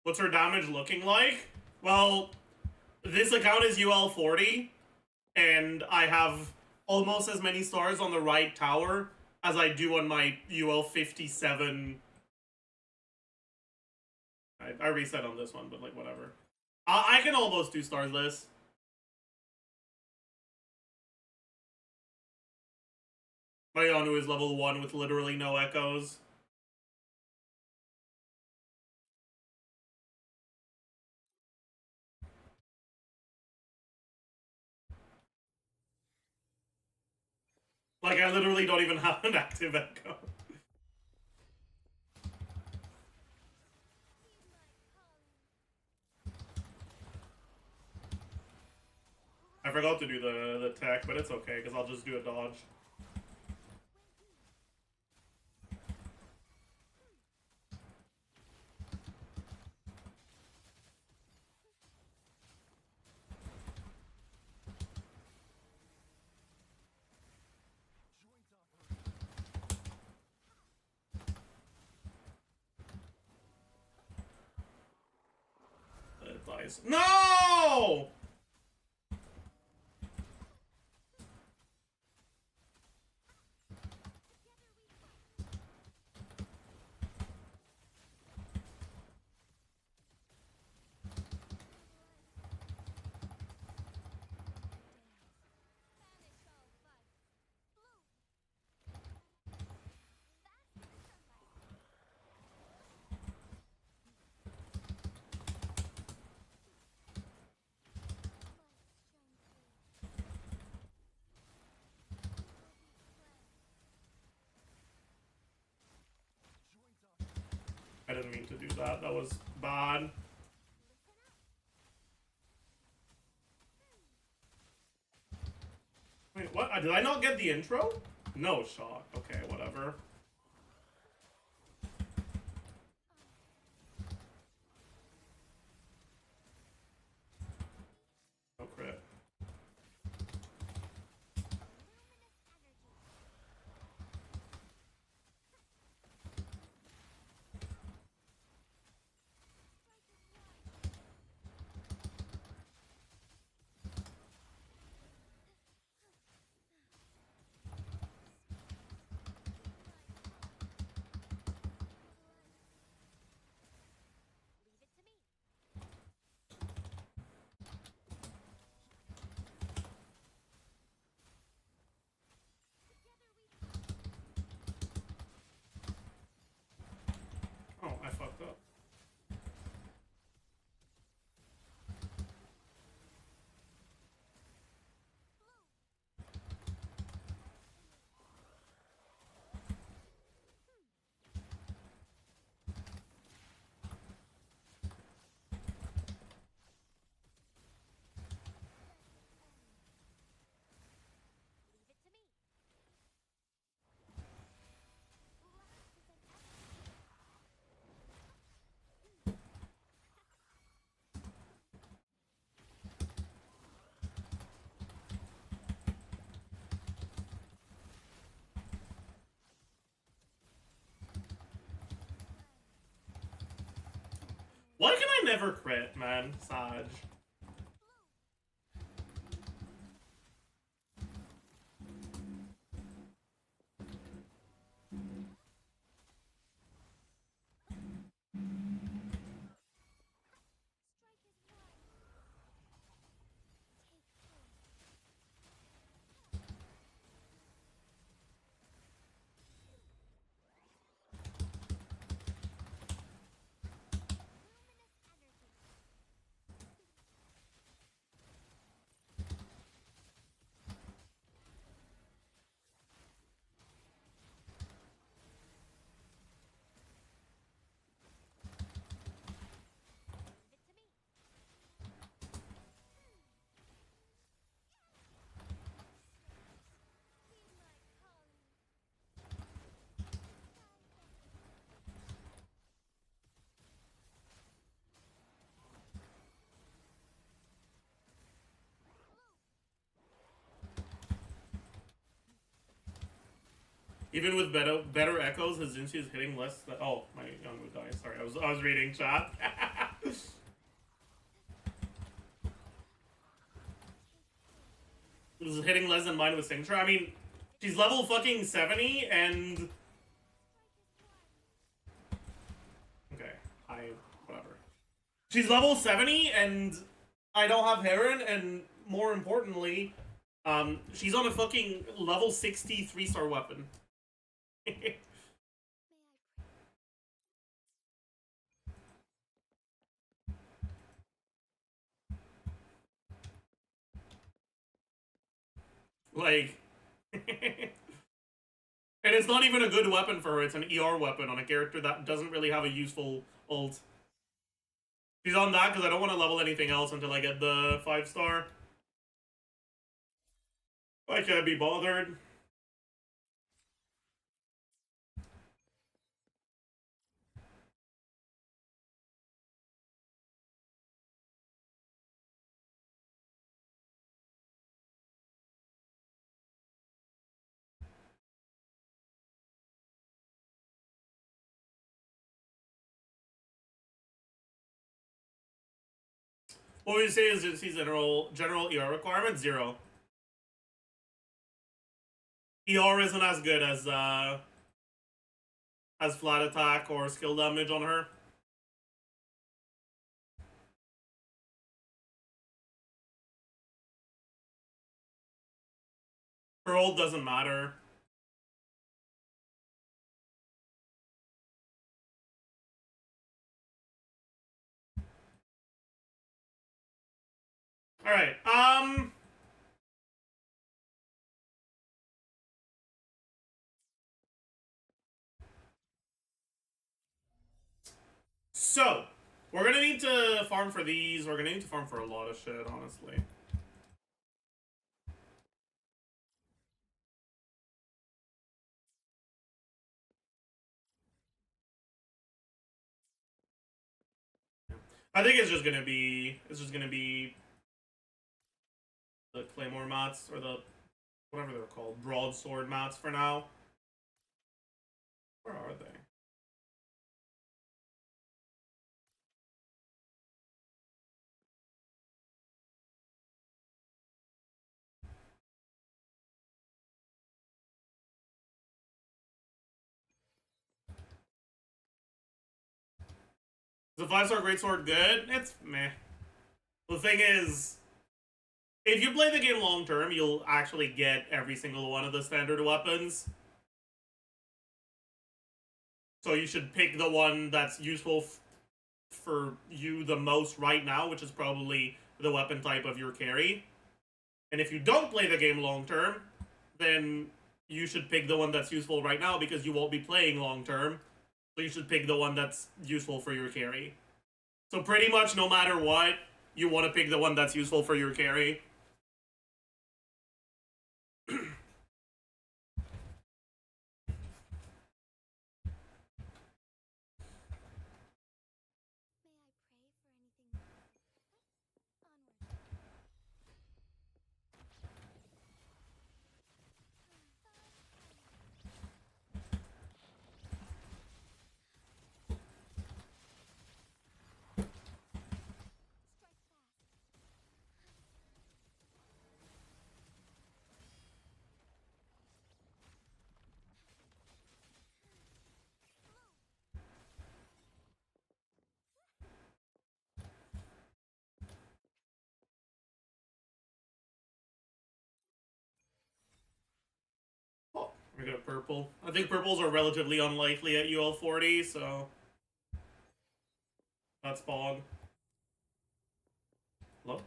What's her damage looking like? Well, this account is UL 40, and I have almost as many stars on the right tower as I do on my UL 57. I reset on this one, but like whatever. I can almost do stars this. My Yanu is level 1 with literally no echoes. Like, I literally don't even have an active echo. I forgot to do the tech, but it's okay, because I'll just do a dodge. It dies. No! I didn't mean to do that. That was bad. Wait, what? Did I not get the intro? No shot. Okay, whatever. No crit. Oh, I fucked up. Why can I never crit, man? Saj. Even with better echoes, his Zinchi is hitting less than... Oh, my young would die. Sorry, I was reading chat. This is hitting less than mine with Signature. I mean, she's level fucking 70 and... Okay, whatever. She's level 70 and I don't have Heron, and more importantly, she's on a fucking level 60 3-star weapon. Like, and it's not even a good weapon for her, it's an ER weapon on a character that doesn't really have a useful ult. She's on that because I don't want to level anything else until I get the 5-star. I can't be bothered. What would you say is his general ER requirement? 0. ER isn't as good as flat attack or skill damage on her. Her ult doesn't matter. Alright, so, we're gonna need to farm for these. We're gonna need to farm for a lot of shit, honestly. I think it's just gonna be the Claymore mats, or the, whatever they're called, broadsword mats for now. Where are they? Is a 5-star greatsword good? It's meh. The thing is, if you play the game long term, you'll actually get every single one of the standard weapons. So you should pick the one that's useful for you the most right now, which is probably the weapon type of your carry. And if you don't play the game long term, then you should pick the one that's useful right now because you won't be playing long term. So you should pick the one that's useful for your carry. So pretty much no matter what, you want to pick the one that's useful for your carry. We got a purple. I think purples are relatively unlikely at UL 40, so that's spawn. Hello?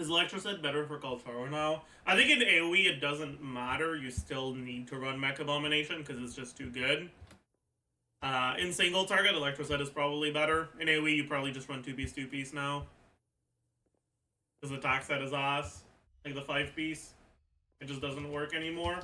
Is Electroset better for Kaltaro now? I think in AoE it doesn't matter. You still need to run Mech Abomination because it's just too good. In single target, Electroset is probably better. In AoE, you probably just run 2-piece now. Because attack set is ass. Like the 5-piece. It just doesn't work anymore.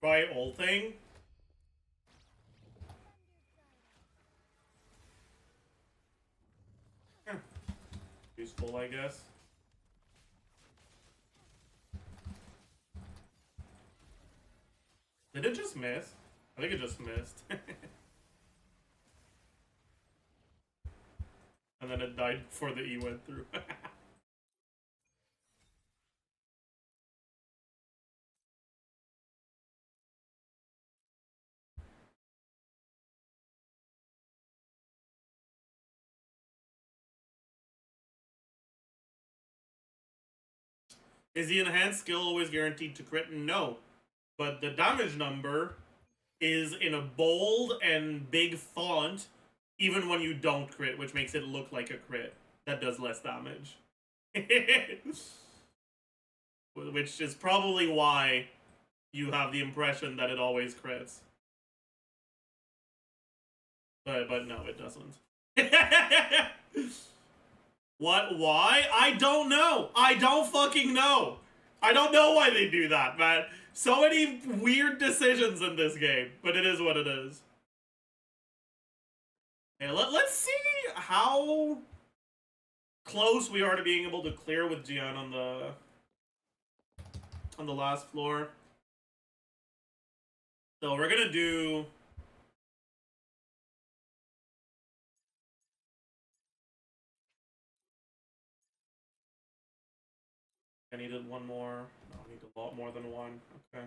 Try ulting. Useful, I guess. Did it just miss? I think it just missed. And then it died before the E went through. Is the enhanced skill always guaranteed to crit? No. But the damage number is in a bold and big font, even when you don't crit, which makes it look like a crit. That does less damage. Which is probably why you have the impression that it always crits. But no, it doesn't. What? Why? I don't know. I don't fucking know. I don't know why they do that, man. So many weird decisions in this game, but it is what it is. Okay, let's see how close we are to being able to clear with Gian on the last floor. So we're gonna do... I needed one more. No, I need a lot more than one. Okay.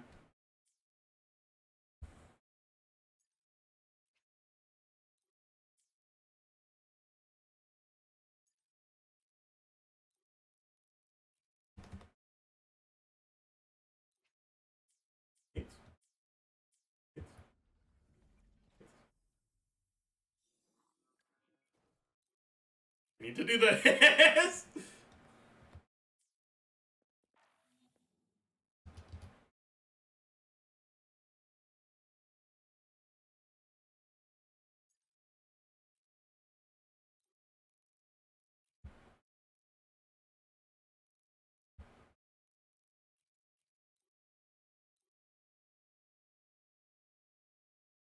I need to do this.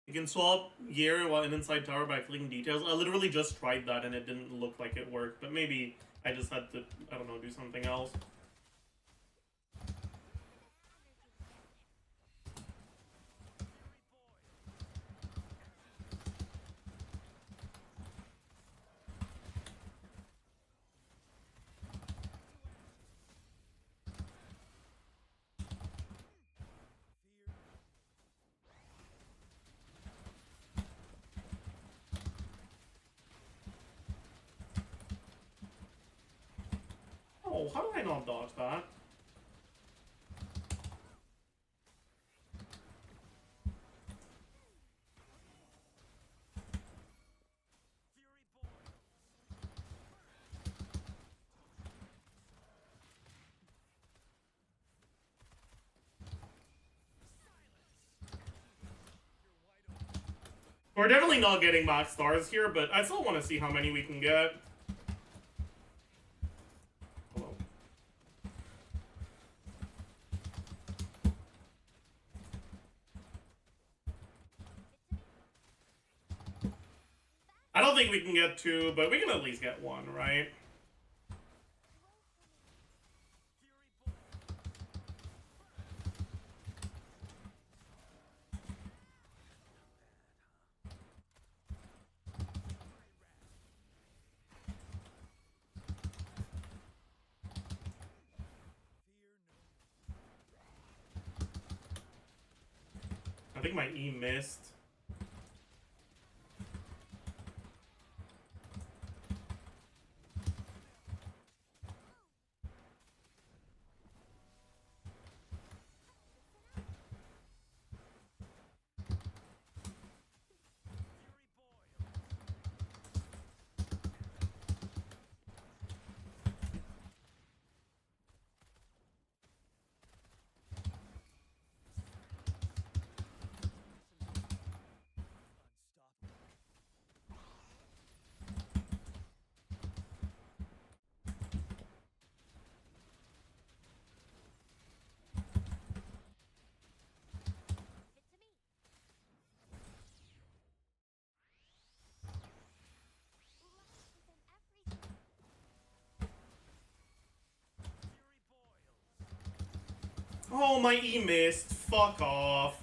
You can swap gear while in inside tower by clicking details. I literally just tried that and it didn't look like it worked, but maybe I just had to, I don't know, do something else. Oh, how did I not dodge that? We're definitely not getting max stars here, but I still want to see how many we can get. Hello. I don't think we can get 2, but we can at least get 1, right? think my E missed. Oh, my E missed. Fuck off.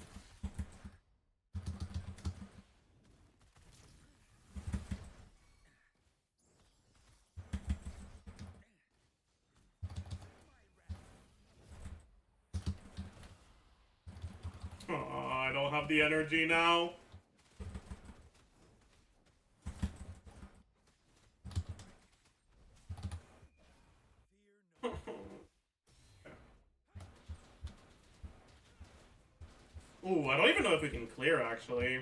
Oh, I don't have the energy now. Ooh, I don't even know if we can clear, actually.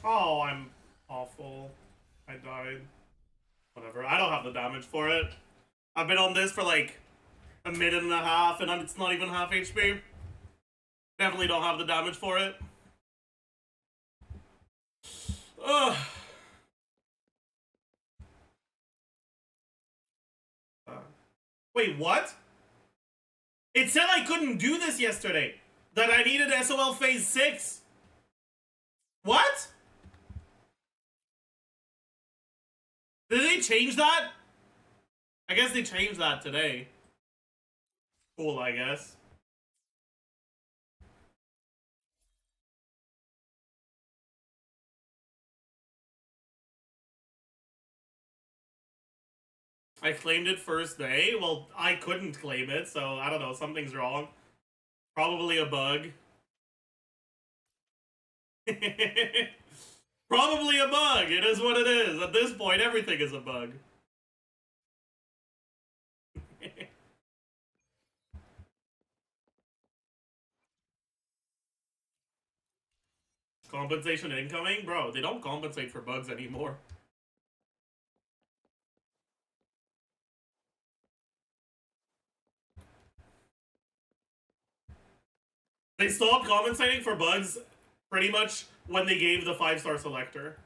Oh, I'm awful. I died. Whatever. I don't have the damage for it. I've been on this for like a minute and a half, and it's not even half HP. Definitely don't have the damage for it. Ugh. Wait, what? It said I couldn't do this yesterday. That I needed SOL phase 6. What? Did they change that? I guess they changed that today. Cool, I guess. I claimed it first day. Well, I couldn't claim it, so I don't know. Something's wrong. Probably a bug. Probably a bug. It is what it is. At this point, everything is a bug. Compensation incoming? Bro, they don't compensate for bugs anymore. They stopped compensating for bugs pretty much when they gave the 5-star selector.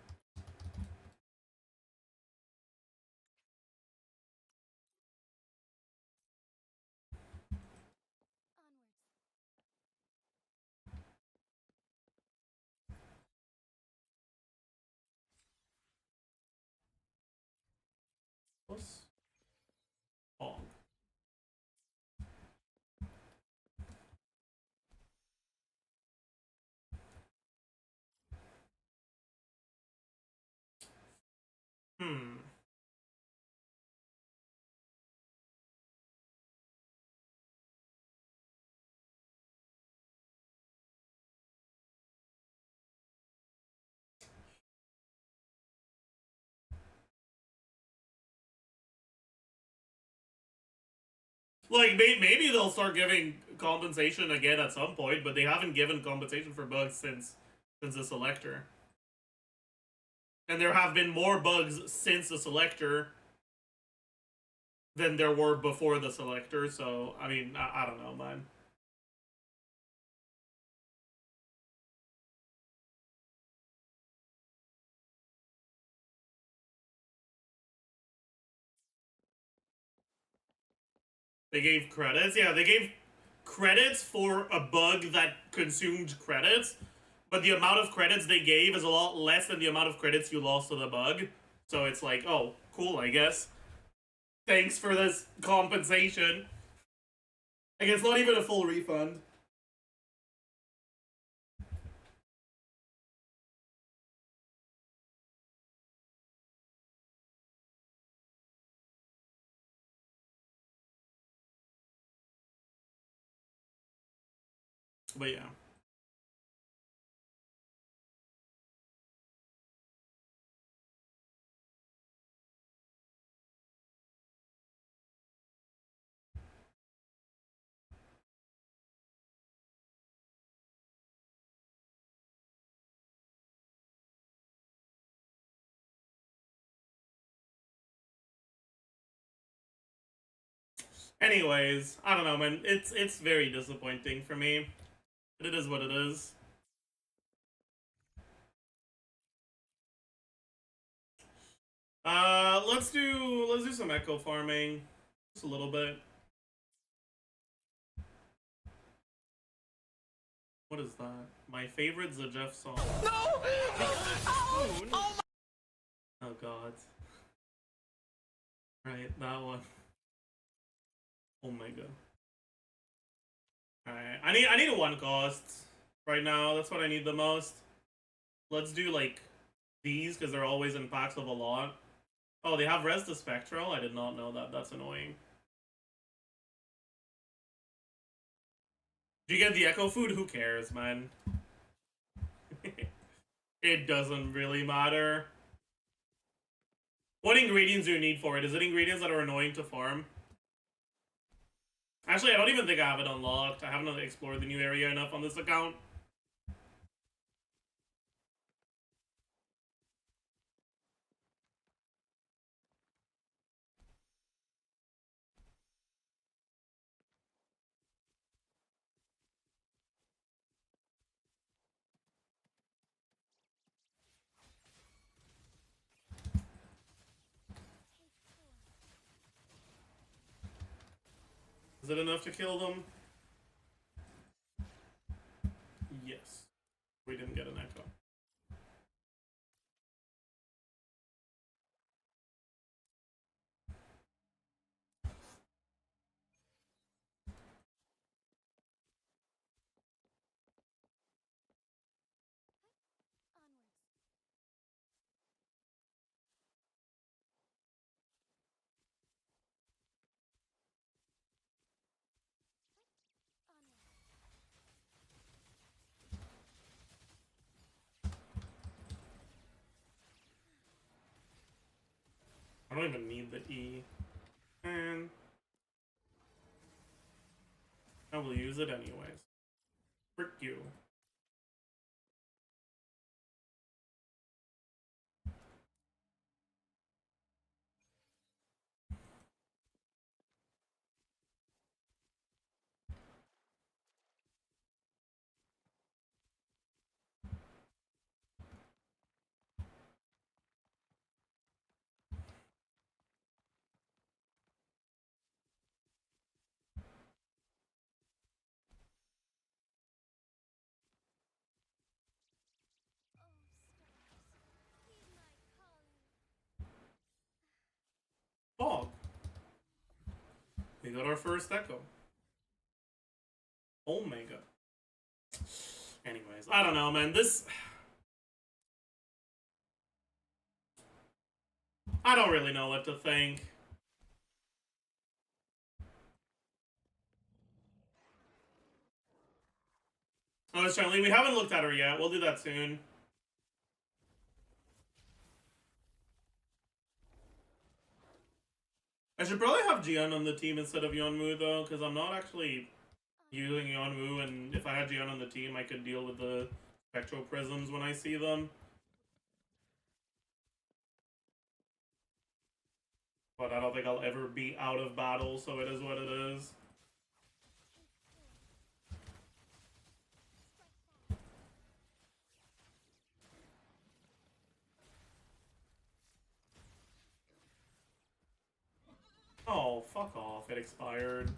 What's wrong? Like, maybe they'll start giving compensation again at some point, but they haven't given compensation for bugs since the selector. And there have been more bugs since the selector than there were before the selector, so, I mean, I don't know, man. They gave credits? Yeah, they gave credits for a bug that consumed credits, but the amount of credits they gave is a lot less than the amount of credits you lost to the bug. So it's like, oh, cool, I guess. Thanks for this compensation. I guess not even a full refund. But yeah. Anyways, I don't know, man. It's very disappointing for me. But it is what it is. Let's do some echo farming. Just a little bit. What is that? My favorite Zajef song. No! Oh god. Right, that one. Oh my god. Alright, I need a one cost right now. That's what I need the most. Let's do like these because they're always in packs of a lot. Oh, they have Res the Spectral? I did not know that. That's annoying. Do you get the Echo food? Who cares, man? It doesn't really matter. What ingredients do you need for it? Is it ingredients that are annoying to farm? Actually, I don't even think I have it unlocked. I haven't explored the new area enough on this account. Is it enough to kill them? Yes. We didn't get an echo. I don't even need the E. And I will use it anyways. Frick you. Fog. We got our first echo. Oh my god. Anyways, I don't know, man. This... I don't really know what to think. Oh, it's Charlie. We haven't looked at her yet. We'll do that soon. I should probably have Jian on the team instead of Yonmu, though, because I'm not actually using Yonwoo, and if I had Jian on the team, I could deal with the spectral prisms when I see them. But I don't think I'll ever be out of battle, so it is what it is. Oh, fuck off. It expired.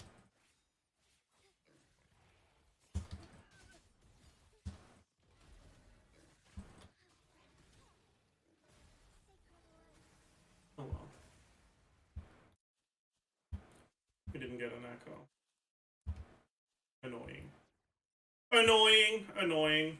Oh well. We didn't get an echo. Annoying. Annoying. Annoying.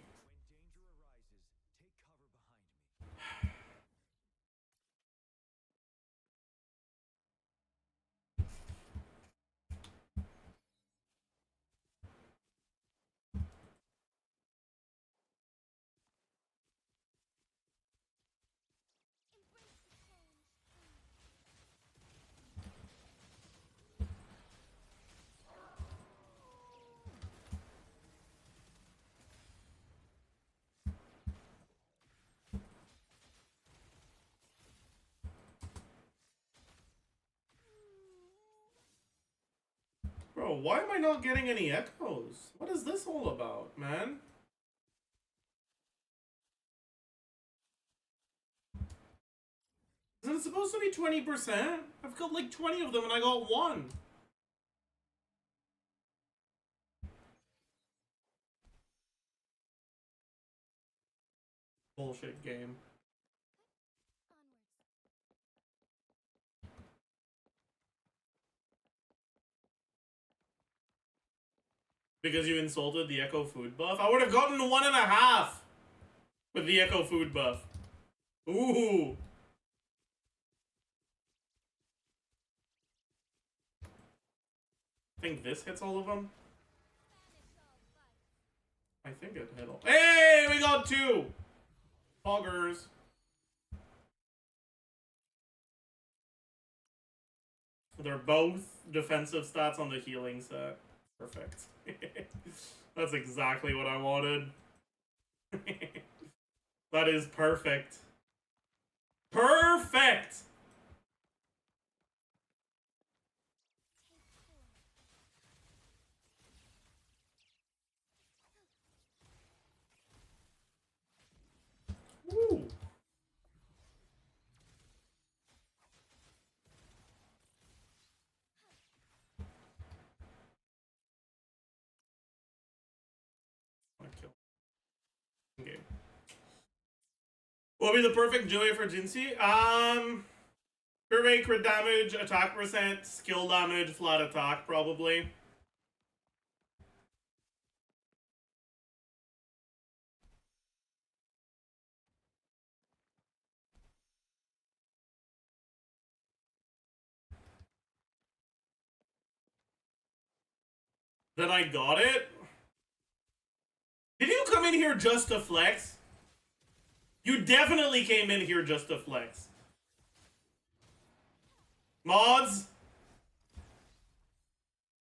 Bro, why am I not getting any echoes? What is this all about, man? Isn't it supposed to be 20%? I've got like 20 of them and I got one. Bullshit game. Because you insulted the Echo food buff? I would have gotten 1.5 with the Echo food buff. Ooh. I think this hits all of them. I think it hit all. Hey, we got 2! Poggers. They're both defensive stats on the healing set. Perfect. That's exactly what I wanted. That is perfect. Perfect! Woo! Okay. What will be the perfect Joey for Jinsei? Crit rate, crit damage, attack percent, skill damage, flat attack, probably. Then I got it? Did you come in here just to flex? You definitely came in here just to flex. Mods?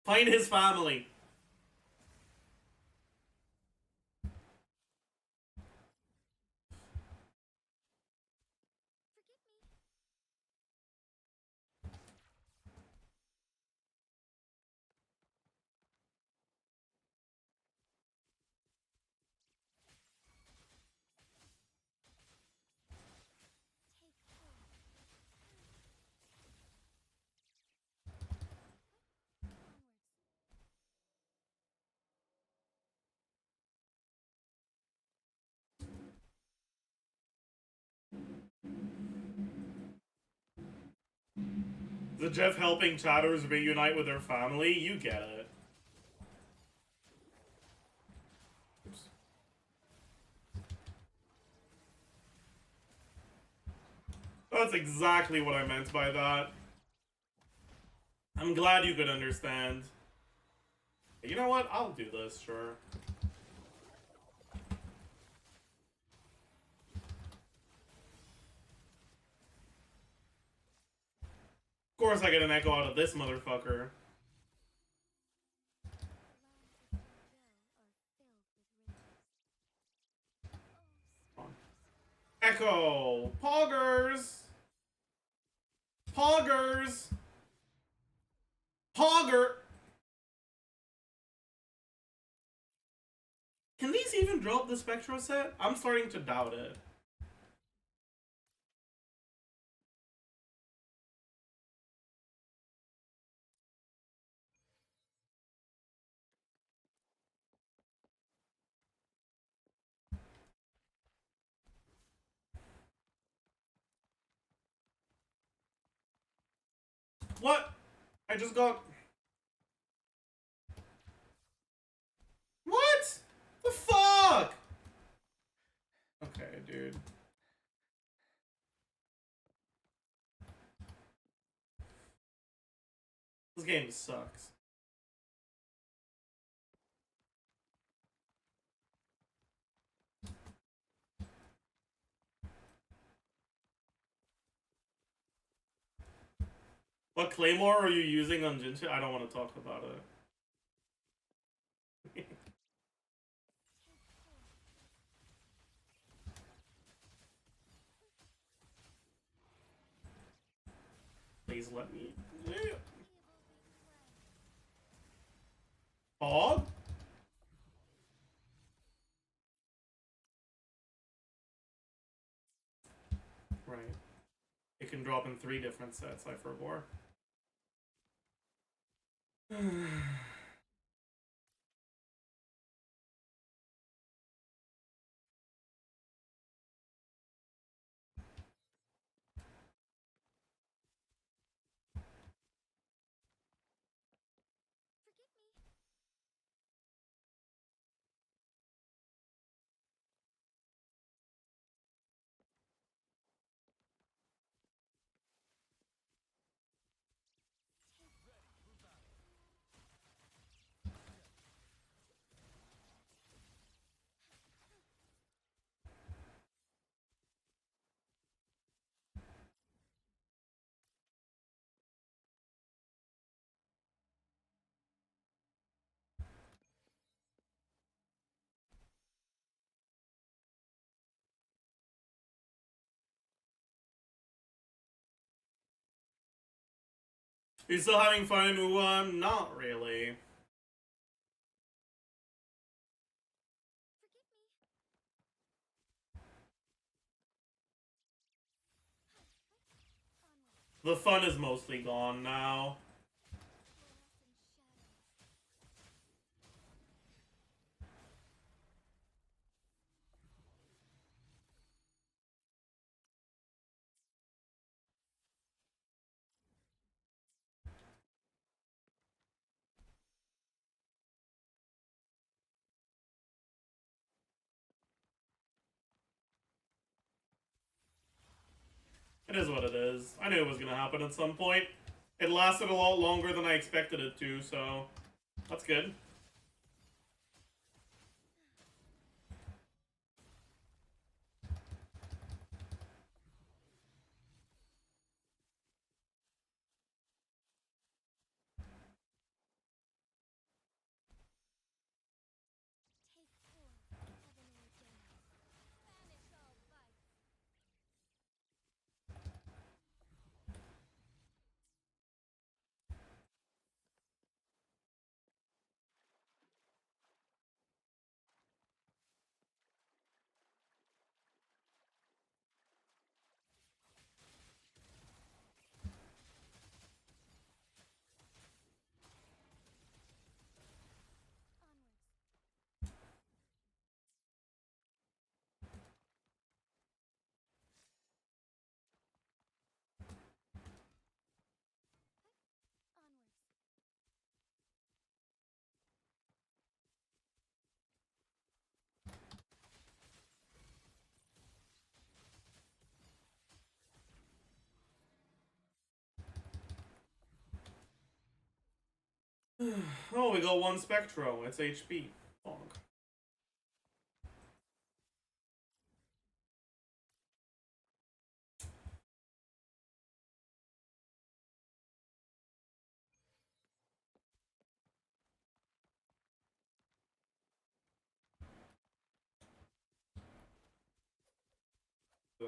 Find his family. The Jeff helping chatters reunite with their family? You get it. Oops. That's exactly what I meant by that. I'm glad you could understand. You know what? I'll do this, sure. Of course I get an echo out of this motherfucker. Echo! Poggers! Poggers! Pogger! Can these even drop the Spectro set? I'm starting to doubt it. What? I just got... What? The fuck? Okay, dude. This game sucks. What claymore are you using on Jinchi? I don't want to talk about it. Please let me. Fog? Right. It can drop in 3 different sets, I forbore. You still having fun in Uwan? Not really. The fun is mostly gone now. It is what it is. I knew it was gonna happen at some point. It lasted a lot longer than I expected it to, so that's good. Oh, we got 1 Spectro. It's HP. Fog.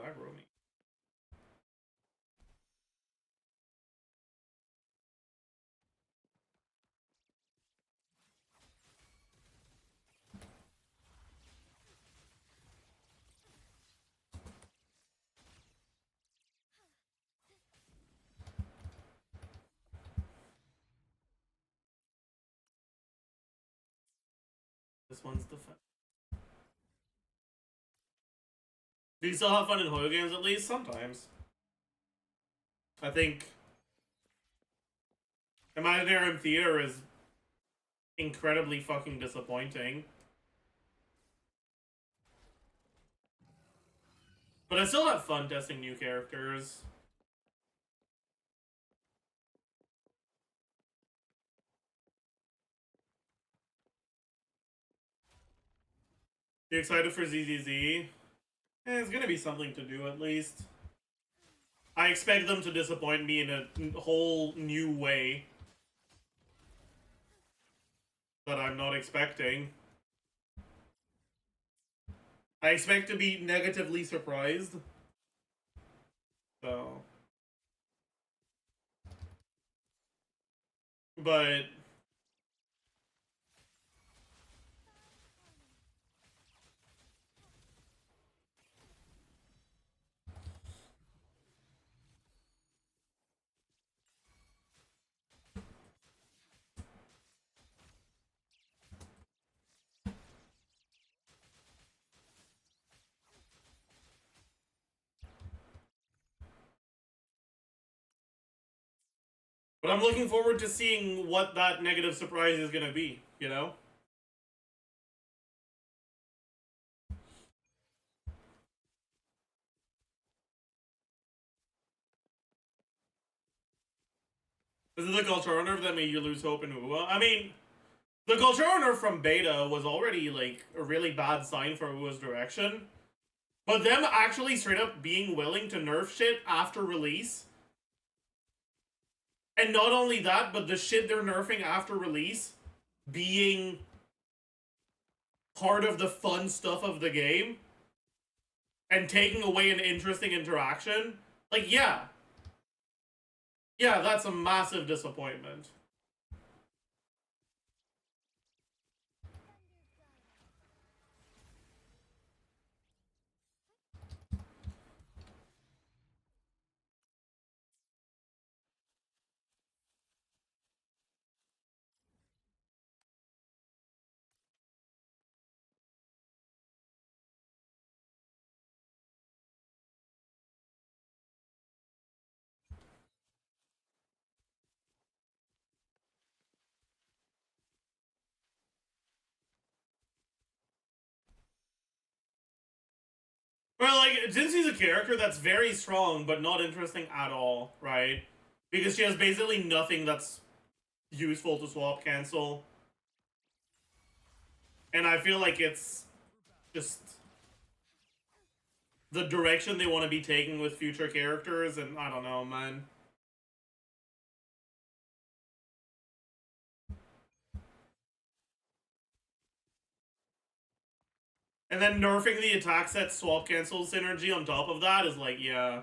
aggro me. This one's the fun. Do you still have fun in horror games at least? Sometimes. I think Imaginarium Theater is incredibly fucking disappointing. But I still have fun testing new characters. You excited for ZZZ? It's gonna be something to do at least. I expect them to disappoint me in a whole new way that I'm not expecting. I expect to be negatively surprised. So. But I'm looking forward to seeing what that negative surprise is gonna be, you know? Is it the culture nerf that made you lose hope in Uwa? I mean, the culture nerf from beta was already like a really bad sign for Uwa's direction. But them actually straight up being willing to nerf shit after release. And not only that, but the shit they're nerfing after release being part of the fun stuff of the game and taking away an interesting interaction. Like, yeah. Yeah, that's a massive disappointment. Well, like, Jinxi's a character that's very strong, but not interesting at all, right? Because she has basically nothing that's useful to swap cancel. And I feel like it's just the direction they want to be taking with future characters, and I don't know, man. And then nerfing the attack set swap cancel synergy on top of that is like, yeah.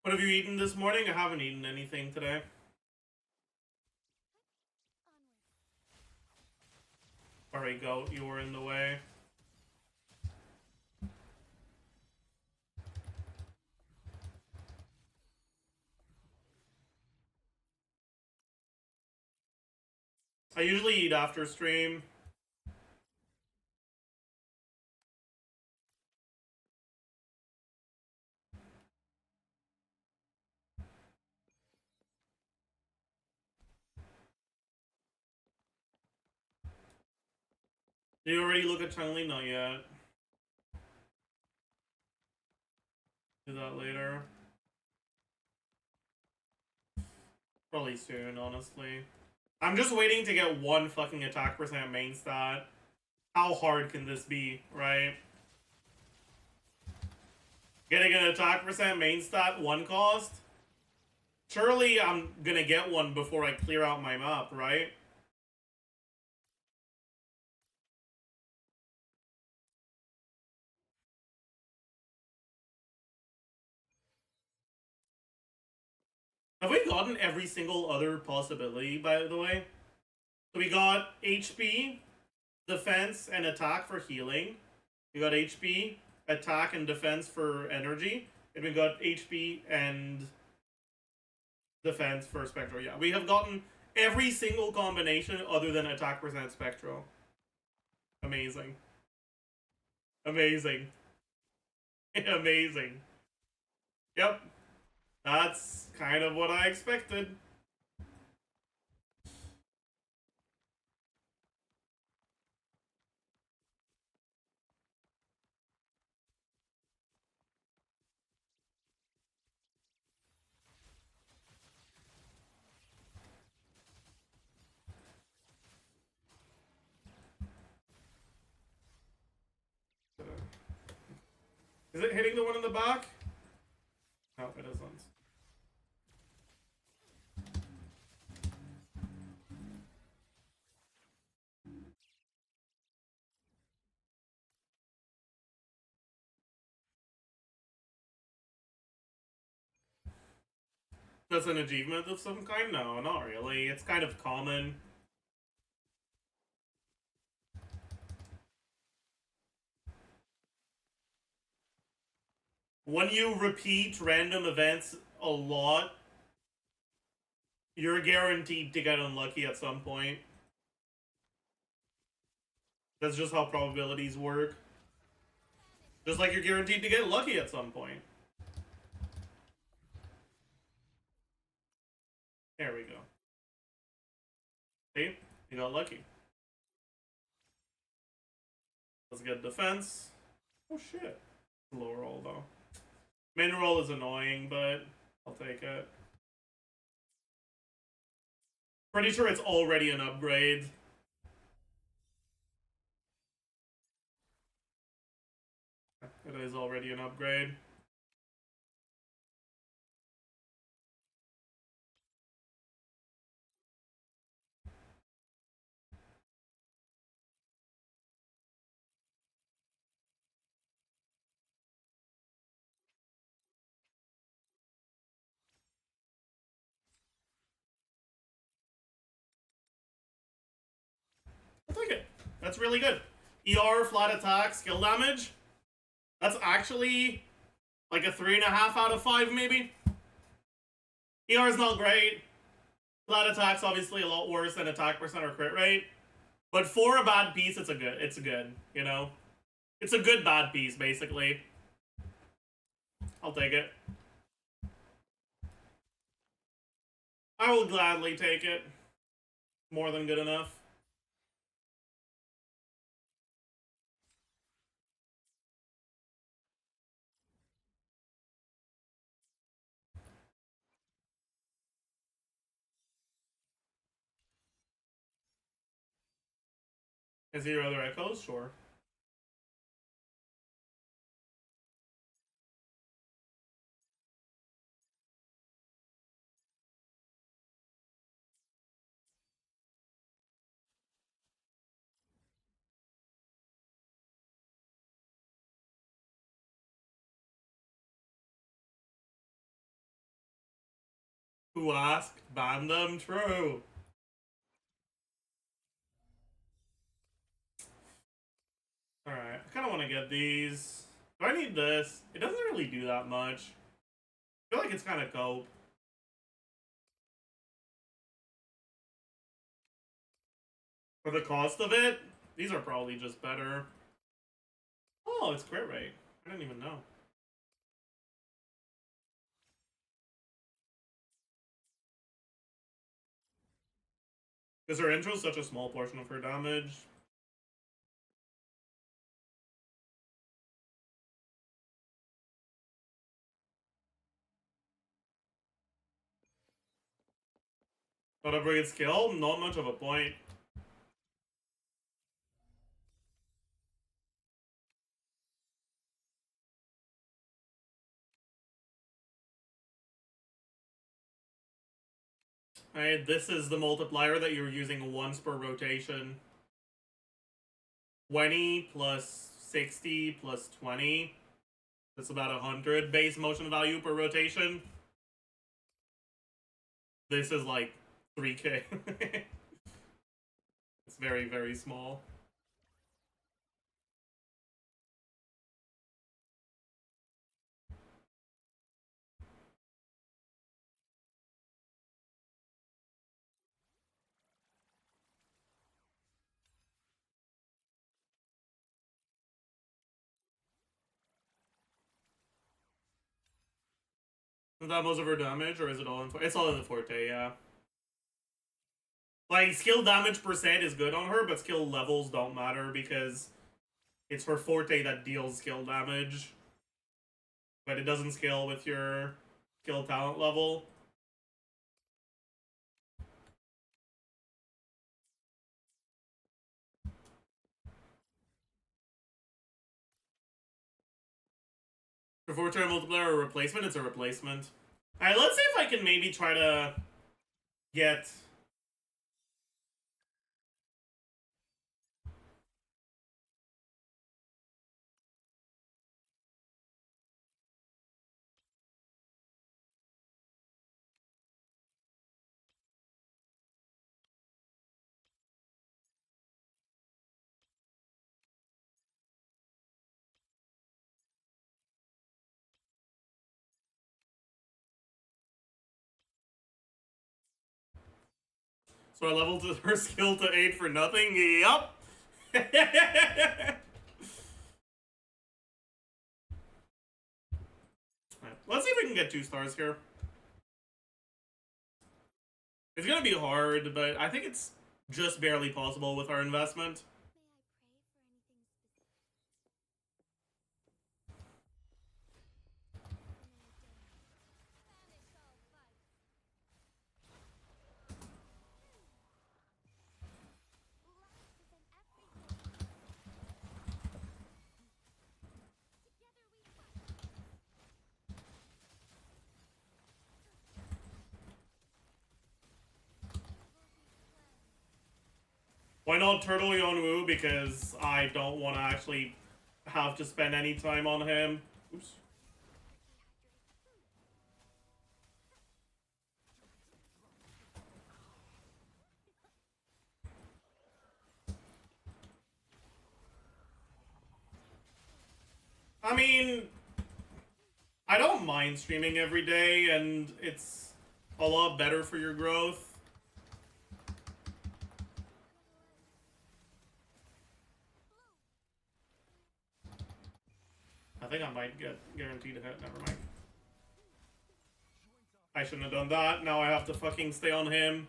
What have you eaten this morning? I haven't eaten anything today. Sorry, goat, you were in the way. I usually eat after stream. Did you already look at Chun-Li? Not yet. Do that later. Probably soon, honestly. I'm just waiting to get one fucking attack percent main stat. How hard can this be, right? Getting an attack percent main stat 1 cost? Surely I'm gonna get one before I clear out my map, right? Have we gotten every single other possibility, by the way? So we got HP, defense, and attack for healing. We got HP, attack, and defense for energy. And we got HP and defense for spectral. Yeah, we have gotten every single combination other than attack percent spectral. Amazing. Amazing. Amazing. Yep. That's kind of what I expected. Is it hitting the one in the back? No, it isn't. That's an achievement of some kind? No, not really. It's kind of common. When you repeat random events a lot, you're guaranteed to get unlucky at some point. That's just how probabilities work. Just like you're guaranteed to get lucky at some point. There we go. See? You got lucky. Let's get defense. Oh shit. Low roll though. Main roll is annoying, but I'll take it. Pretty sure it's already an upgrade. It is already an upgrade. I'll take it. That's really good. ER, flat attack, skill damage. That's actually like a 3.5 out of 5, maybe. ER is not great. Flat attack's obviously a lot worse than attack percent or crit rate. But for a bad piece, it's a good, you know? It's a good bad piece, basically. I'll take it. I will gladly take it. More than good enough. Is there other echoes? Sure. Who asked? Ban them? True. Alright, I kind of want to get these. Do I need this? It doesn't really do that much. I feel like it's kind of cope. For the cost of it, these are probably just better. Oh, it's crit rate. I didn't even know. Because her intro is such a small portion of her damage. Not a great skill, not much of a point. Alright, this is the multiplier that you're using once per rotation. 20 plus 60 plus 20. That's about 100 base motion value per rotation. This is like 3k. It's very, very small. Is that most of her damage, or is it all in... It's all in the Forte, yeah. Like, skill damage percent is good on her, but skill levels don't matter because it's her Forte that deals skill damage. But it doesn't scale with your skill talent level. For Forte multiplier or replacement, it's a replacement. Alright, let's see if I can maybe try to get... So I leveled her skill to 8 for nothing? Yup! Let's see if we can get 2 stars here. It's gonna be hard, but I think it's just barely possible with our investment. Why not Turtle Yonwoo? Because I don't want to actually have to spend any time on him. Oops. I mean, I don't mind streaming every day, and it's a lot better for your growth. I think I might get guaranteed a hit. Never mind. I shouldn't have done that. Now I have to fucking stay on him.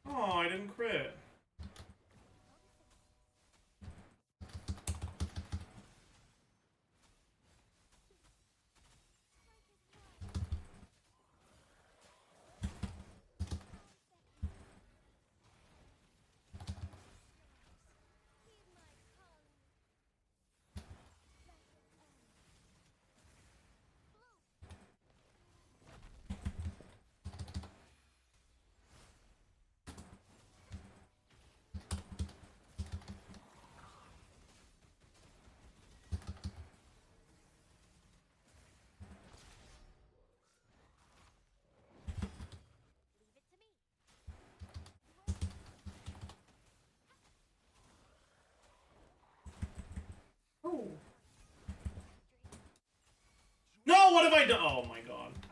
Oh, I didn't crit.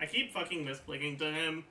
keep fucking misclicking to him.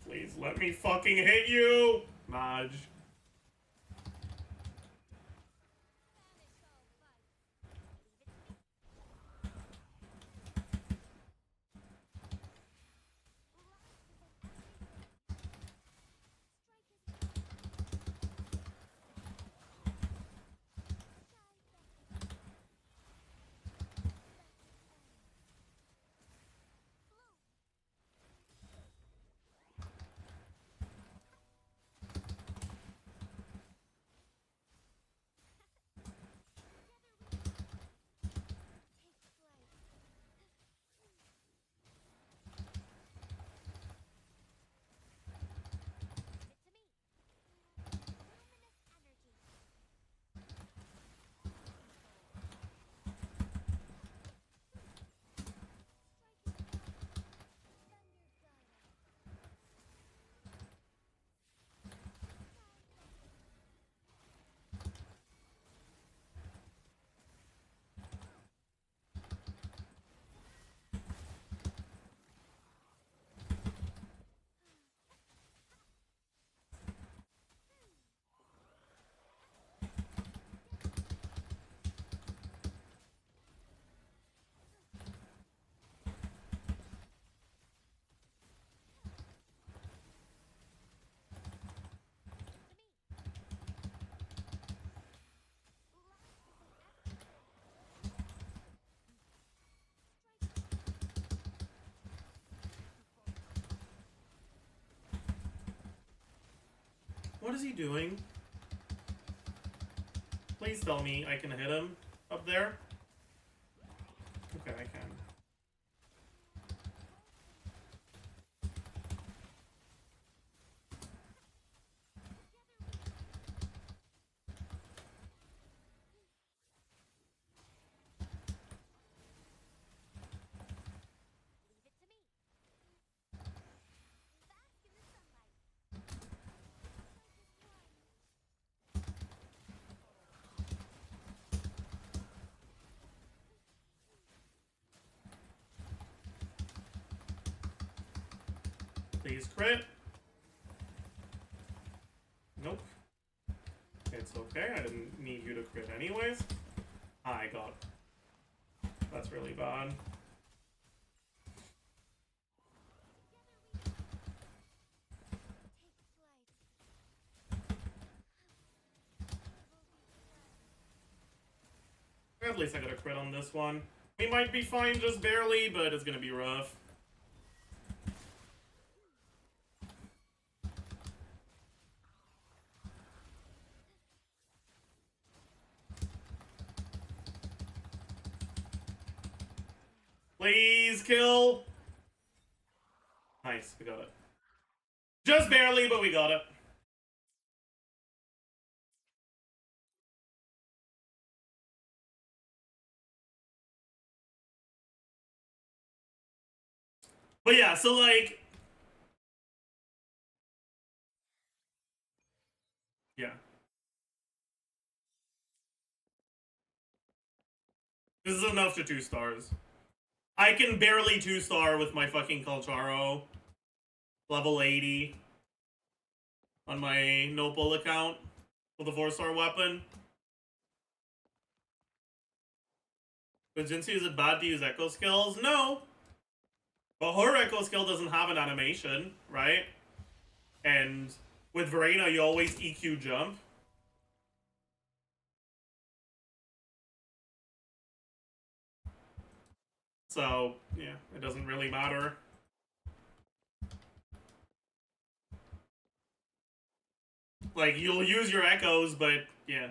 Please let me fucking hit you, Maj. What is he doing? Please tell me I can hit him up there. Okay, I can. Please crit. Nope. It's okay, I didn't need you to crit anyways. I got. That's really bad. At least I got a crit on this one. We might be fine just barely, but it's gonna be rough. Please kill. Nice, we got it. Just barely, but we got it. But yeah, so like... Yeah. This is enough to 2 stars. I can barely 2-star with my fucking Kalcharo. Level 80. On my Nopal account. With a 4-star weapon. But Jinsu, is it bad to use Echo skills? No! But her Echo skill doesn't have an animation, right? And with Verena, you always EQ jump. So, yeah, it doesn't really matter. Like, you'll use your echoes, but, yeah.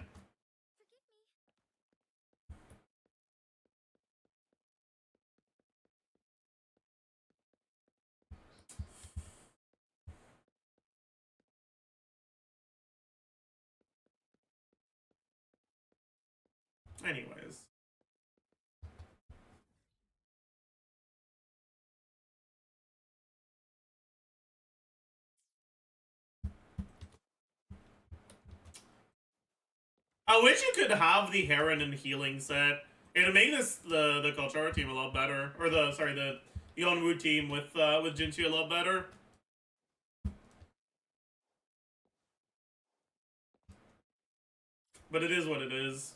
Anyways. I wish you could have the Heron and healing set. It'd make the Kalchara team a lot better. Or the Yonwoo team with Jinchi a lot better. But it is what it is.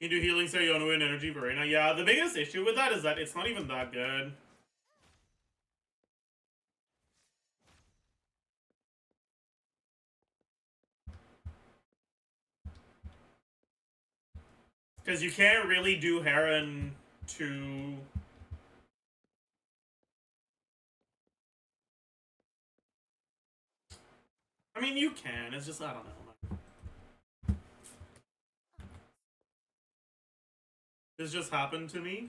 You do healing set Yonwoo and energy Verena. Yeah, the biggest issue with that is that it's not even that good. Because you can't really do Heron to... I mean, you can. It's just, I don't know. This just happened to me.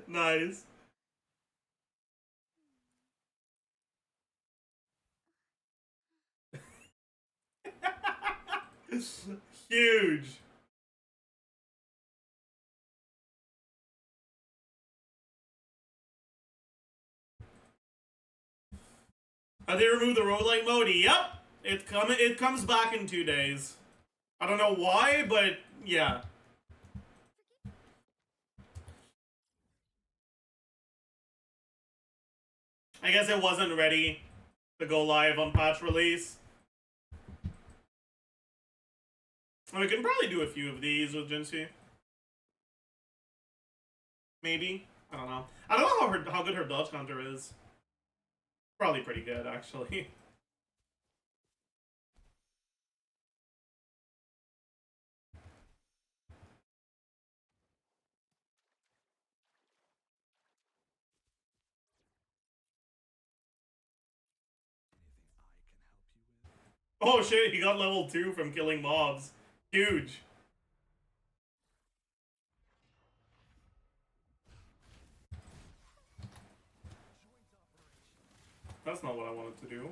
Nice. Huge. They removed the roguelike mode. Yep, it comes back in 2 days. I don't know why, but yeah. I guess it wasn't ready to go live on patch release. We can probably do a few of these with Jinxie. Maybe. I don't know. I don't know how good her dodge counter is. Probably pretty good, actually. Oh shit, he got level 2 from killing mobs. Huge. That's not what I wanted to do.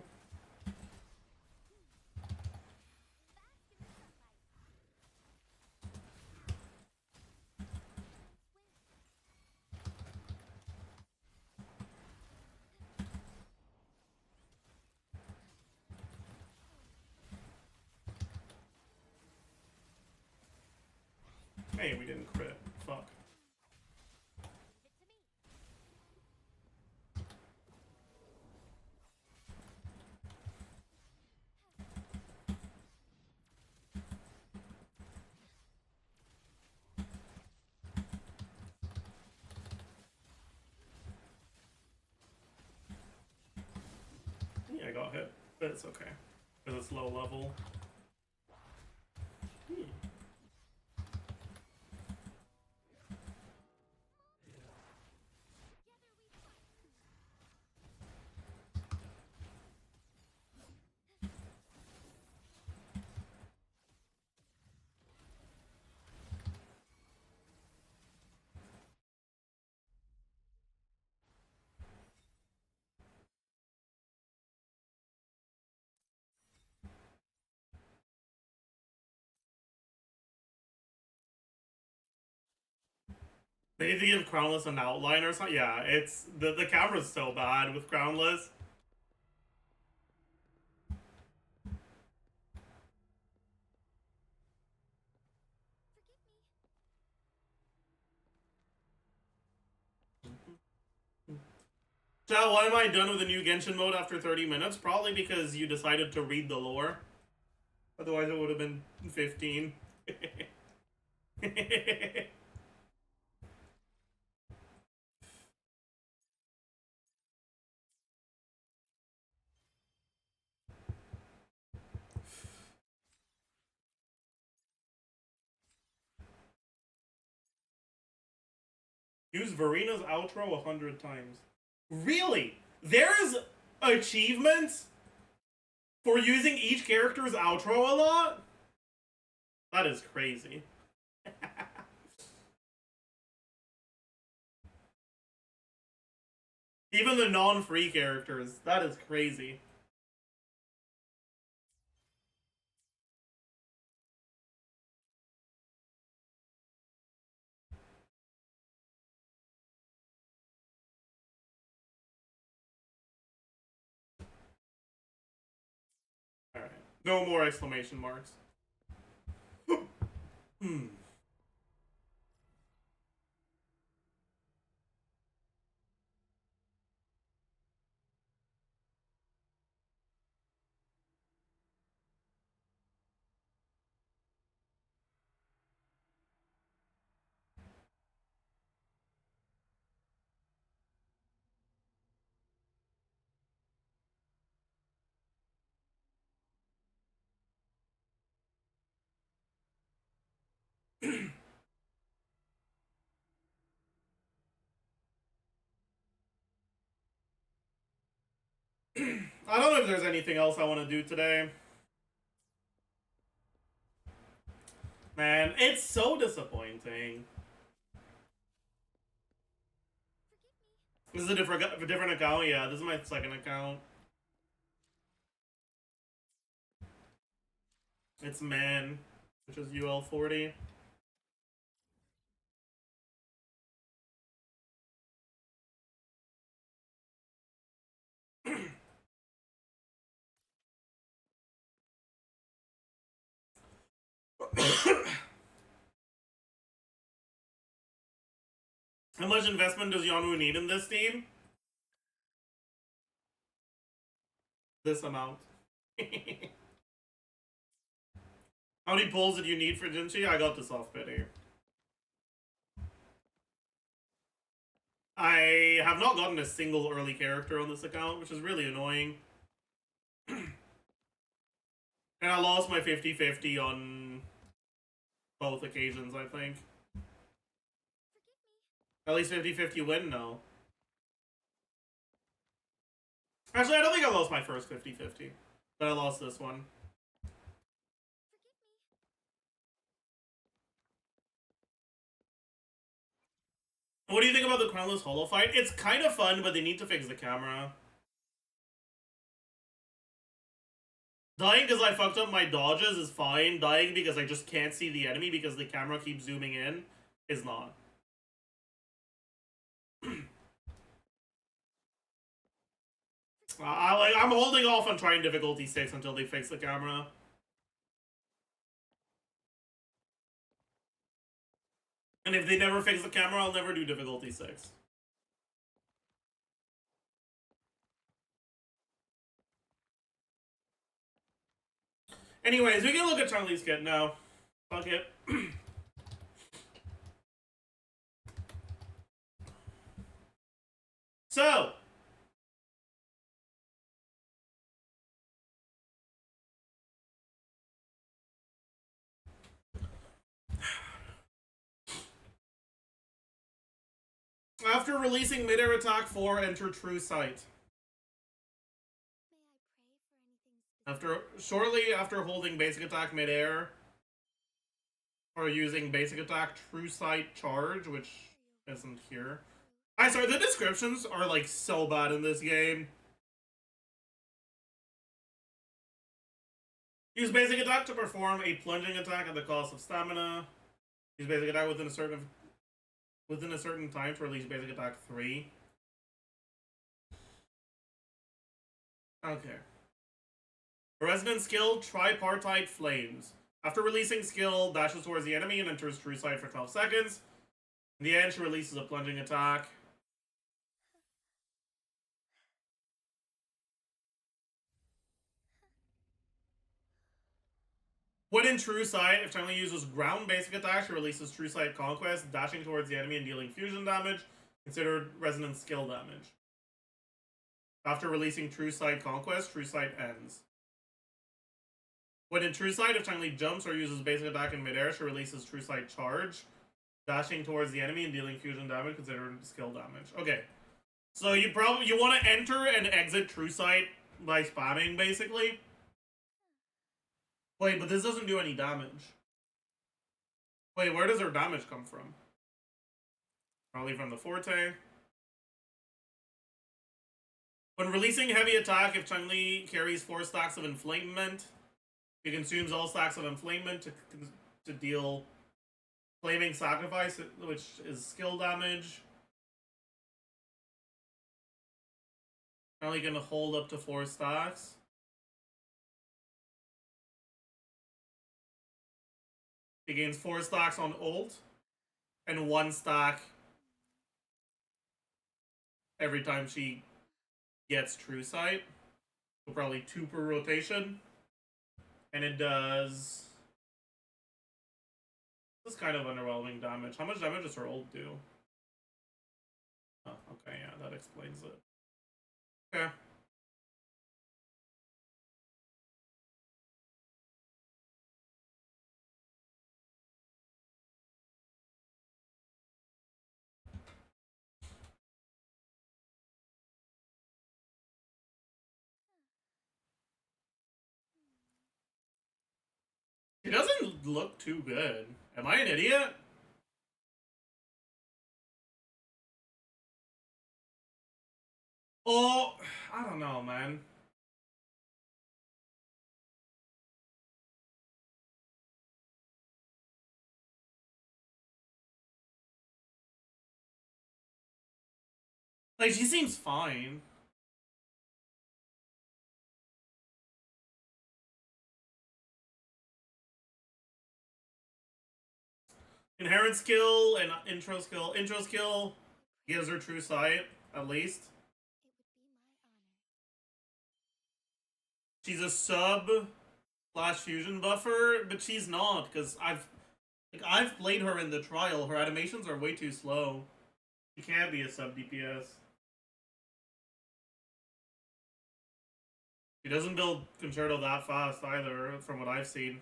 Hey, we didn't crit. Fuck. Yeah, I got hit, but it's okay. Because it's low level. They need to give Crownless an outline or something. Yeah, it's the camera's so bad with Crownless. So why am I done with the new Genshin mode after 30 minutes? Probably because you decided to read the lore. Otherwise it would have been 15. Use Verina's outro 100 times. Really? There's achievements for using each character's outro a lot? That is crazy. Even the non-free characters. That is crazy. Alright. No more exclamation marks. Hmm. I don't know if there's anything else I want to do today. Man, it's so disappointing. This is a different account? Yeah, this is my second account. It's man, which is UL40. How much investment does Yonwoo need in this team? This amount. How many pulls did you need for Jinchi? I got the soft pity. I have not gotten a single early character on this account, which is really annoying. And I lost my 50-50 on both occasions, I think. At least 50-50 win? No. Actually, I don't think I lost my first 50-50. But I lost this one. What do you think about the Crownless Holo fight? It's kind of fun, but they need to fix the camera. Dying because I fucked up my dodges is fine. Dying because I just can't see the enemy because the camera keeps zooming in is not. I'm holding off on trying difficulty 6 until they fix the camera. And if they never fix the camera, I'll never do difficulty 6. Anyways, we can look at Charlie's kit now. Fuck it. So, after releasing Midair Attack 4, enter True Sight. Shortly after holding Basic Attack Midair, or using Basic Attack True Sight Charge, which isn't here. Sorry, the descriptions are like so bad in this game. Use Basic Attack to perform a plunging attack at the cost of stamina. Use Basic Attack within a certain within a certain time to release basic attack 3. Okay. Resonant skill, tripartite flames. After releasing skill, dashes towards the enemy and enters true sight for 12 seconds. In the end, she releases a plunging attack. When in true sight, if Chun-Li uses ground basic attack, she releases true sight conquest, dashing towards the enemy and dealing fusion damage, considered resonant skill damage. After releasing true sight conquest, true sight ends. When in true sight, if Chun-Li jumps or uses basic attack in midair, she releases true sight charge, dashing towards the enemy and dealing fusion damage, considered skill damage. Okay, so you want to enter and exit true sight by spamming, basically. Wait, but this doesn't do any damage. Wait, where does her damage come from? Probably from the Forte. When releasing heavy attack, if Chun-Li carries 4 stacks of inflamement, she consumes all stacks of inflamement to deal flaming sacrifice, which is skill damage. Chun-Li can hold up to 4 stacks. She gains 4 stacks on ult, and 1 stack every time she gets true sight. So probably 2 per rotation. And it does... This is kind of underwhelming damage. How much damage does her ult do? Oh, okay, yeah, that explains it. Okay. It doesn't look too good. Am I an idiot? Oh, I don't know, man. Like, she seems fine. Inherent skill and intro skill. Intro skill gives her true sight, at least. She's a sub / fusion buffer, but she's not, because I've played her in the trial. Her animations are way too slow. She can't be a sub DPS. She doesn't build Concerto that fast either, from what I've seen.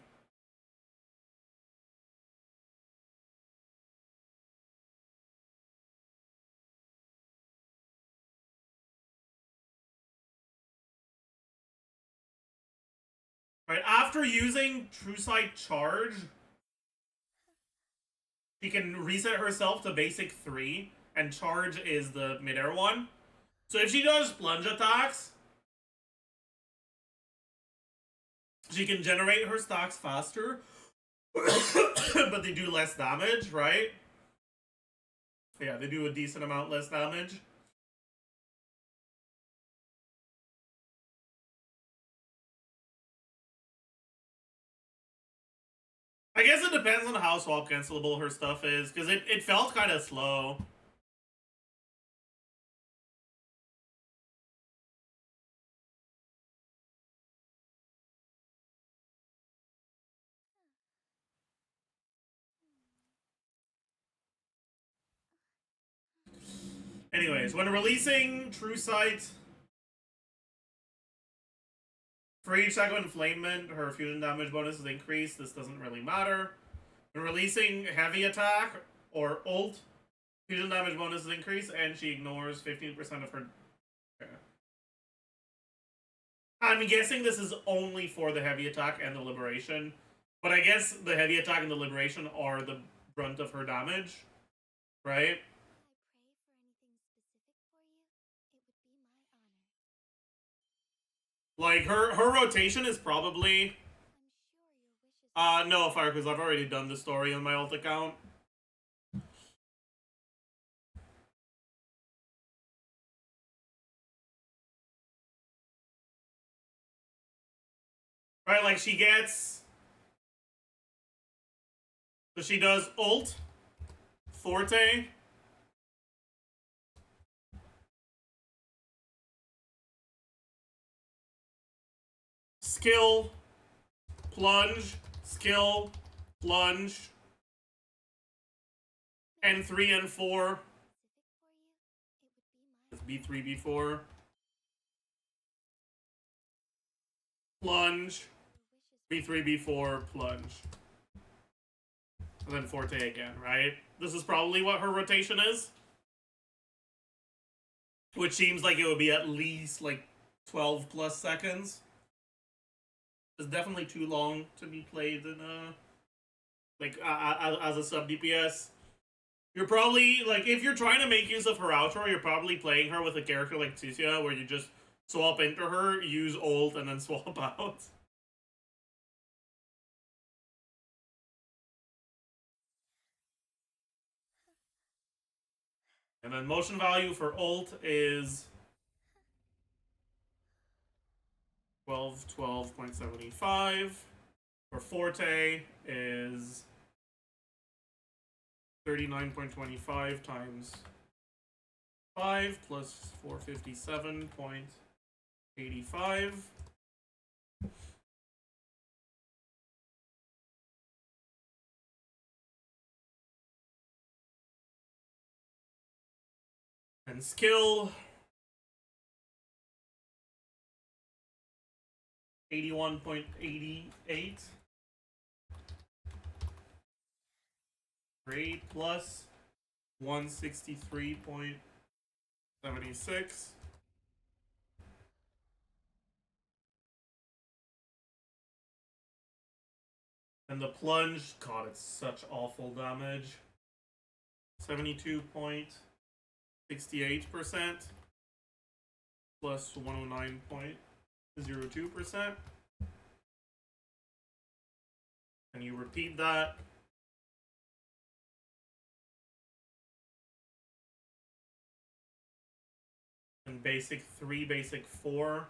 Right, after using True Sight Charge, she can reset herself to basic 3, and Charge is the midair one. So if she does plunge attacks, she can generate her stacks faster, but they do less damage, right? Yeah, they do a decent amount less damage. I guess it depends on how swap cancelable her stuff is, because it felt kind of slow. Anyways, when releasing True Sight, for each cycle of inflamement, her fusion damage bonus is increased. This doesn't really matter. When releasing heavy attack or ult, fusion damage bonus is increased, and she ignores 15% of her. Okay. I'm guessing this is only for the heavy attack and the liberation, but I guess the heavy attack and the liberation are the brunt of her damage, right? Like, her rotation is probably... no, Fire, because I've already done the story on my alt account. Right, like she gets... So she does ult, forte, skill, plunge, skill, plunge, N3, N4. It's B3, B4. Plunge, B3, B4, plunge. And then forte again, right? This is probably what her rotation is. Which seems like it would be at least like 12 plus seconds. It's definitely too long to be played in as a sub DPS. You're probably, like, if you're trying to make use of her outro, you're probably playing her with a character like Tsuya, where you just swap into her, use ult, and then swap out. And then motion value for ult is 12.75. For forte is 39.25 times 5 plus 457.85. And skill 81.88. Grade plus 163.76. And the plunge, god, it's such awful damage. 72.68% plus 109.02%. And you repeat that. And basic 3, basic 4.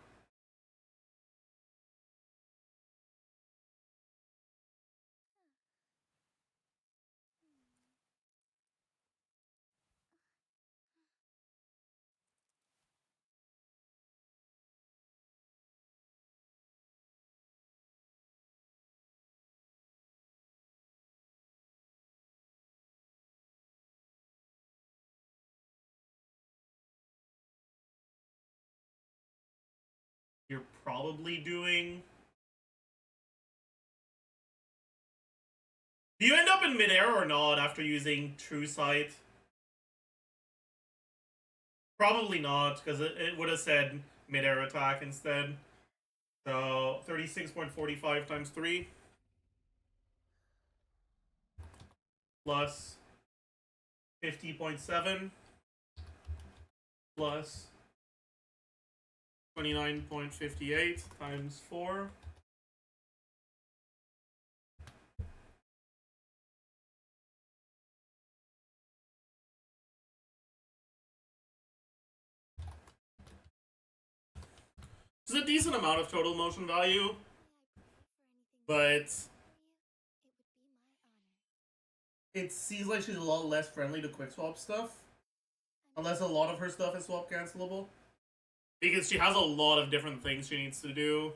You're probably doing... Do you end up in midair or not after using True Sight? Probably not, because it would have said midair attack instead. So 36.45 times 3 plus 50.7 plus 29.58 times 4. It's a decent amount of total motion value, but it seems like she's a lot less friendly to quick swap stuff, unless a lot of her stuff is swap cancelable, because she has a lot of different things she needs to do.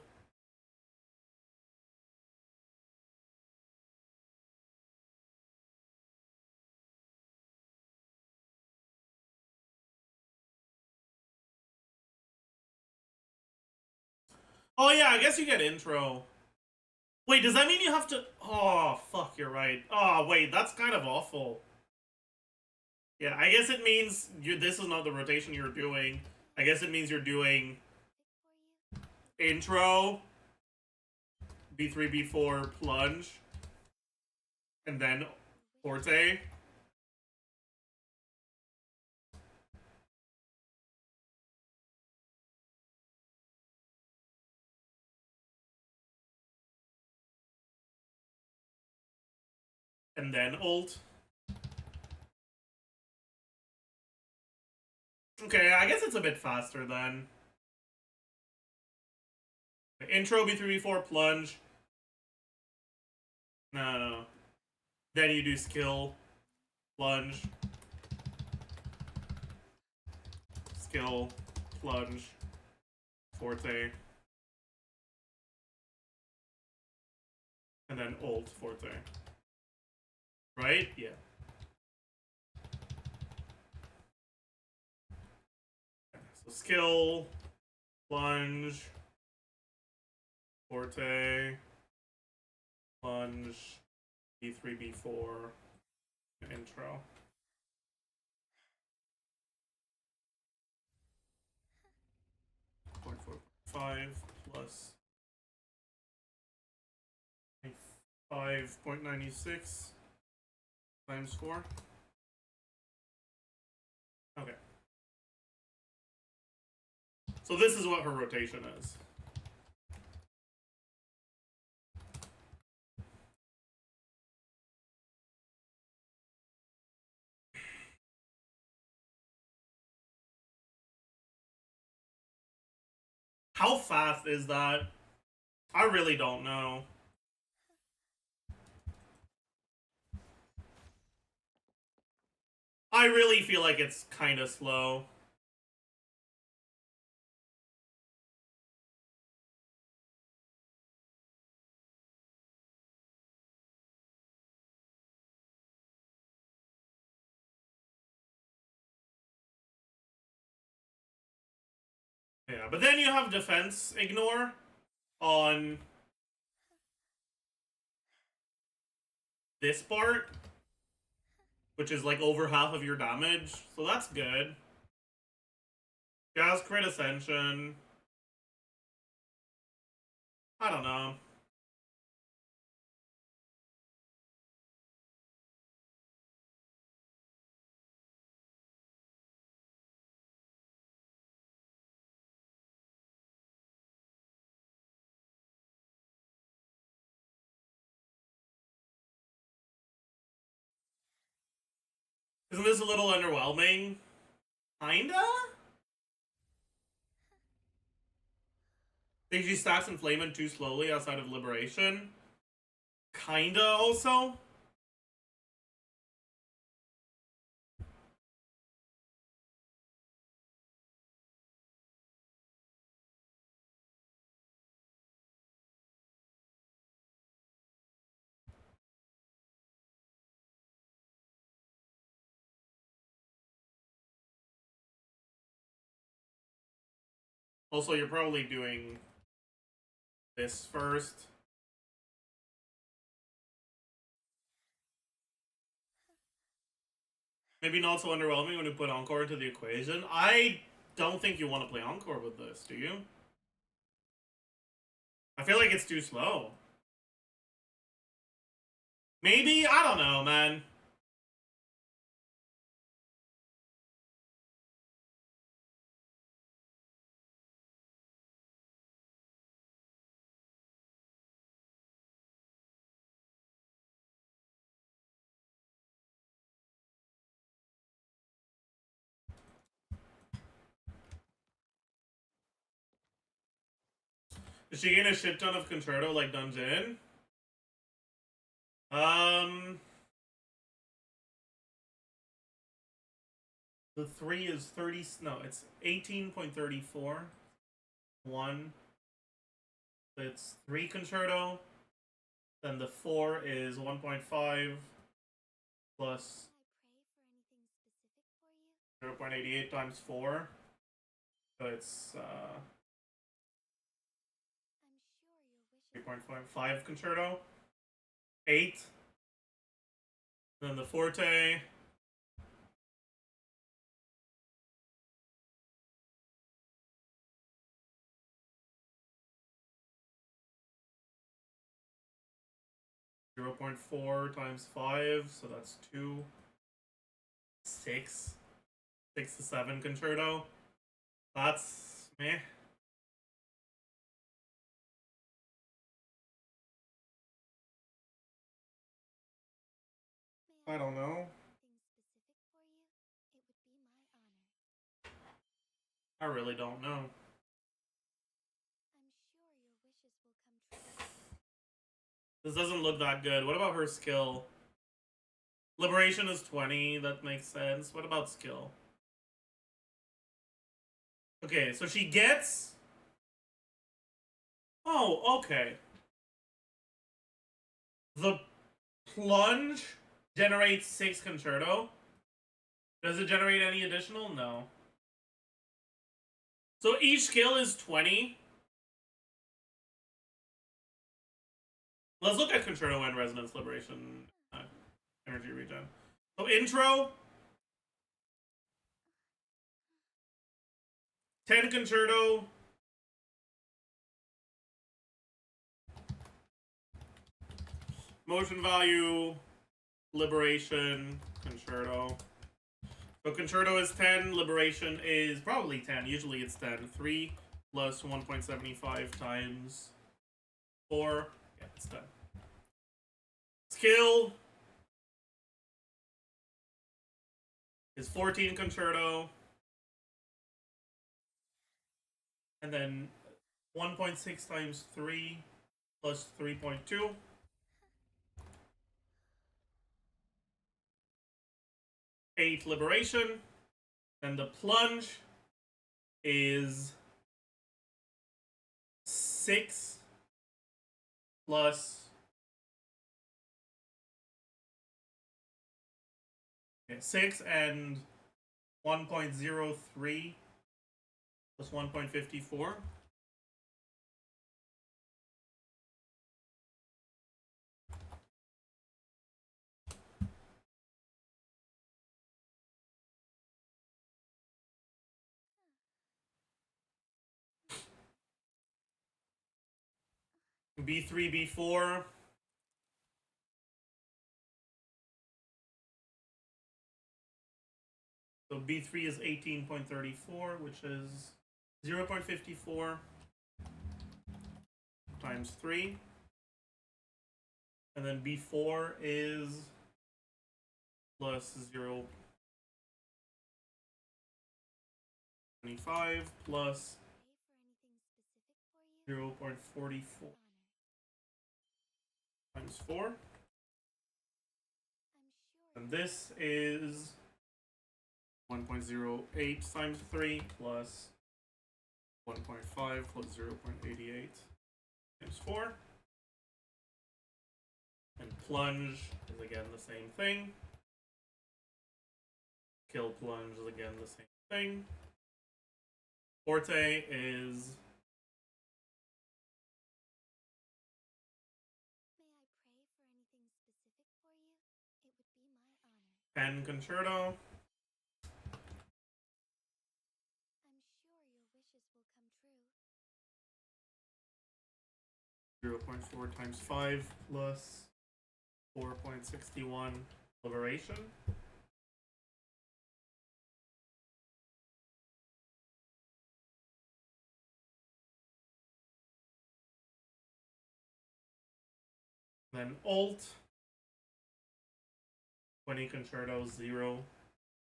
Oh yeah, I guess you get intro. Wait, does that mean you have to... Oh, fuck, you're right. Oh, wait, that's kind of awful. Yeah, I guess it means this is not the rotation you're doing. I guess it means you're doing intro, B3, B4, plunge, and then forte. And then ult. Okay, I guess it's a bit faster then. Intro, B3, B4, plunge. No. Then you do skill, plunge, skill, plunge, forte, and then ult, forte. Right? Yeah. So skill, plunge, forte, plunge, B3, B4, intro. Point 4.5 plus 5.96 times 4. Okay. So this is what her rotation is. How fast is that? I really don't know. I really feel like it's kind of slow. Yeah, but then you have defense ignore on this part, which is like over half of your damage, so that's good. Gas crit ascension. I don't know. Isn't this a little underwhelming? Kinda? Think she stacks Inflamen too slowly outside of Liberation? Kinda also? Also, you're probably doing this first. Maybe not so underwhelming when you put Encore into the equation. I don't think you want to play Encore with this, do you? I feel like it's too slow. Maybe? I don't know, man. Is she getting a shit ton of Concerto like Dungeon? The 3 is 30, no, it's 18.34. 1. It's 3 Concerto. Then the 4 is 1.5 plus 0.88 times 4. So it's 3.55 Concerto. 8. Then the Forte. .4 times 5, so that's 2. 6. 6 to 7 Concerto. That's meh. I don't know. I really don't know. This doesn't look that good. What about her skill? Liberation is 20. That makes sense. What about skill? Okay, so she gets... Oh, okay. The plunge generates 6 concerto. Does it generate any additional? No. So each skill is 20. Let's look at concerto and resonance liberation energy regen. So intro, 10 concerto, motion value, liberation, concerto. So concerto is 10, liberation is probably 10. Usually it's 10. 3 plus 1.75 times 4. Yeah, it's 10. Skill is 14 concerto. And then 1.6 times 3 plus 3.2. Eight liberation. And the plunge is 6 plus 6 and 1.03 plus 1.54. B3, B4. So B3 is 18.34, which is 0.54 times 3. And then B4 is plus 0.25 plus 0.44 times 4. And this is 1.08 times 3 plus 1.5 plus 0.88 times 4. And plunge is again the same thing. Kill plunge is again the same thing. Forte is 10 concerto. 0.4 times 5 plus 4.61 liberation. Then alt 20 concerto, 0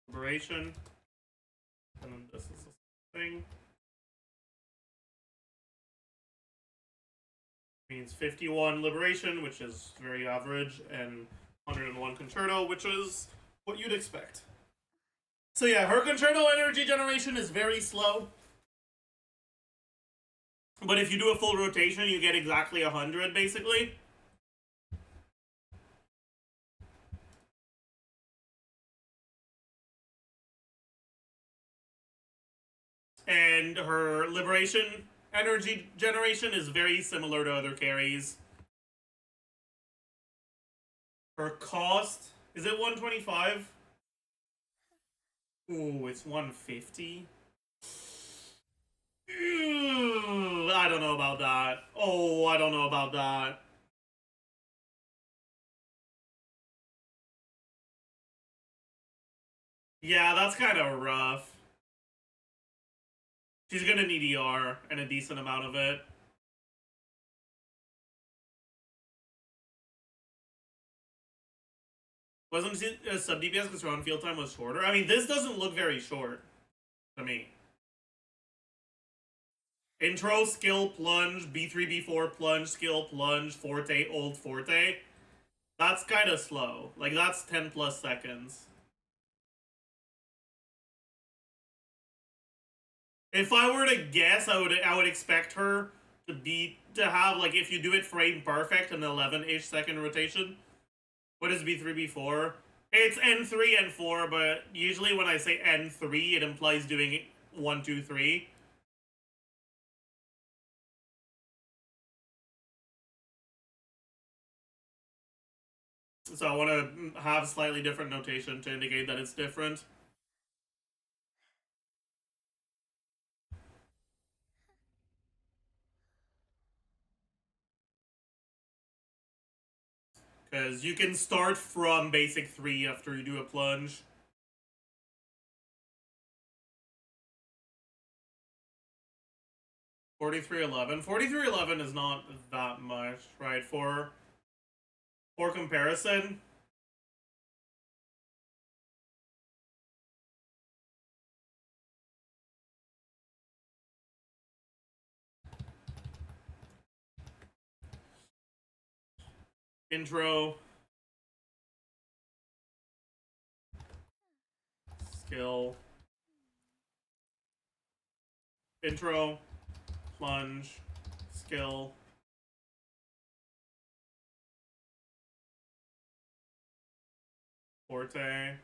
liberation. And then this is the thing. Means 51 liberation, which is very average, and 101 concerto, which is what you'd expect. So yeah, her concerto energy generation is very slow. But if you do a full rotation, you get exactly 100, basically. And her liberation energy generation is very similar to other carries. Her cost, is it 125? Ooh, it's 150. I don't know about that. Oh, I don't know about that. Yeah, that's kind of rough. She's gonna need ER and a decent amount of it. Wasn't sub DPS because her on field time was shorter? I mean, this doesn't look very short to me. Intro, skill, plunge, B3, B4, plunge, skill, plunge, forte, old, forte. That's kind of slow. Like, that's 10 plus seconds. If I were to guess, I would expect her to have, like, if you do it frame perfect, an 11-ish second rotation. What is B3, B4? It's N3, N4, but usually when I say N3, it implies doing 1, 2, 3. So I want to have slightly different notation to indicate that it's different. Because you can start from basic 3 after you do a plunge. $43.11 is not that much, right? For comparison, intro, skill, intro, plunge, skill, forte,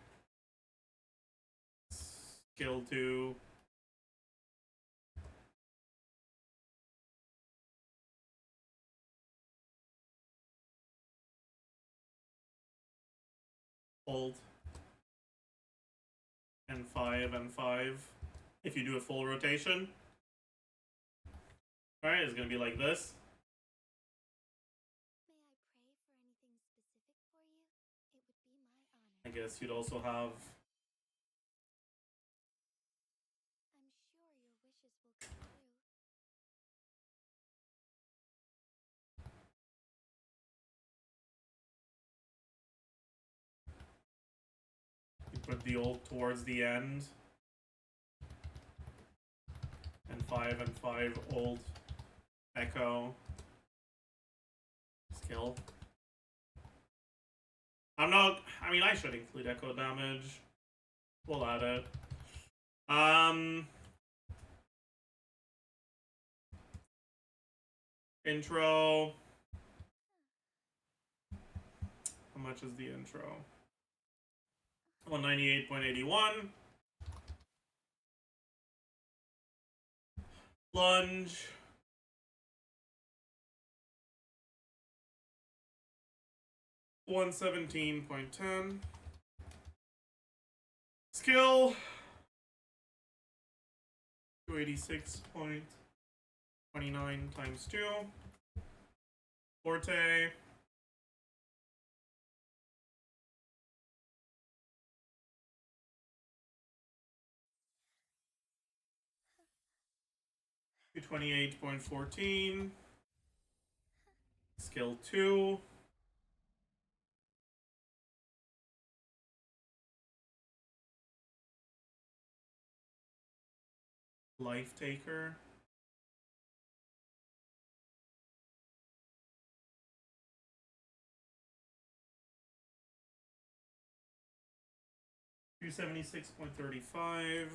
skill 2, hold, and 5 and 5 if you do a full rotation. Alright, it's gonna be like this. I guess you'd also have you put the ult towards the end. And 5 ult, echo, skill. I mean, I should include echo damage. We'll add it. Intro. How much is the intro? 198.81. Plunge. $117.10. Skill. 286.29 times 2. Forte. 228.14. Skill 2. Life Taker. $276.35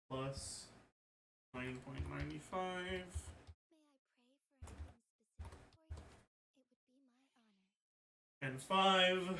plus 9.95 and 5.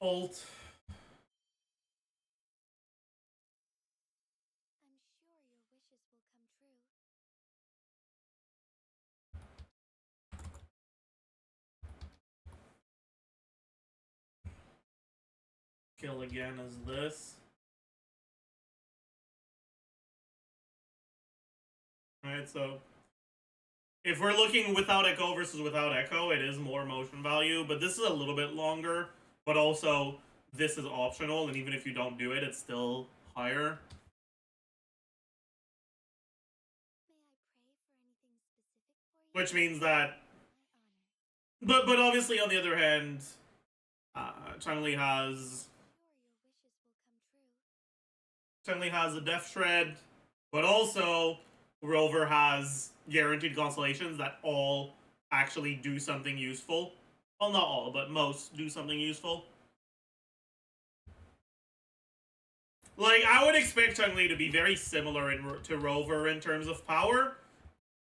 Ult. skill again is this. Alright, so if we're looking without echo versus without echo, it is more motion value, but this is a little bit longer, but also this is optional, and even if you don't do it, it's still higher. Which means that, but obviously on the other hand, Chun-Li has a Death Shred, but also Rover has guaranteed constellations that all actually do something useful. Well, not all, but most do something useful. Like, I would expect Chun-Li to be very similar to Rover in terms of power,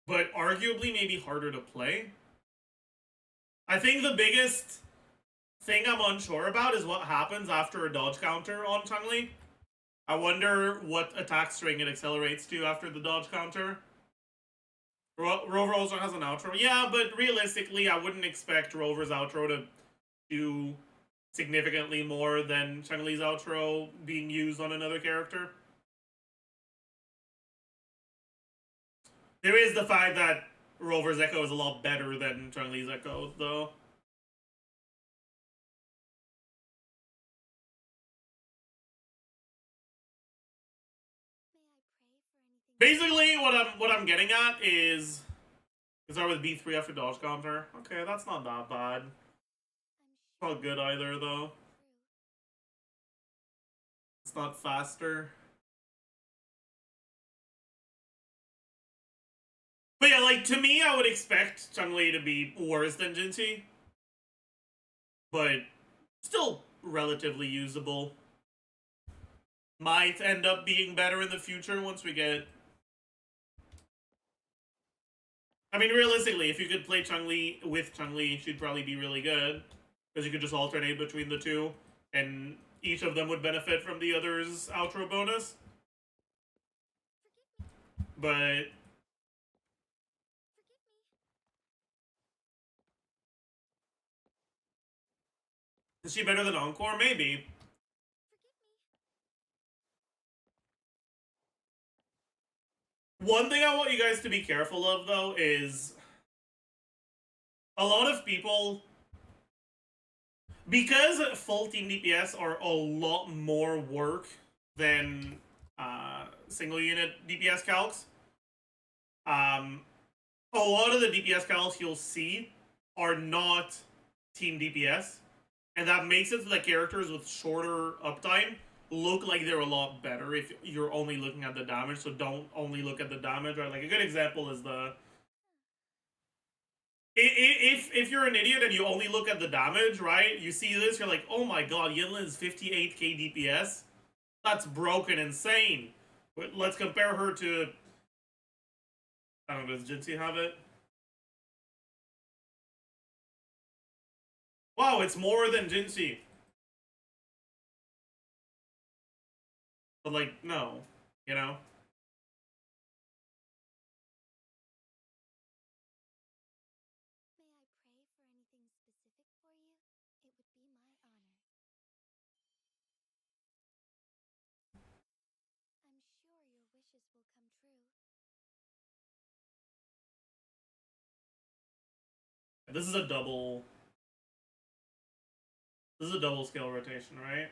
but arguably maybe harder to play. I think the biggest thing I'm unsure about is what happens after a dodge counter on Chun-Li. I wonder what attack string it accelerates to after the dodge counter. Rover also has an outro. Yeah, but realistically, I wouldn't expect Rover's outro to do significantly more than Chun-Li's outro being used on another character. There is the fact that Rover's echo is a lot better than Chun-Li's echo, though. Basically, what I'm getting at is start with B3 after dodge counter. Okay, that's not that bad. Not good either, though. It's not faster. But yeah, like, to me, I would expect Chun-Li to be worse than Jinxie. But still relatively usable. Might end up being better in the future once we get... I mean, realistically, if you could play Chun-Li with Chun-Li, she'd probably be really good. Because you could just alternate between the two, and each of them would benefit from the other's outro bonus. But... is she better than Encore? Maybe. One thing I want you guys to be careful of, though, is a lot of people, because full team DPS are a lot more work than single unit DPS calcs, a lot of the DPS calcs you'll see are not team DPS, and that makes it so that characters with shorter uptime look like they're a lot better if you're only looking at the damage, so don't only look at the damage, right? Like, a good example is the... If you're an idiot and you only look at the damage, right? You see this, you're like, oh my god, Yinlin's 58k DPS? That's broken insane. But let's compare her to... I don't know, does Jinxie have it? Wow, it's more than Jinxie. But, like, no. You know? This is a double... this is a double scale rotation, right?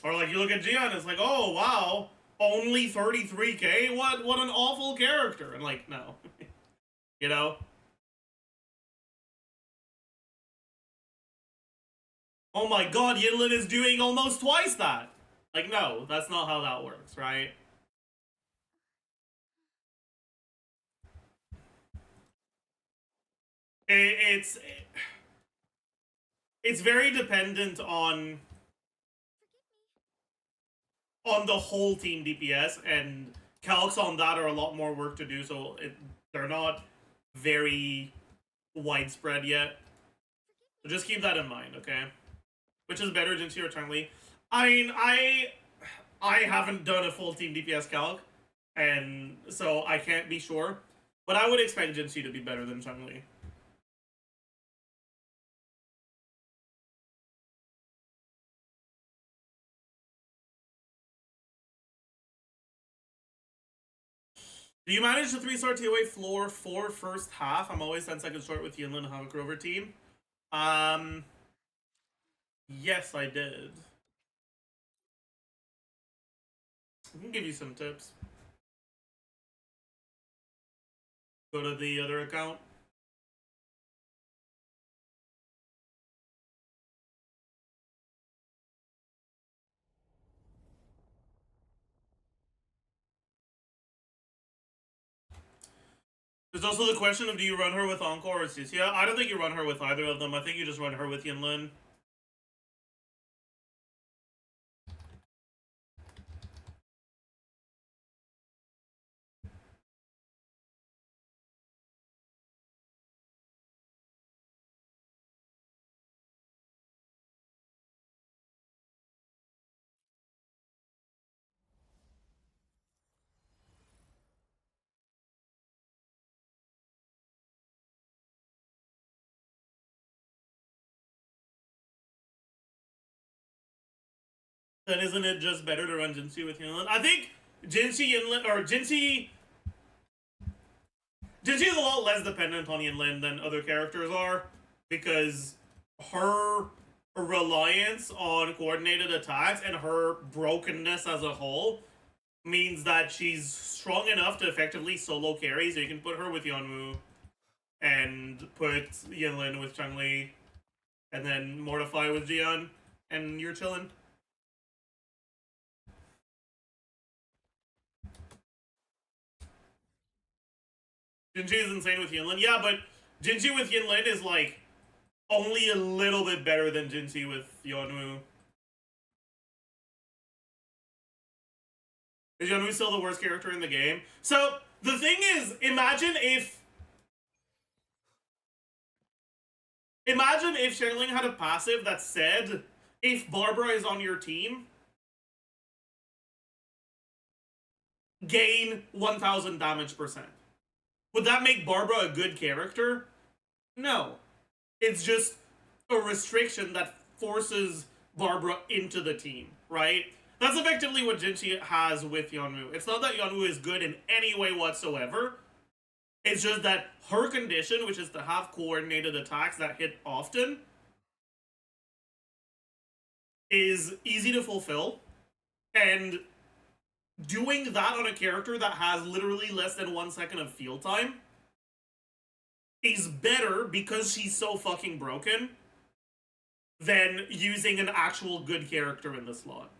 Or like you look at Gian, it's like, oh wow, only 33k? What an awful character. And like, no. You know? Oh my god, Yinlin is doing almost twice that. Like, no, that's not how that works, right? It's very dependent on the whole team DPS, and calcs on that are a lot more work to do, so they're not very widespread yet. So just keep that in mind, okay? Which is better, Jinxie or Chun-Li? I mean, I haven't done a full team DPS calc, and so I can't be sure. But I would expect Jinxie to be better than Chun-Li. Do you manage the 3-star TOA floor for first half? I'm always 10 seconds short with Yinlin and have a Grover team. Yes, I did. I can give you some tips. Go to the other account. There's also the question of, do you run her with Encore or Cecilia? I don't think you run her with either of them. I think you just run her with Yinlin. Then isn't it just better to run Jinxie with Yinlin? I think Jinxie Yinlin, or Jinxie is a lot less dependent on Yinlin than other characters are, because her reliance on coordinated attacks and her brokenness as a whole means that she's strong enough to effectively solo carry, so you can put her with Yeonwoo and put Yinlin with Chun-Li and then Mortify with Jian, and you're chilling. Jinxie is insane with Yinlin. Yeah, but Jinxie with Yinlin is like only a little bit better than Jinxie with Yeonwoo. Is Yeonwoo still the worst character in the game? So, the thing is, imagine if Xiangling had a passive that said, if Barbara is on your team, gain 1000 damage %. Would that make Barbara a good character? No. It's just a restriction that forces Barbara into the team, right? That's effectively what Jinxie has with Yeonwoo. It's not that Yeonwoo is good in any way whatsoever. It's just that her condition, which is to have coordinated attacks that hit often, is easy to fulfill. And doing that on a character that has literally less than 1 second of field time is better, because she's so fucking broken, than using an actual good character in the slot.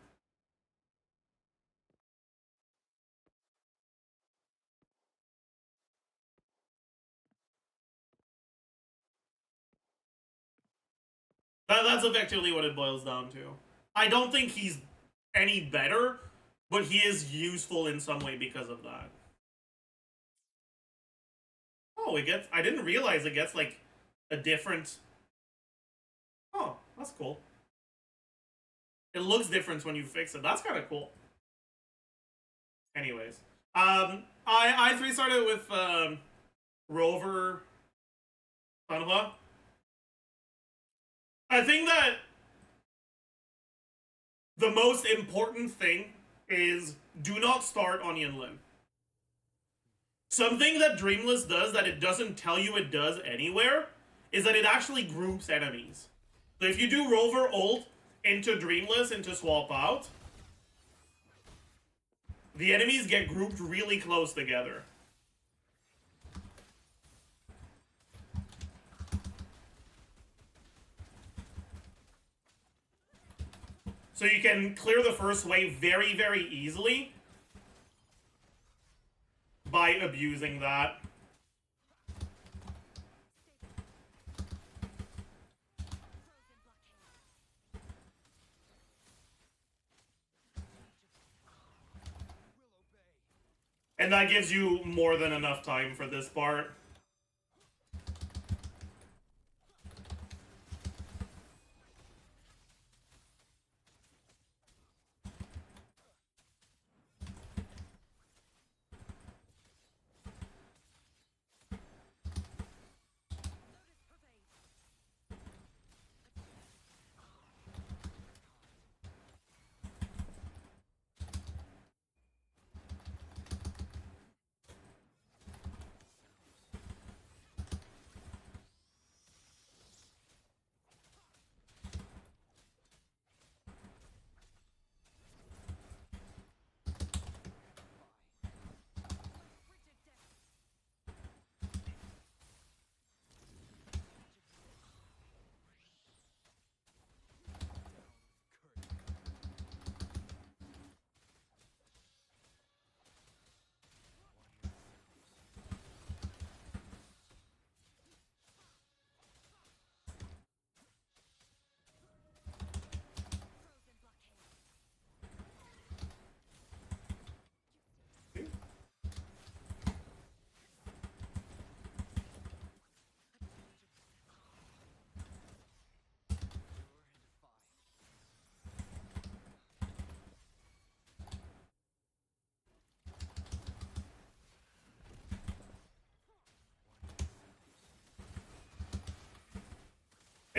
That's effectively what it boils down to. I don't think he's any better, but he is useful in some way because of that. Oh, it gets... I didn't realize it gets, like, a different... Oh, that's cool. It looks different when you fix it. That's kind of cool. Anyways. I 3-starred it with, Rover... Sanhua. I think that the most important thing is do not start on Yinlin. Something that Dreamless does that it doesn't tell you it does anywhere is that it actually groups enemies. So if you do Rover ult into Dreamless into swap out, the enemies get grouped really close together. So you can clear the first wave very, very easily by abusing that. And that gives you more than enough time for this part.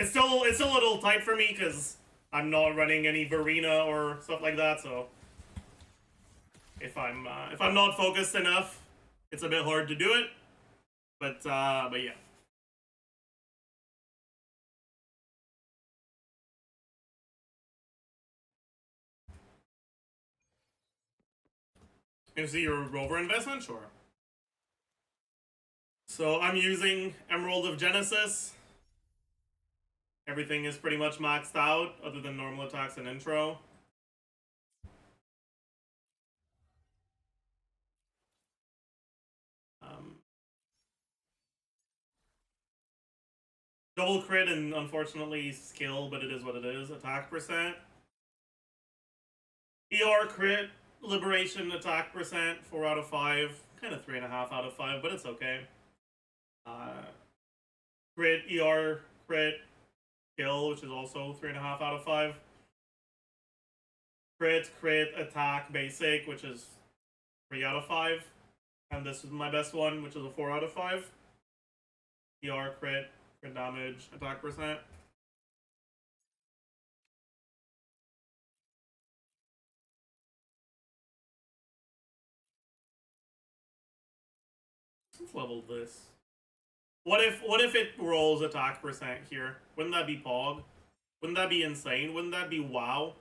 It's still a little tight for me because I'm not running any Verena or stuff like that. So if I'm not focused enough, it's a bit hard to do it. But yeah. You see your rover investment? Sure. So I'm using Emerald of Genesis. Everything is pretty much maxed out, other than normal attacks and intro. Double crit and unfortunately skill, but it is what it is. Attack percent. ER crit, liberation attack percent, 4 out of 5. Kind of 3.5 out of 5, but it's okay. Crit, ER crit, skill, which is also 3.5 out of 5. Crit, attack, basic, which is 3 out of 5. And this is my best one, which is a 4 out of 5. ER crit damage, attack percent. Let's level this. What if it rolls attack percent here? Wouldn't that be Pog? Wouldn't that be insane? Wouldn't that be wow?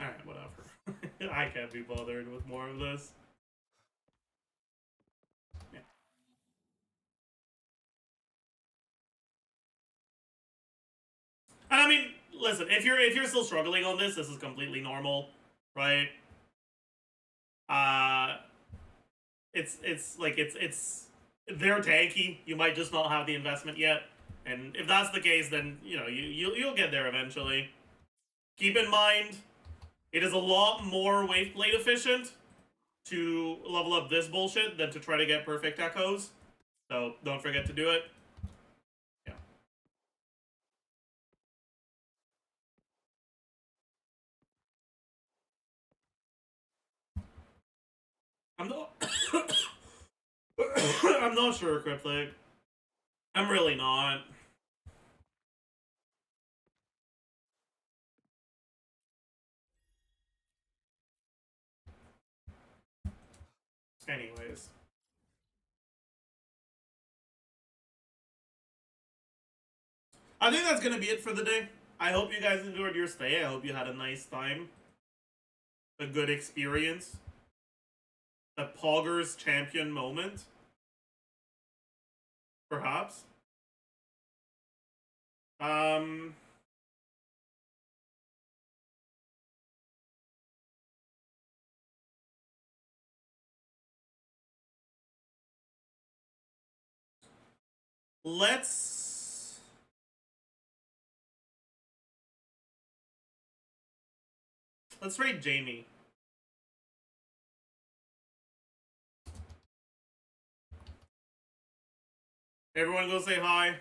Alright, whatever. I can't be bothered with more of this. Yeah. And I mean, listen, if you're still struggling on this is completely normal, right? It's they're tanky. You might just not have the investment yet, and if that's the case, then you know you'll get there eventually. Keep in mind, it is a lot more wave plate efficient to level up this bullshit than to try to get perfect echoes. So don't forget to do it. Yeah. I'm not. I'm not sure, Cryptic. I'm really not. Anyways. I think that's going to be it for the day. I hope you guys enjoyed your stay. I hope you had a nice time. A good experience. A Poggers champion moment. Perhaps. Let's rate Jamie. Everyone go say hi.